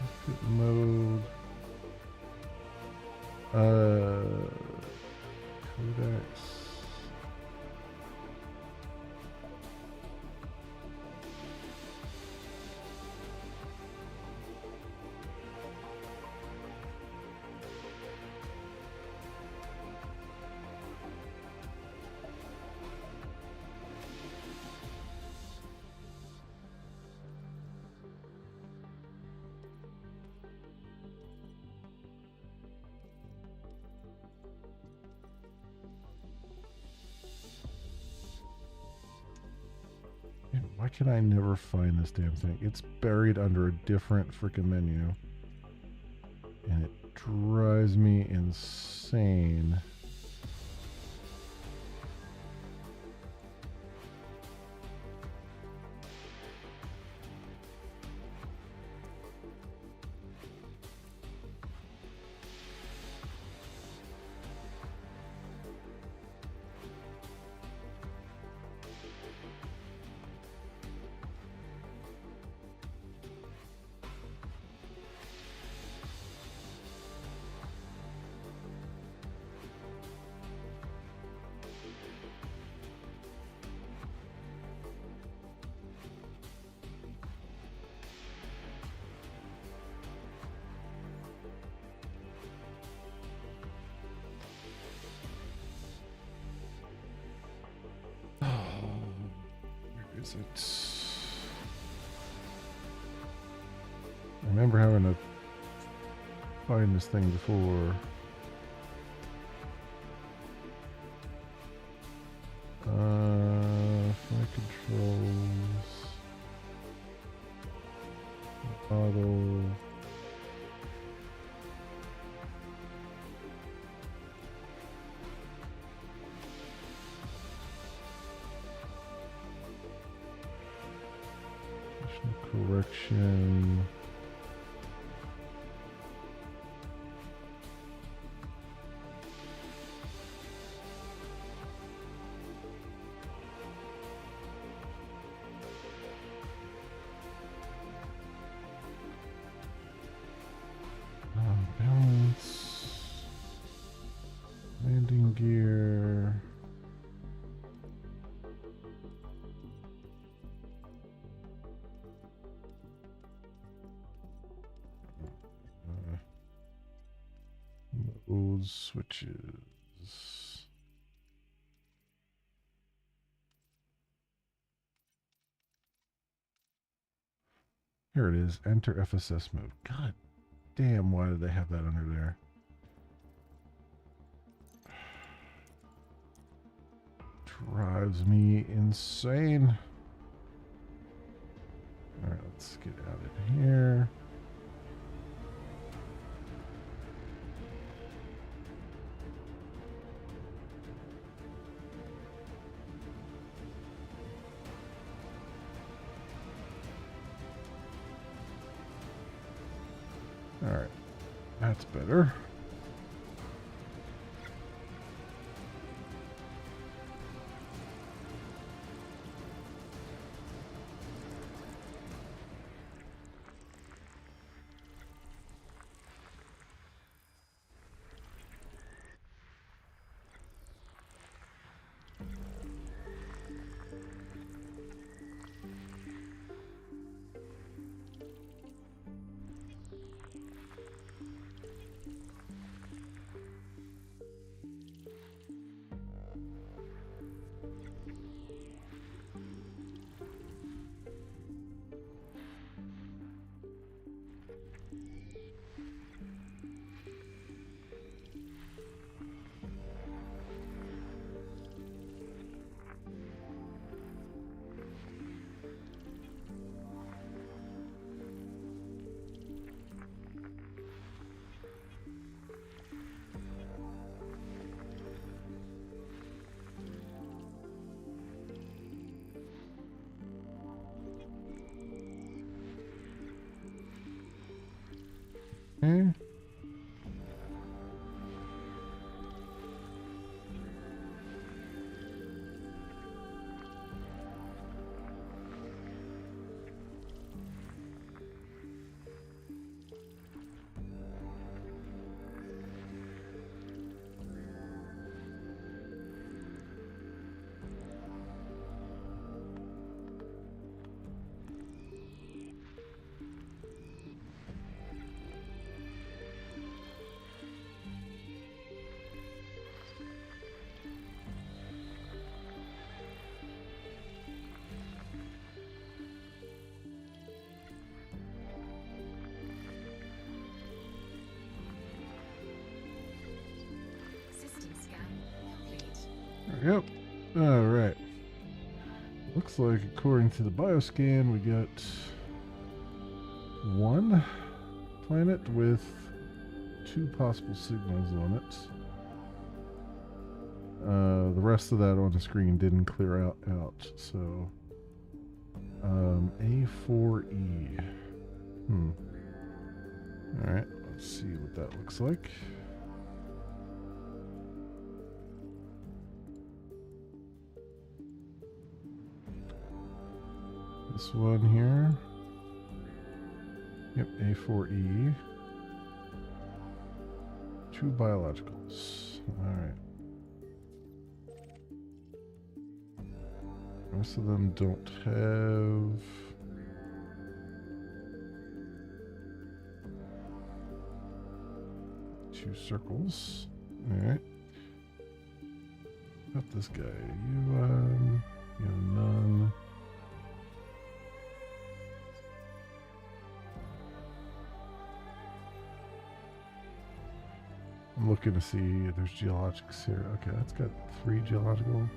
Output mode. Codecs. Man, why can I never find this damn thing? It's buried under a different freaking menu. And it drives me insane. Where is it? I remember having to find this thing before. Flight controls. Bottle. Correction. Those switches. Here it is. Enter FSS mode. God damn, why did they have that under there? Drives me insane. Alright, let's get out of here. Alright, that's better. Okay. System scan complete. Yep. Alright. Looks like according to the bioscan we got one planet with 2 possible signals on it. The rest of that on the screen didn't clear out. So A4E. Alright, let's see what that looks like. This one here. Yep, A4E. 2 biologicals. Alright. Most of them don't have... two circles. Alright. Got this guy. You have none. I'm looking to see if there's geologics here. Okay, that's got 3 geological.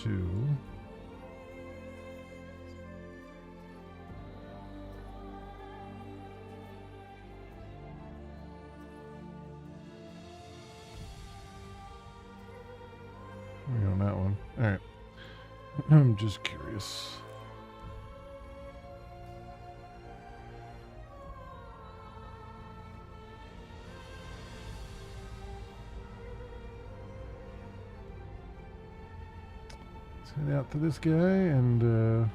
2. We're on that one. Alright. I'm just curious. Let's head out to this guy and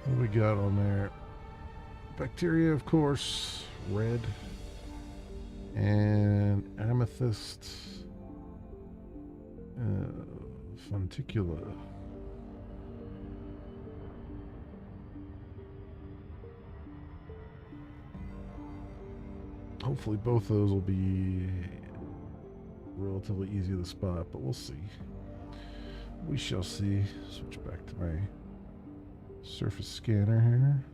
what do we got on there? Bacteria, of course. Red. And amethyst. Funticula. Hopefully both of those will be relatively easy to spot, but we'll see. We shall see. Switch back to my surface scanner here.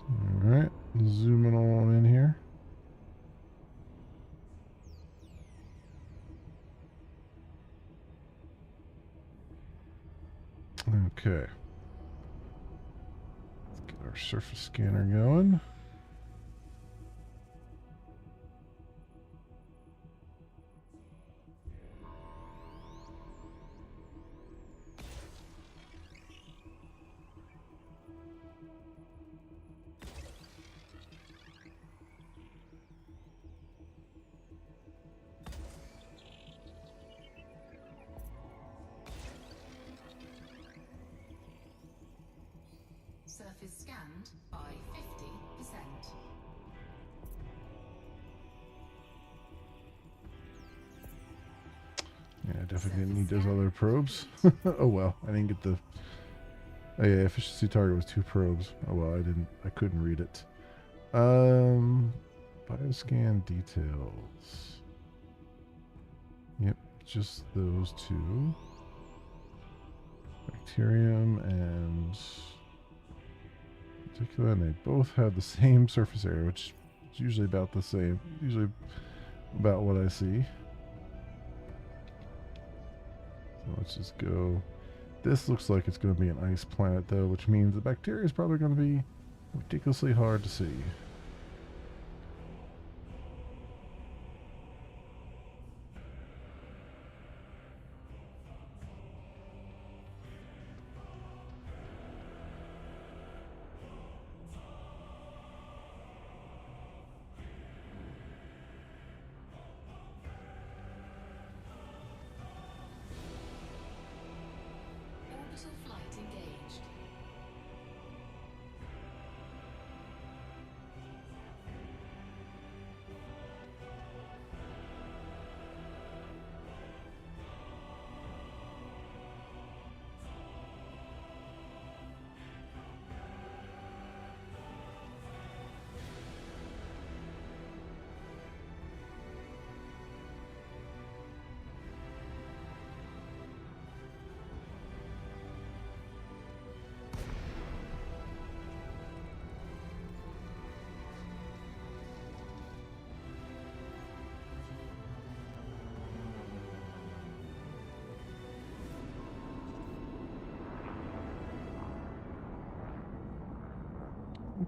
All right, zooming on in here. Okay. Let's get our surface scanner going. Surface scanned by 50%. Yeah, I definitely didn't need those other probes. Oh well, I didn't get the. Oh yeah, efficiency target was 2 probes. Oh well, I couldn't read it. Bioscan details. Yep, just those 2. Bacterium and particular, and they both have the same surface area, which is usually about the same. Usually about what I see. So let's just go. This looks like it's going to be an ice planet, though, which means the bacteria is probably going to be ridiculously hard to see. Orbital flight engaged.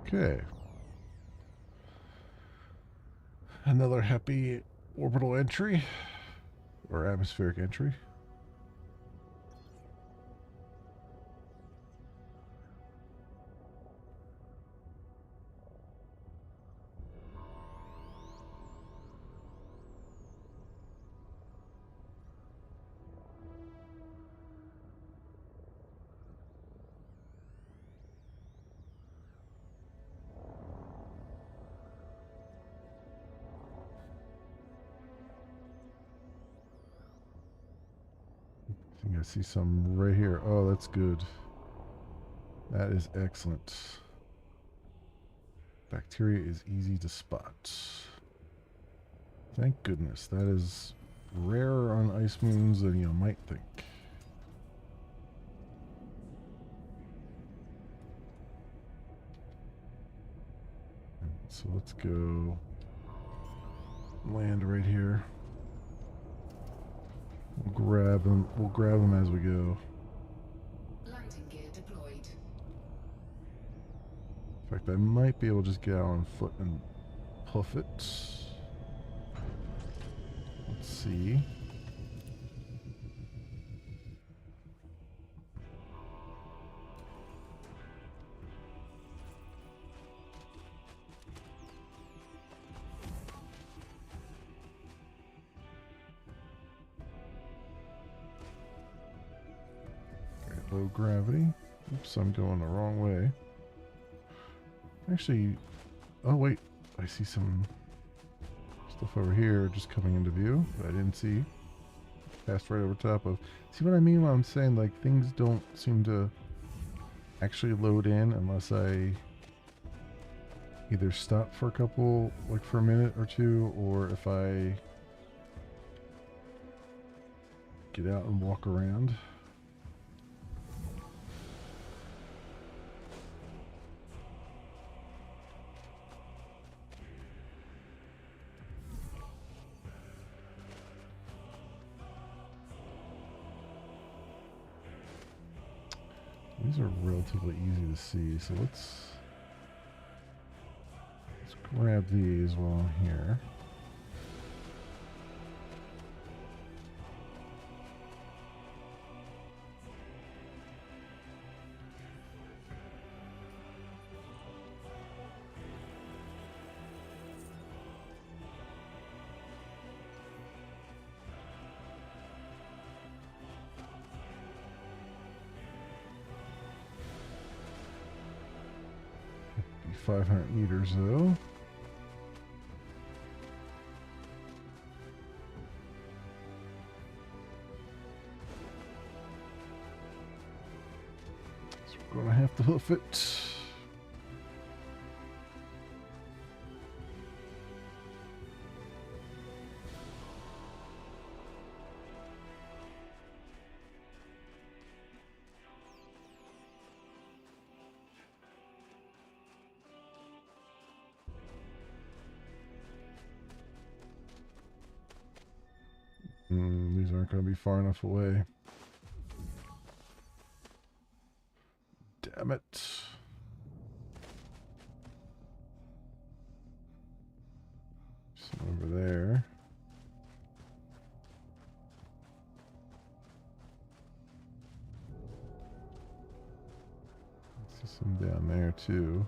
Okay. Another happy orbital entry, or atmospheric entry. I see some right here. Oh, that's good. That is excellent. Bacteria is easy to spot. Thank goodness. That is rarer on ice moons than you might think. So let's go land right here. We'll grab them. We'll grab them as we go. Landing gear deployed. In fact, I might be able to just get out on foot and puff it. Let's see. Low gravity. Oops, I'm going the wrong way. Actually, oh wait, I see some stuff over here just coming into view that I didn't see. Passed right over top of. See what I mean when I'm saying like things don't seem to actually load in unless I either stop for a couple, like for a minute or two, or if I get out and walk around. These are relatively easy to see, so let's grab these while I'm here. Be 500 meters though. So we're gonna have to hoof it. These aren't going to be far enough away. Damn it. Some over there. I see some down there too.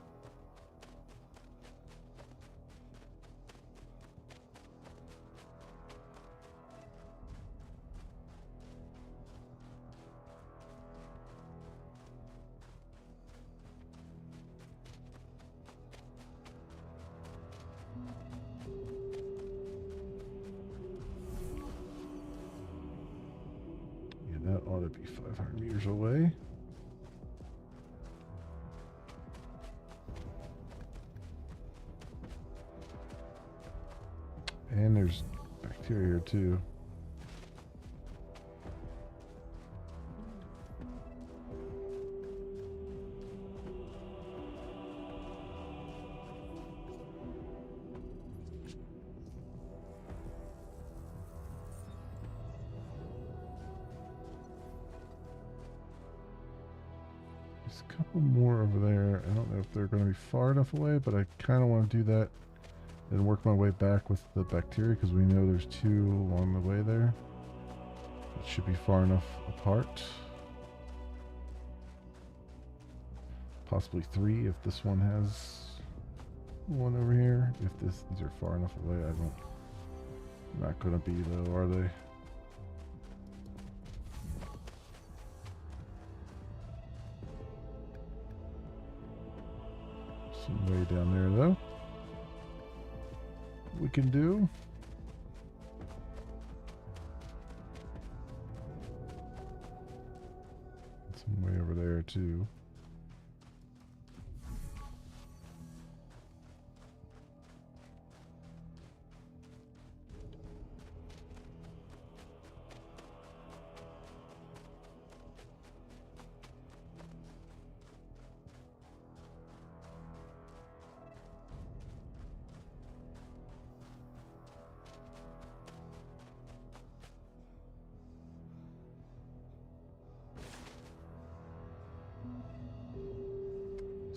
That ought to be 500 meters away. And there's bacteria here too. There's a couple more over there. I don't know if they're going to be far enough away, but I kind of want to do that and work my way back with the bacteria because we know there's two along the way there. It should be far enough apart. Possibly three if this one has one over here. If these are far enough away, not going to be though, are they? Some way down there though. We can do. there too.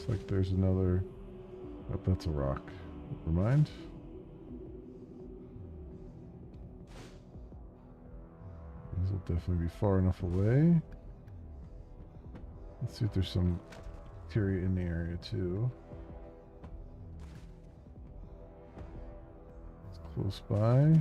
Looks like there's another. Oh, that's a rock. Never mind. These will definitely be far enough away. Let's see if there's some bacteria in the area too. It's close by.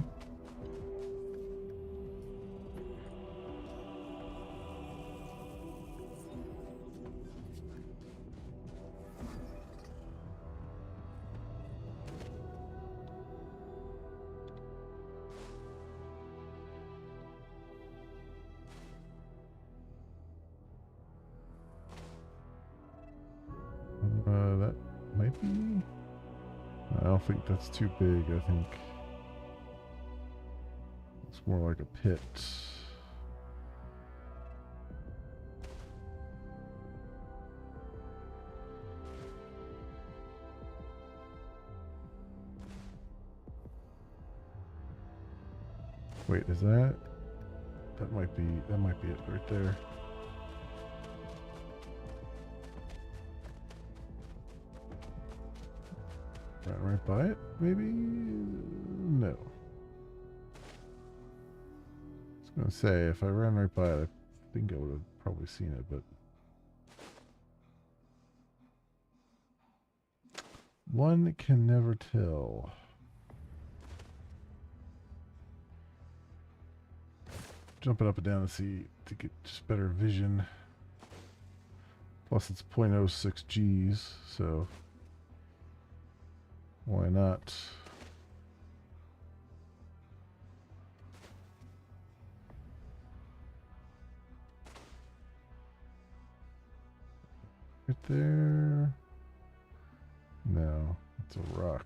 That might be. I don't think that's too big. I think it's more like a pit. Wait, is that? That might be it right there. Right by it, maybe? No. I was gonna say, if I ran right by it, I think I would have probably seen it, but one can never tell. Jumping up and down to get just better vision. Plus it's 0.06 Gs, so why not? Right there. No, it's a rock.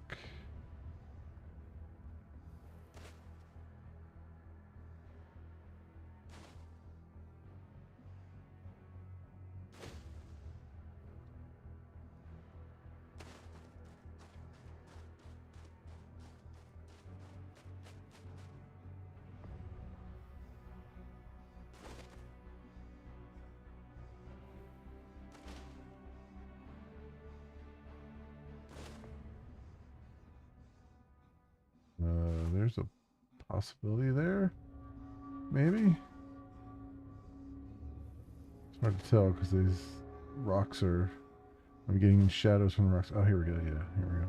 There's a possibility there. Maybe. It's hard to tell because these rocks are. I'm getting shadows from the rocks. Oh, here we go. Yeah, here we go.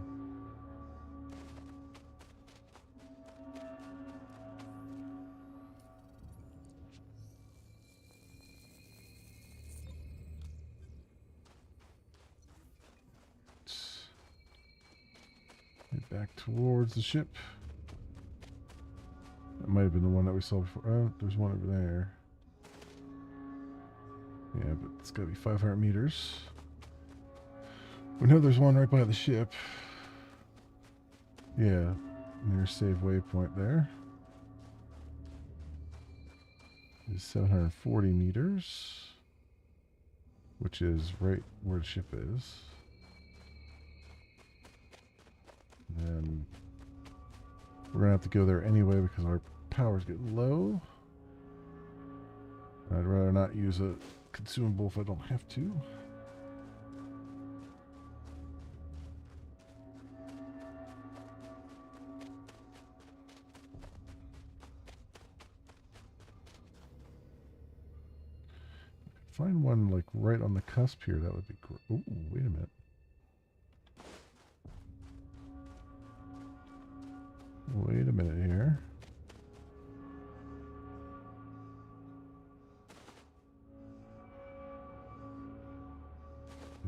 Head back towards the ship. That might have been the one that we saw before. Oh, there's one over there. Yeah, but it's got to be 500 meters. We know there's one right by the ship. Yeah, near save waypoint there. It's 740 meters, which is right where the ship is. And we're gonna have to go there anyway because our power's getting low. I'd rather not use a consumable if I don't have to. Find one like right on the cusp here, that would be great. Oh, wait a minute. Wait a minute here.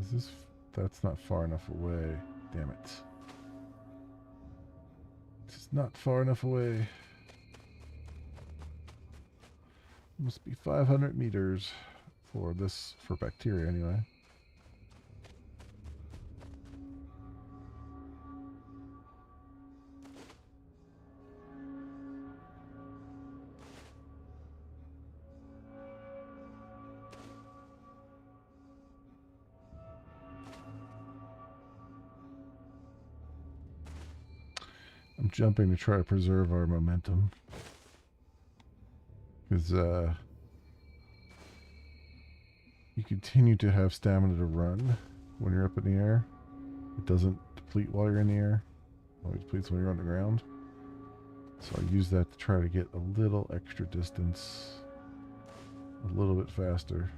Is this... That's not far enough away. Damn it. It's not far enough away. Must be 500 meters. for this, for bacteria anyway. I'm jumping to try to preserve our momentum. Because you continue to have stamina to run when you're up in the air. It doesn't deplete while you're in the air. It only depletes when you're on the ground. So I use that to try to get a little extra distance, a little bit faster.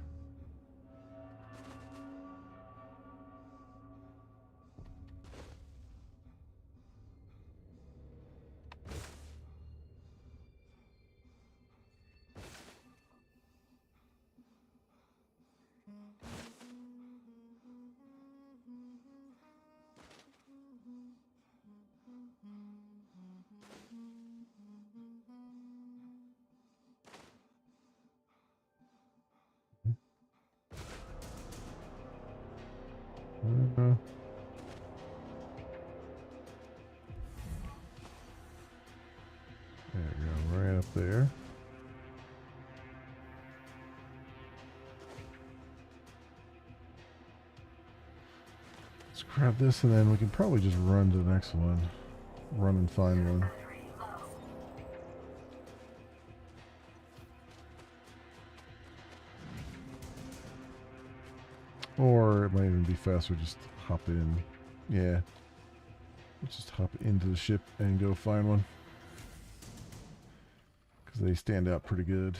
There we go, right up there. Let's grab this and then we can probably just run to the next one. Run and find one. Or it might even be faster just hop in. Yeah. Let's just hop into the ship and go find one. Because they stand out pretty good.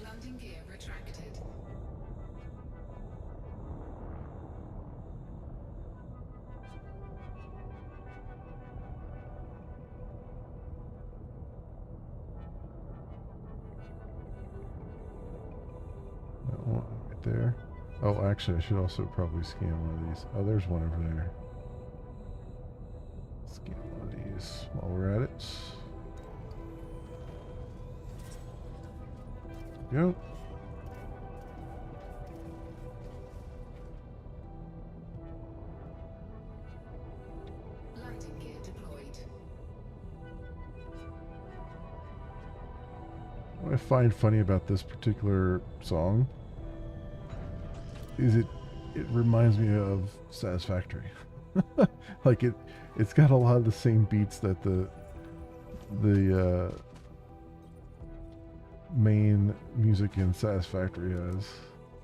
Landing gear retracted. That one right there. Oh, actually, I should also probably scan one of these. Oh, there's one over there. Scan one of these while we're at it. Go. Landing gear deployed. What I find funny about this particular song is it reminds me of Satisfactory. Like it's got a lot of the same beats that the main music in Satisfactory has.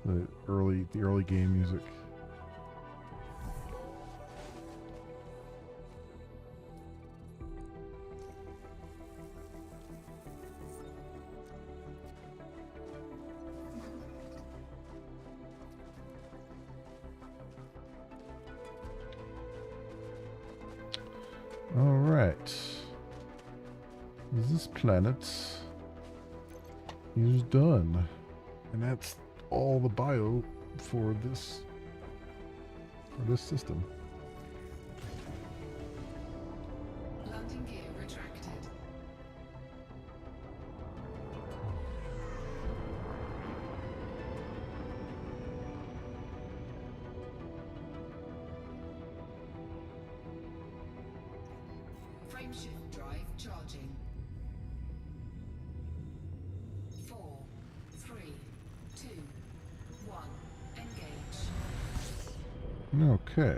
The early game music. All right. This planet is done, and that's all the bio for this system. Landing gear retracted. Frameshift drive charging. 4, 3, 2, 1. Engage. Okay.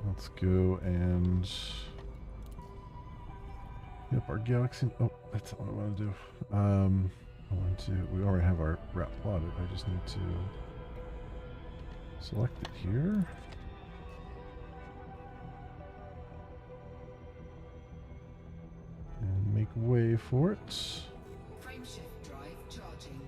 Let's go and yep, our galaxy. Oh, that's not what I want to do. I want to. We already have our route plotted. I just need to select it here. And make way for it. Frameshift drive charging.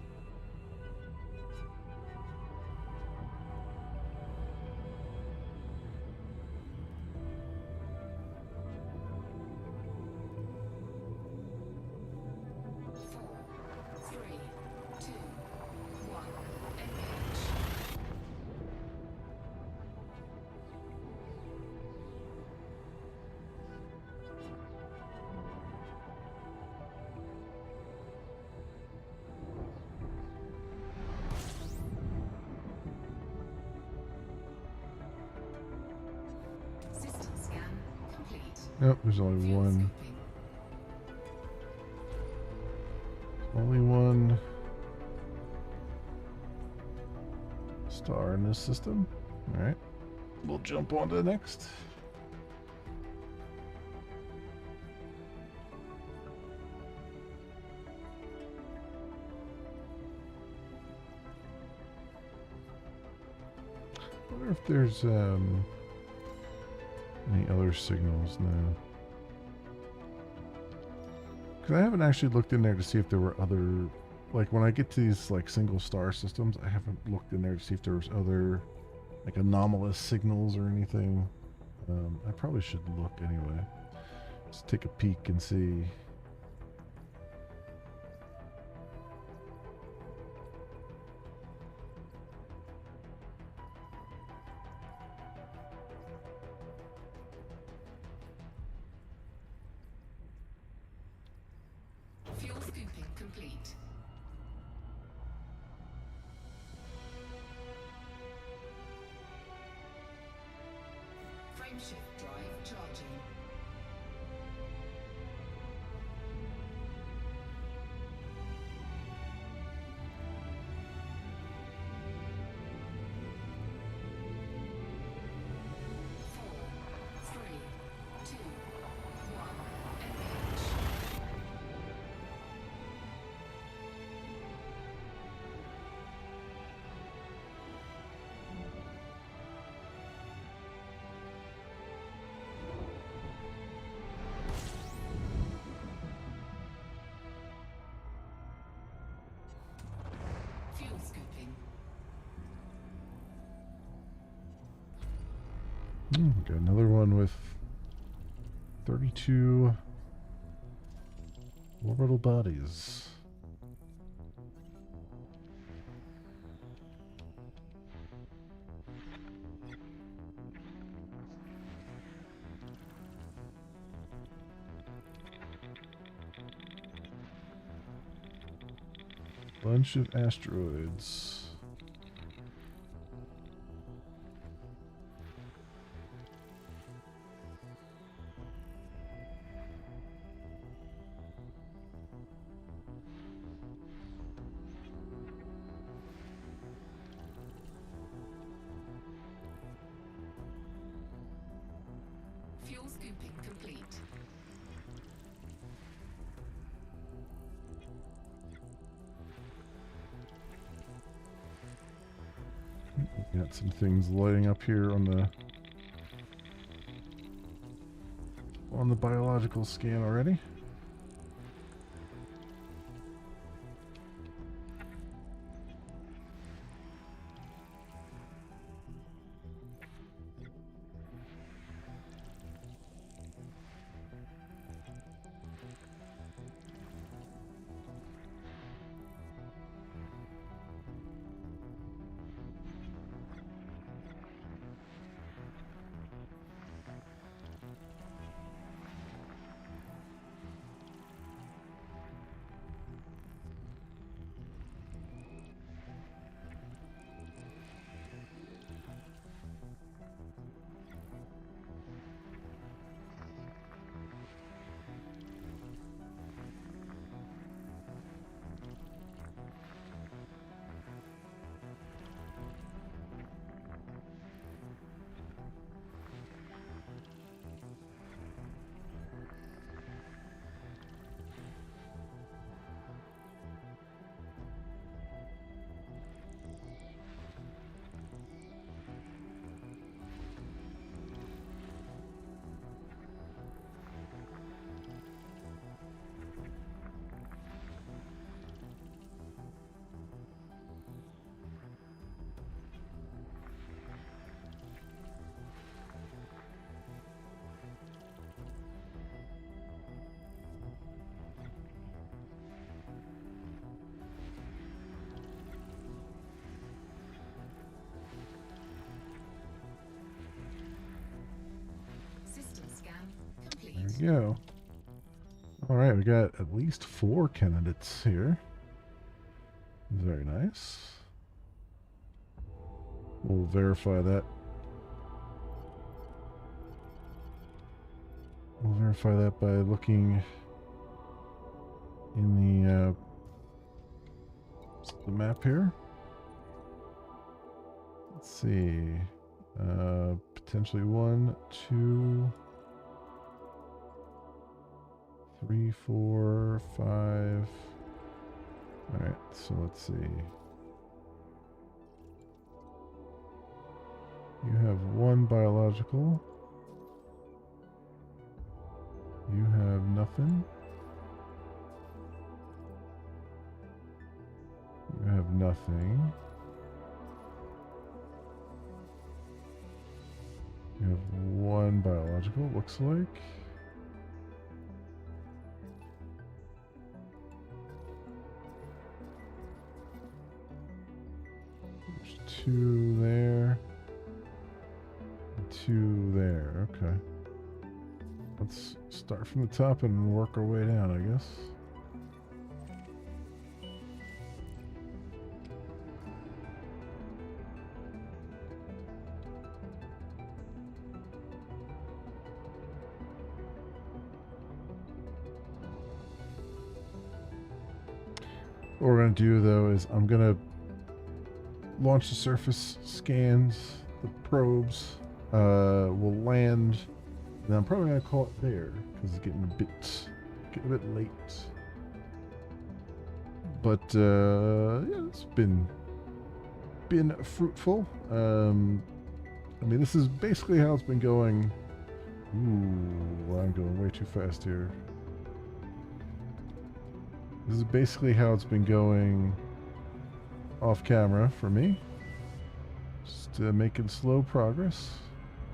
Nope, there's only Fuel one. scooping. Only one star in this system. Alright. We'll jump on to the next. I wonder if there's any other signals now. Because I haven't actually looked in there to see if there were other, like when I get to these like single star systems, I haven't looked in there to see if there was other like anomalous signals or anything. I probably should look anyway. Just take a peek and see. Fuel scooping complete. Frameshift drive charging. Four, three, two, one, engage. Fuel scooping. Got another one with 32 orbital bodies. Bunch of asteroids. Fuel scooping complete. Got some things lighting up here on the biological scan already. System scan complete. There we go. All right, we got at least 4 candidates here. Very nice. We'll verify that. We'll verify that by looking in the map here. Let's see. Potentially 1, 2, 3, 4, 5. Alright, so let's see. You have 1 biological. You have nothing. You have nothing. You have 1 biological, looks like. There's 2 there. And 2 there, okay. Let's start from the top and work our way down, I guess. What we're going to do, though, is I'm going to launch the surface scans, the probes. We'll land, and I'm probably going to call it there, because it's getting a bit late. But, yeah, it's been fruitful. I mean, this is basically how it's been going. Ooh, I'm going way too fast here. This is basically how it's been going off camera for me. Just making slow progress.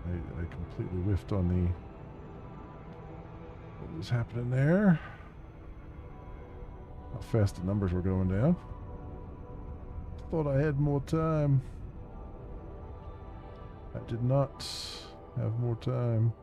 I completely whiffed on what was happening there. How fast the numbers were going down. Thought I had more time. I did not have more time.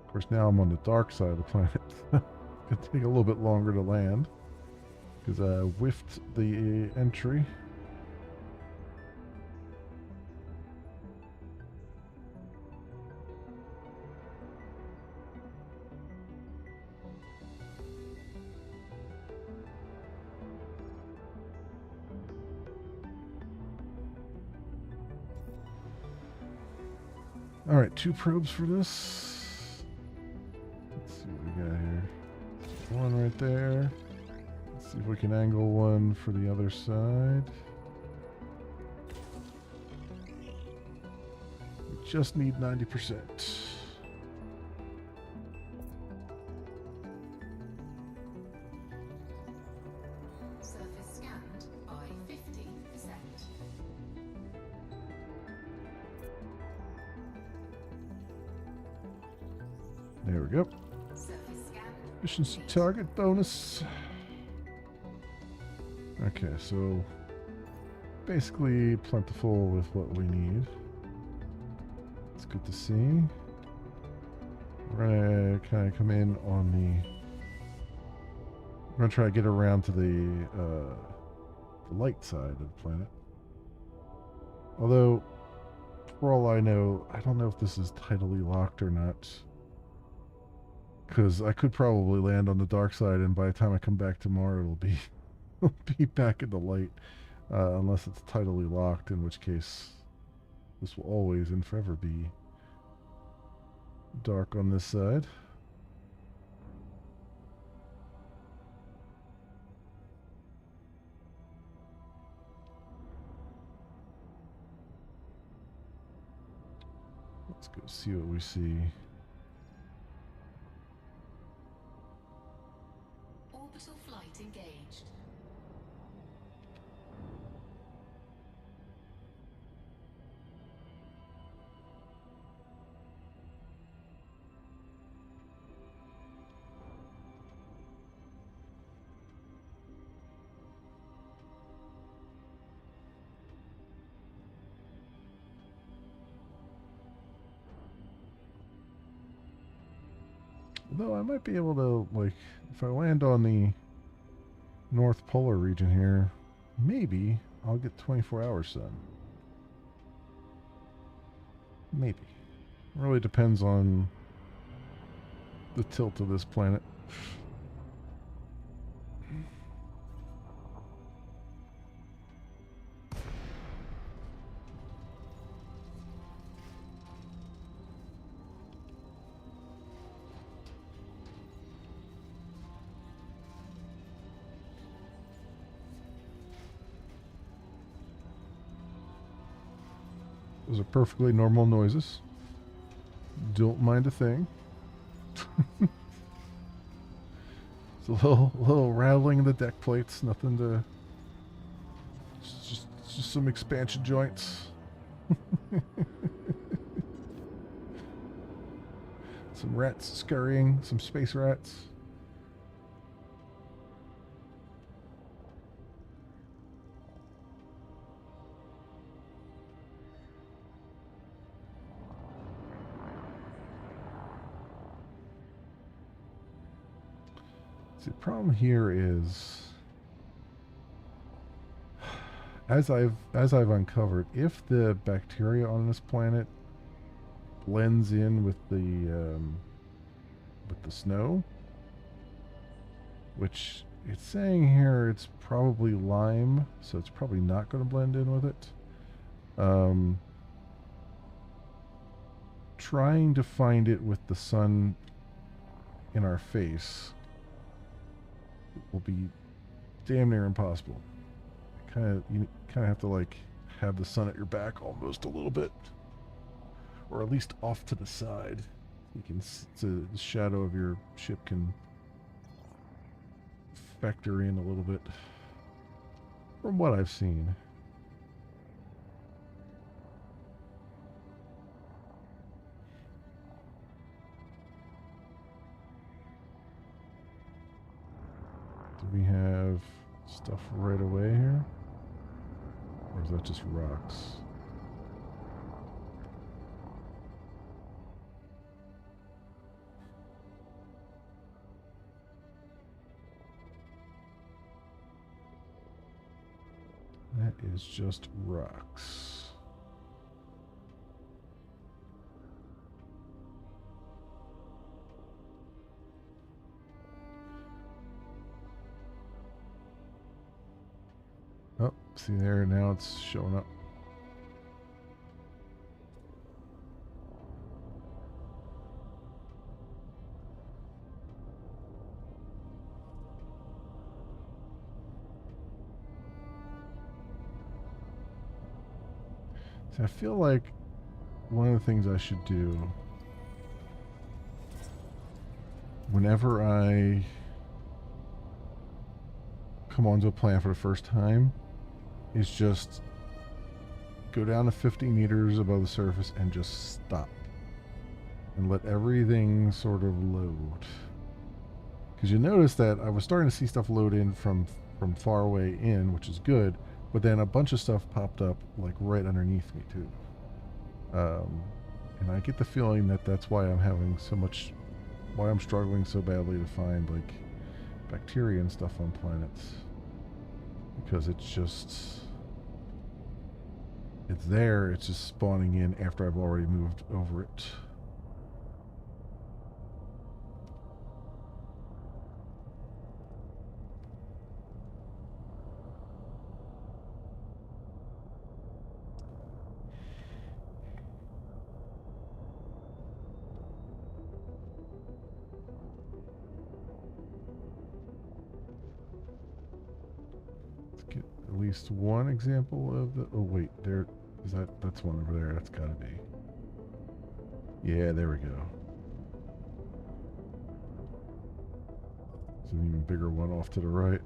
Of course, now I'm on the dark side of the planet. It's going to take a little bit longer to land because I whiffed the entry. All right, 2 probes for this. Let's see what we got here. 1 right there. Let's see if we can angle 1 for the other side. We just need 90%. Surface scanned by 50%. There we go. Surface scanned. Efficiency target bonus. Okay, so basically plentiful with what we need. It's good to see. We're gonna kind of come in on the. We're gonna try to get around to the light side of the planet. Although, for all I know, I don't know if this is tidally locked or not. Because I could probably land on the dark side, and by the time I come back tomorrow, it'll be be back in the light, unless it's tidally locked, in which case this will always and forever be dark on this side. Let's go see what we see. Orbital flight engaged. Though I might be able to, like, if I land on the North Polar region here, maybe I'll get 24 hours sun. Maybe. Really depends on the tilt of this planet. Those are perfectly normal noises. Don't mind a thing. It's a little rattling in the deck plates. Nothing to. Just some expansion joints. Some rats scurrying. Some space rats. See, the problem here is, as I've uncovered, if the bacteria on this planet blends in with the snow, which it's saying here it's probably lime, so it's probably not going to blend in with it. Trying to find it with the sun in our face will be damn near impossible. You kind of have to like have the sun at your back almost a little bit, or at least off to the side. You can the shadow of your ship can factor in a little bit, from what I've seen. Do we have stuff right away here? Or is that just rocks? That is just rocks. Oh, see there, now it's showing up. See, I feel like one of the things I should do whenever I come onto a planet for the first time is just go down to 50 meters above the surface and just stop and let everything sort of load. Because you notice that I was starting to see stuff load in from far away in, which is good, but then a bunch of stuff popped up like right underneath me too. And I get the feeling that that's why why I'm struggling so badly to find like bacteria and stuff on planets. Because it's there, it's just spawning in after I've already moved over it. At least one example of the. Oh wait, there is that's one over there. That's gotta be. Yeah, there we go. There's an even bigger one off to the right.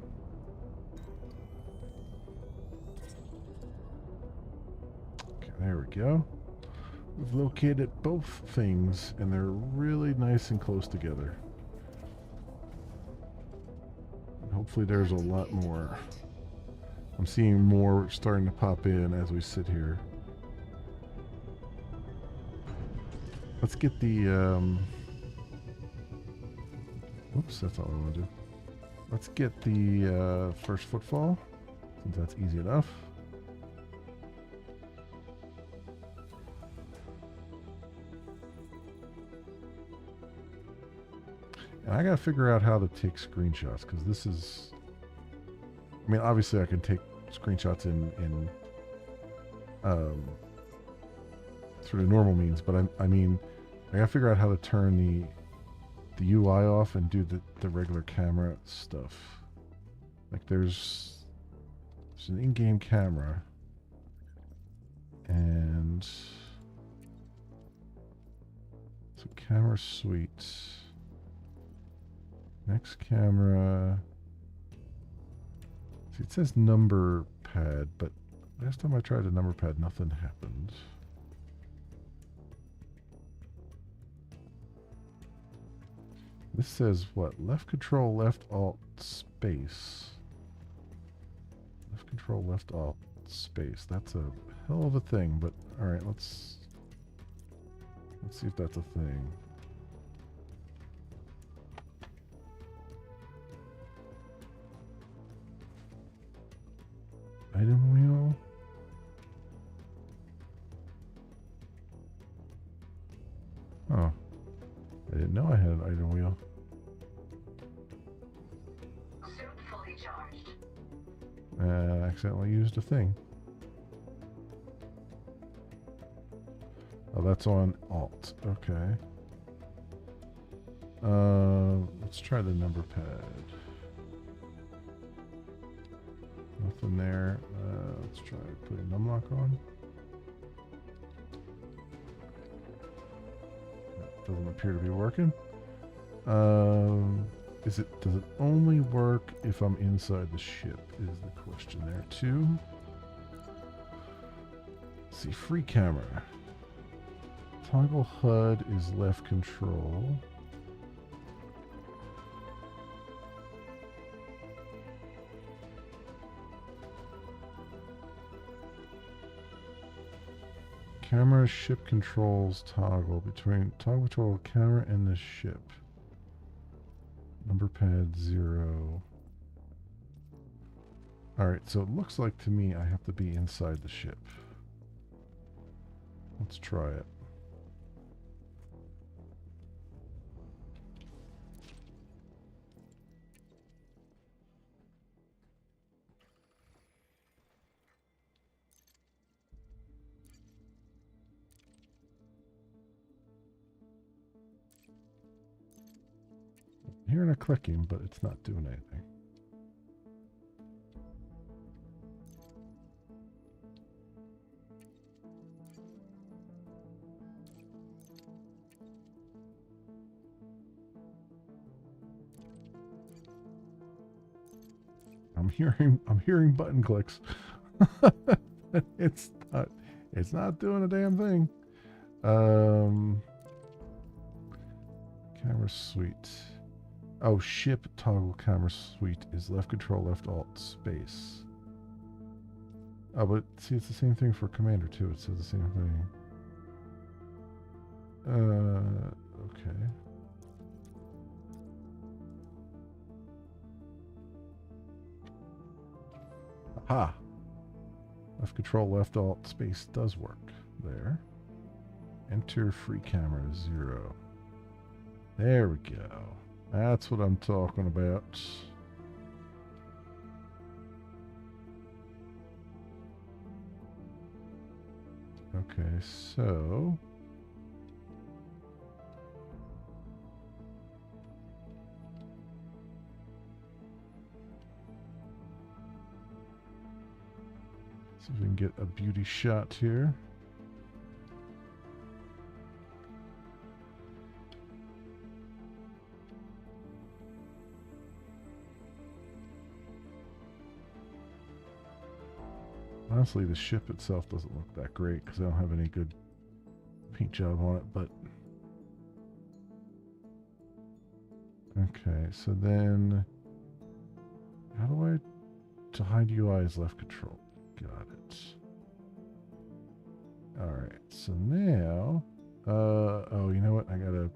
Okay, there we go. We've located both things, and they're really nice and close together. And hopefully, there's a lot more. I'm seeing more starting to pop in as we sit here. Let's get the Oops, that's all I want to do. Let's get the first footfall, since that's easy enough. And I gotta figure out how to take screenshots, because this is... I mean, obviously I can take screenshots in sort of normal means, but I mean, I gotta figure out how to turn the UI off and do the regular camera stuff. Like there's an in-game camera, and so camera suite, next camera. See, it says number pad, but last time I tried the number pad, nothing happened. This says what? Left control, left alt, space. Left control, left alt, space. That's a hell of a thing, but alright, let's see if that's a thing. Item wheel. Oh. I didn't know I had an item wheel. Suit fully charged. I accidentally used a thing. Oh, that's on alt. Okay. Let's try the number pad. Nothing there. Let's try putting numlock on. That doesn't appear to be working. Does it only work if I'm inside the ship? Is the question there too. Let's see, free camera. Toggle HUD is left control. Camera ship controls toggle between toggle control camera and the ship. Number pad 0. Alright, so it looks like to me I have to be inside the ship. Let's try it. Hearing a clicking, but it's not doing anything. I'm hearing button clicks. it's not doing a damn thing. Camera suite. Oh, ship toggle camera suite is left control, left alt, space. Oh, but see, it's the same thing for commander too. It says the same thing. Okay. Aha! Left control, left alt, space does work. There. Enter free camera 0. There we go. That's what I'm talking about. Okay, so... see if we can get a beauty shot here. Honestly, the ship itself doesn't look that great because I don't have any good paint job on it, but... Okay, so then... How do I... To hide UI is left control. Got it. Alright, so now... oh, you know what? I gotta...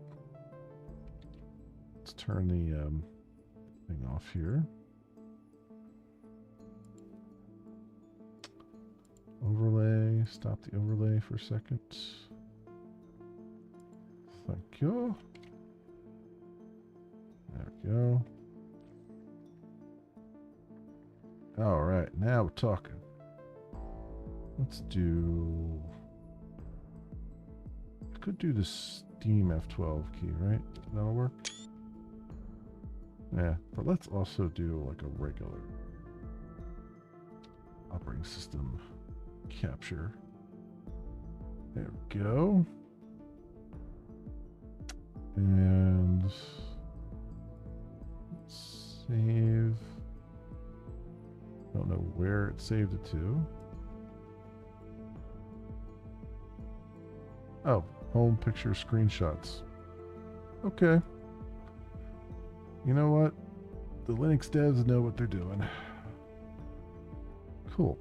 Let's turn the thing off here. Overlay. Stop the overlay for a second. Thank you. There we go. All right, now we're talking. Let's do... I could do the Steam F12 key, right? That'll work. Yeah, but let's also do like a regular operating system capture. There we go. And save. Don't know where it saved it to. Oh, home picture screenshots. Okay. You know what? The Linux devs know what they're doing. Cool.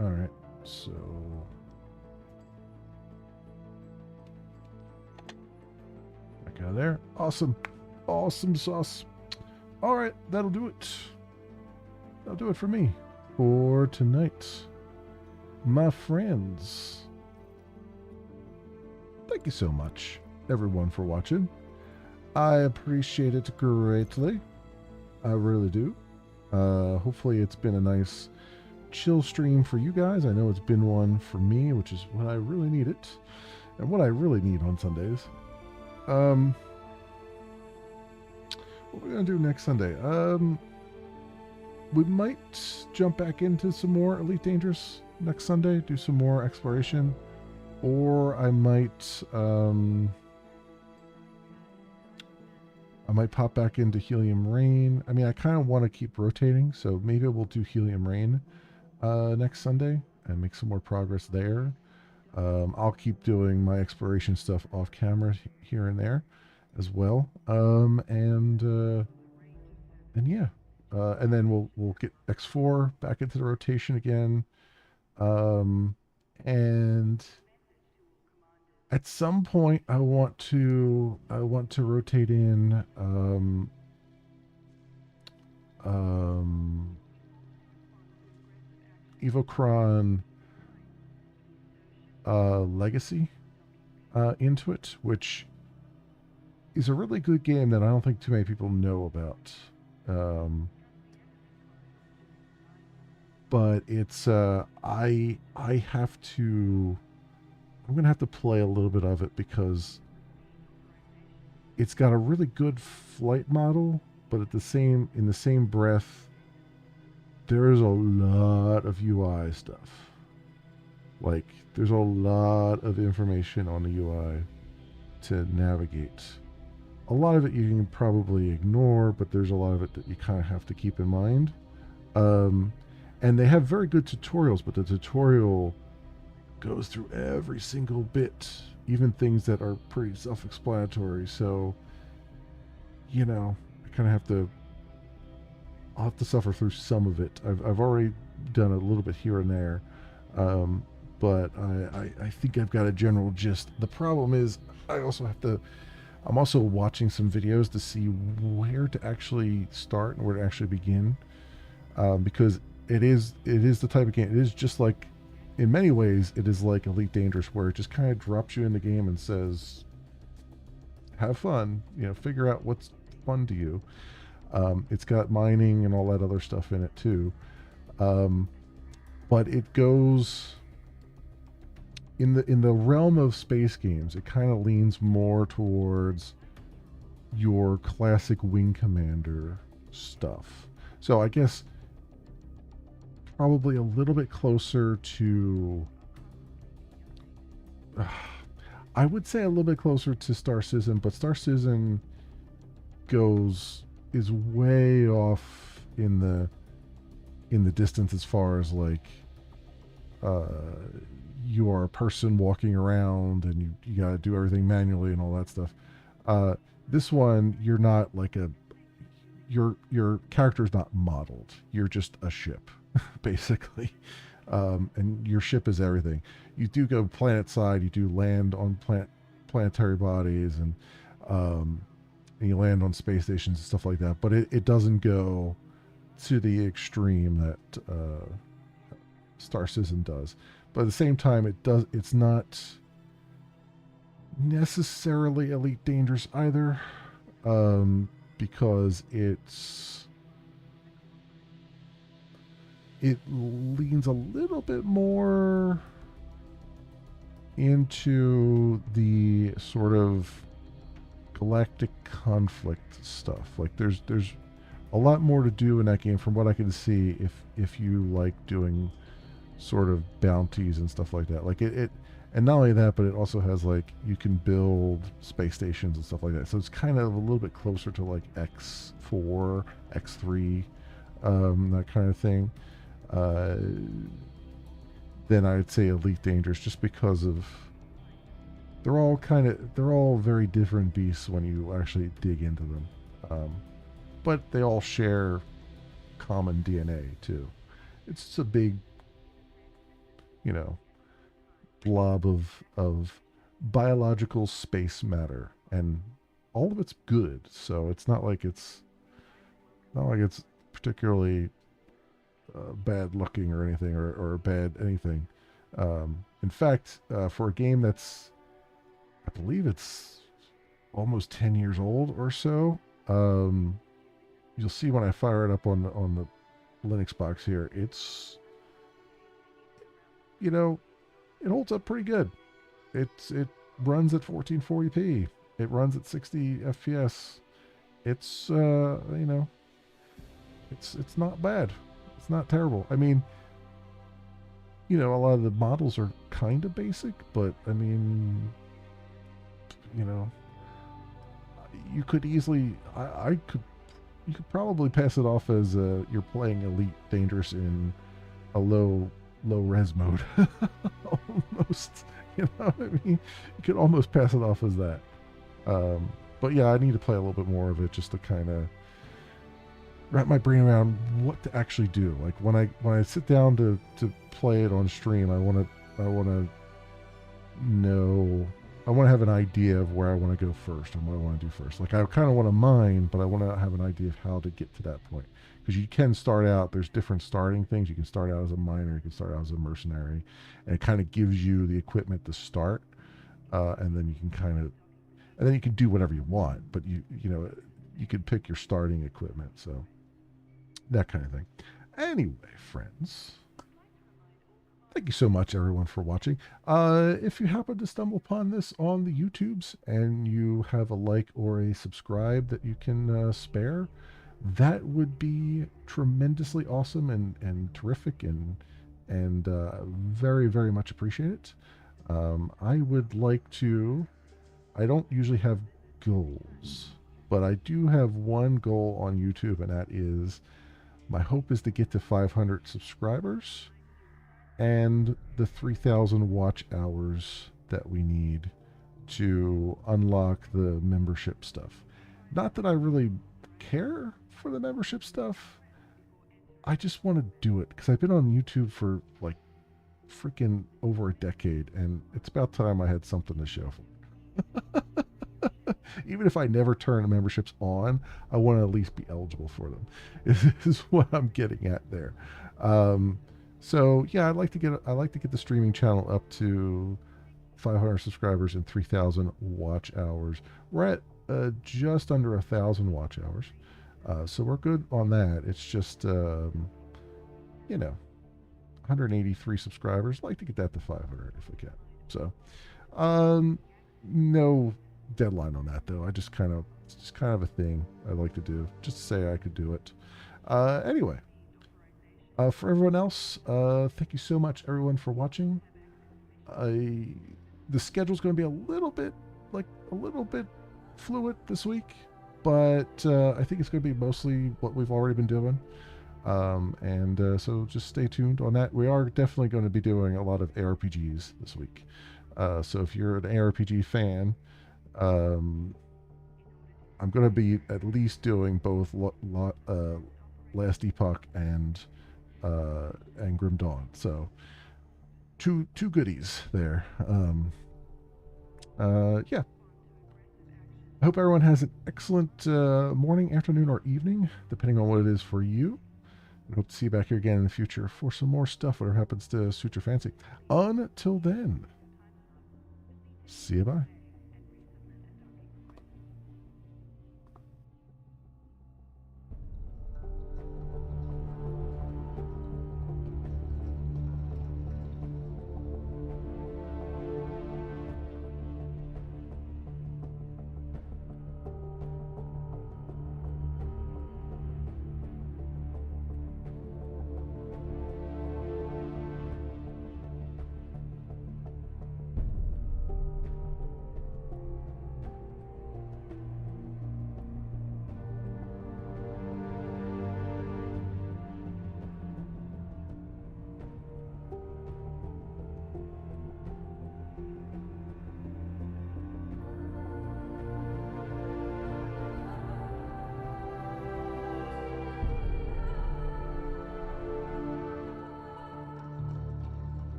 Alright, so... back out of there. Awesome. Awesome sauce. Alright, that'll do it. That'll do it for me. For tonight. My friends. Thank you so much, everyone, for watching. I appreciate it greatly. I really do. Hopefully it's been a nice chill stream for you guys. I know it's been one for me, which is what I really need it. And what I really need on Sundays. What are we going to do next Sunday? We might jump back into some more Elite Dangerous next Sunday. Do some more exploration. Or I might pop back into Helium Rain. I mean, I kind of want to keep rotating, so maybe we'll do Helium Rain next Sunday and make some more progress there. I'll keep doing my exploration stuff off camera here and there as well. And yeah, and then we'll get X4 back into the rotation again. And at some point, I want to rotate in Evocron Legacy into it, which is a really good game that I don't think too many people know about. But it's I have to. I'm going to have to play a little bit of it because it's got a really good flight model, but in the same breath, there is a lot of UI stuff. Like, there's a lot of information on the UI to navigate. A lot of it you can probably ignore, but there's a lot of it that you kind of have to keep in mind. And they have very good tutorials, but the tutorial goes through every single bit, even things that are pretty self-explanatory. So, you know, I'll have to suffer through some of it. I've already done a little bit here and there, but I think I've got a general gist. The problem is I'm also watching some videos to see where to actually start and where to actually begin, because it is the type of game. It is just like, in many ways, it is like Elite Dangerous, where it just kind of drops you in the game and says, have fun, figure out what's fun to you. It's got mining and all that other stuff in it too. But it goes in the realm of space games, it kind of leans more towards your classic Wing Commander stuff. So I guess probably a little bit closer to, I would say a little bit closer to Star Citizen, but Star Citizen is way off in the distance as far as like you are a person walking around and you got to do everything manually and all that stuff. This one, you're not like your character's not modeled. You're just a ship. Basically, and your ship is everything. You do go planet side, you do land on planetary bodies, and and you land on space stations and stuff like that. But it doesn't go to the extreme that Star Citizen does. But at the same time, it's not necessarily Elite Dangerous either, because it leans a little bit more into the sort of galactic conflict stuff. Like there's a lot more to do in that game from what I can see if you like doing sort of bounties and stuff like that. Like it and not only that, but it also has like you can build space stations and stuff like that. So it's kind of a little bit closer to like X4, X3, that kind of thing. Uh, than I'd say Elite Dangerous, just because of they're all very different beasts when you actually dig into them. But they all share common DNA too. It's just a big, you know, blob of biological space matter, and all of it's good. So it's not like it's particularly bad looking or anything, or bad anything. In fact, for a game that's, I believe it's almost 10 years old or so, you'll see when I fire it up on the Linux box here, it's, you know, it holds up pretty good. It runs at 1440p. It runs at 60 FPS. It's you know, it's not bad. It's not terrible. I mean, you know, a lot of the models are kind of basic, but I mean, you know, you could easily, you could probably pass it off as you're playing Elite Dangerous in a low res mode, almost. You know what I mean? You could almost pass it off as that. But yeah, I need to play a little bit more of it just to kind of wrap my brain around what to actually do. Like when I sit down to play it on stream, I want to know, I want to have an idea of where I want to go first and what I want to do first. Like I kind of want to mine, but I want to have an idea of how to get to that point. Because you can start out, there's different starting things. You can start out as a miner, you can start out as a mercenary, and it kind of gives you the equipment to start, and then you can and then you can do whatever you want. But you know, you can pick your starting equipment. So that kind of thing. Anyway, friends, thank you so much, everyone, for watching. If you happen to stumble upon this on the YouTubes and you have a like or a subscribe that you can spare, that would be tremendously awesome and terrific and very, very much appreciated. I would like to, I don't usually have goals, but I do have one goal on YouTube, and that is, my hope is to get to 500 subscribers and the 3,000 watch hours that we need to unlock the membership stuff. Not that I really care for the membership stuff. I just want to do it because I've been on YouTube for like freaking over a decade, and it's about time I had something to show for. Even if I never turn the memberships on, I want to at least be eligible for them. Is what I'm getting at there. So yeah, I'd like to get the streaming channel up to 500 subscribers and 3,000 watch hours. We're at just under 1,000 watch hours, so we're good on that. It's just you know, 183 subscribers. I'd like to get that to 500 if I can. So no deadline on that though. It's just kind of a thing I like to do, just to say I could do it. Anyway, for everyone else, thank you so much, everyone, for watching. The schedule's going to be a little bit fluid this week, but I think it's going to be mostly what we've already been doing. So just stay tuned on that. We are definitely going to be doing a lot of ARPGs this week. So if you're an ARPG fan, I'm going to be at least doing both Last Epoch and Grim Dawn. So two goodies there. Yeah. I hope everyone has an excellent morning, afternoon, or evening, depending on what it is for you. And hope to see you back here again in the future for some more stuff, whatever happens to suit your fancy. Until then, see you bye.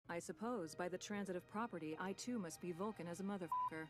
I suppose by the transitive property, I too must be Vulcan as a motherfucker.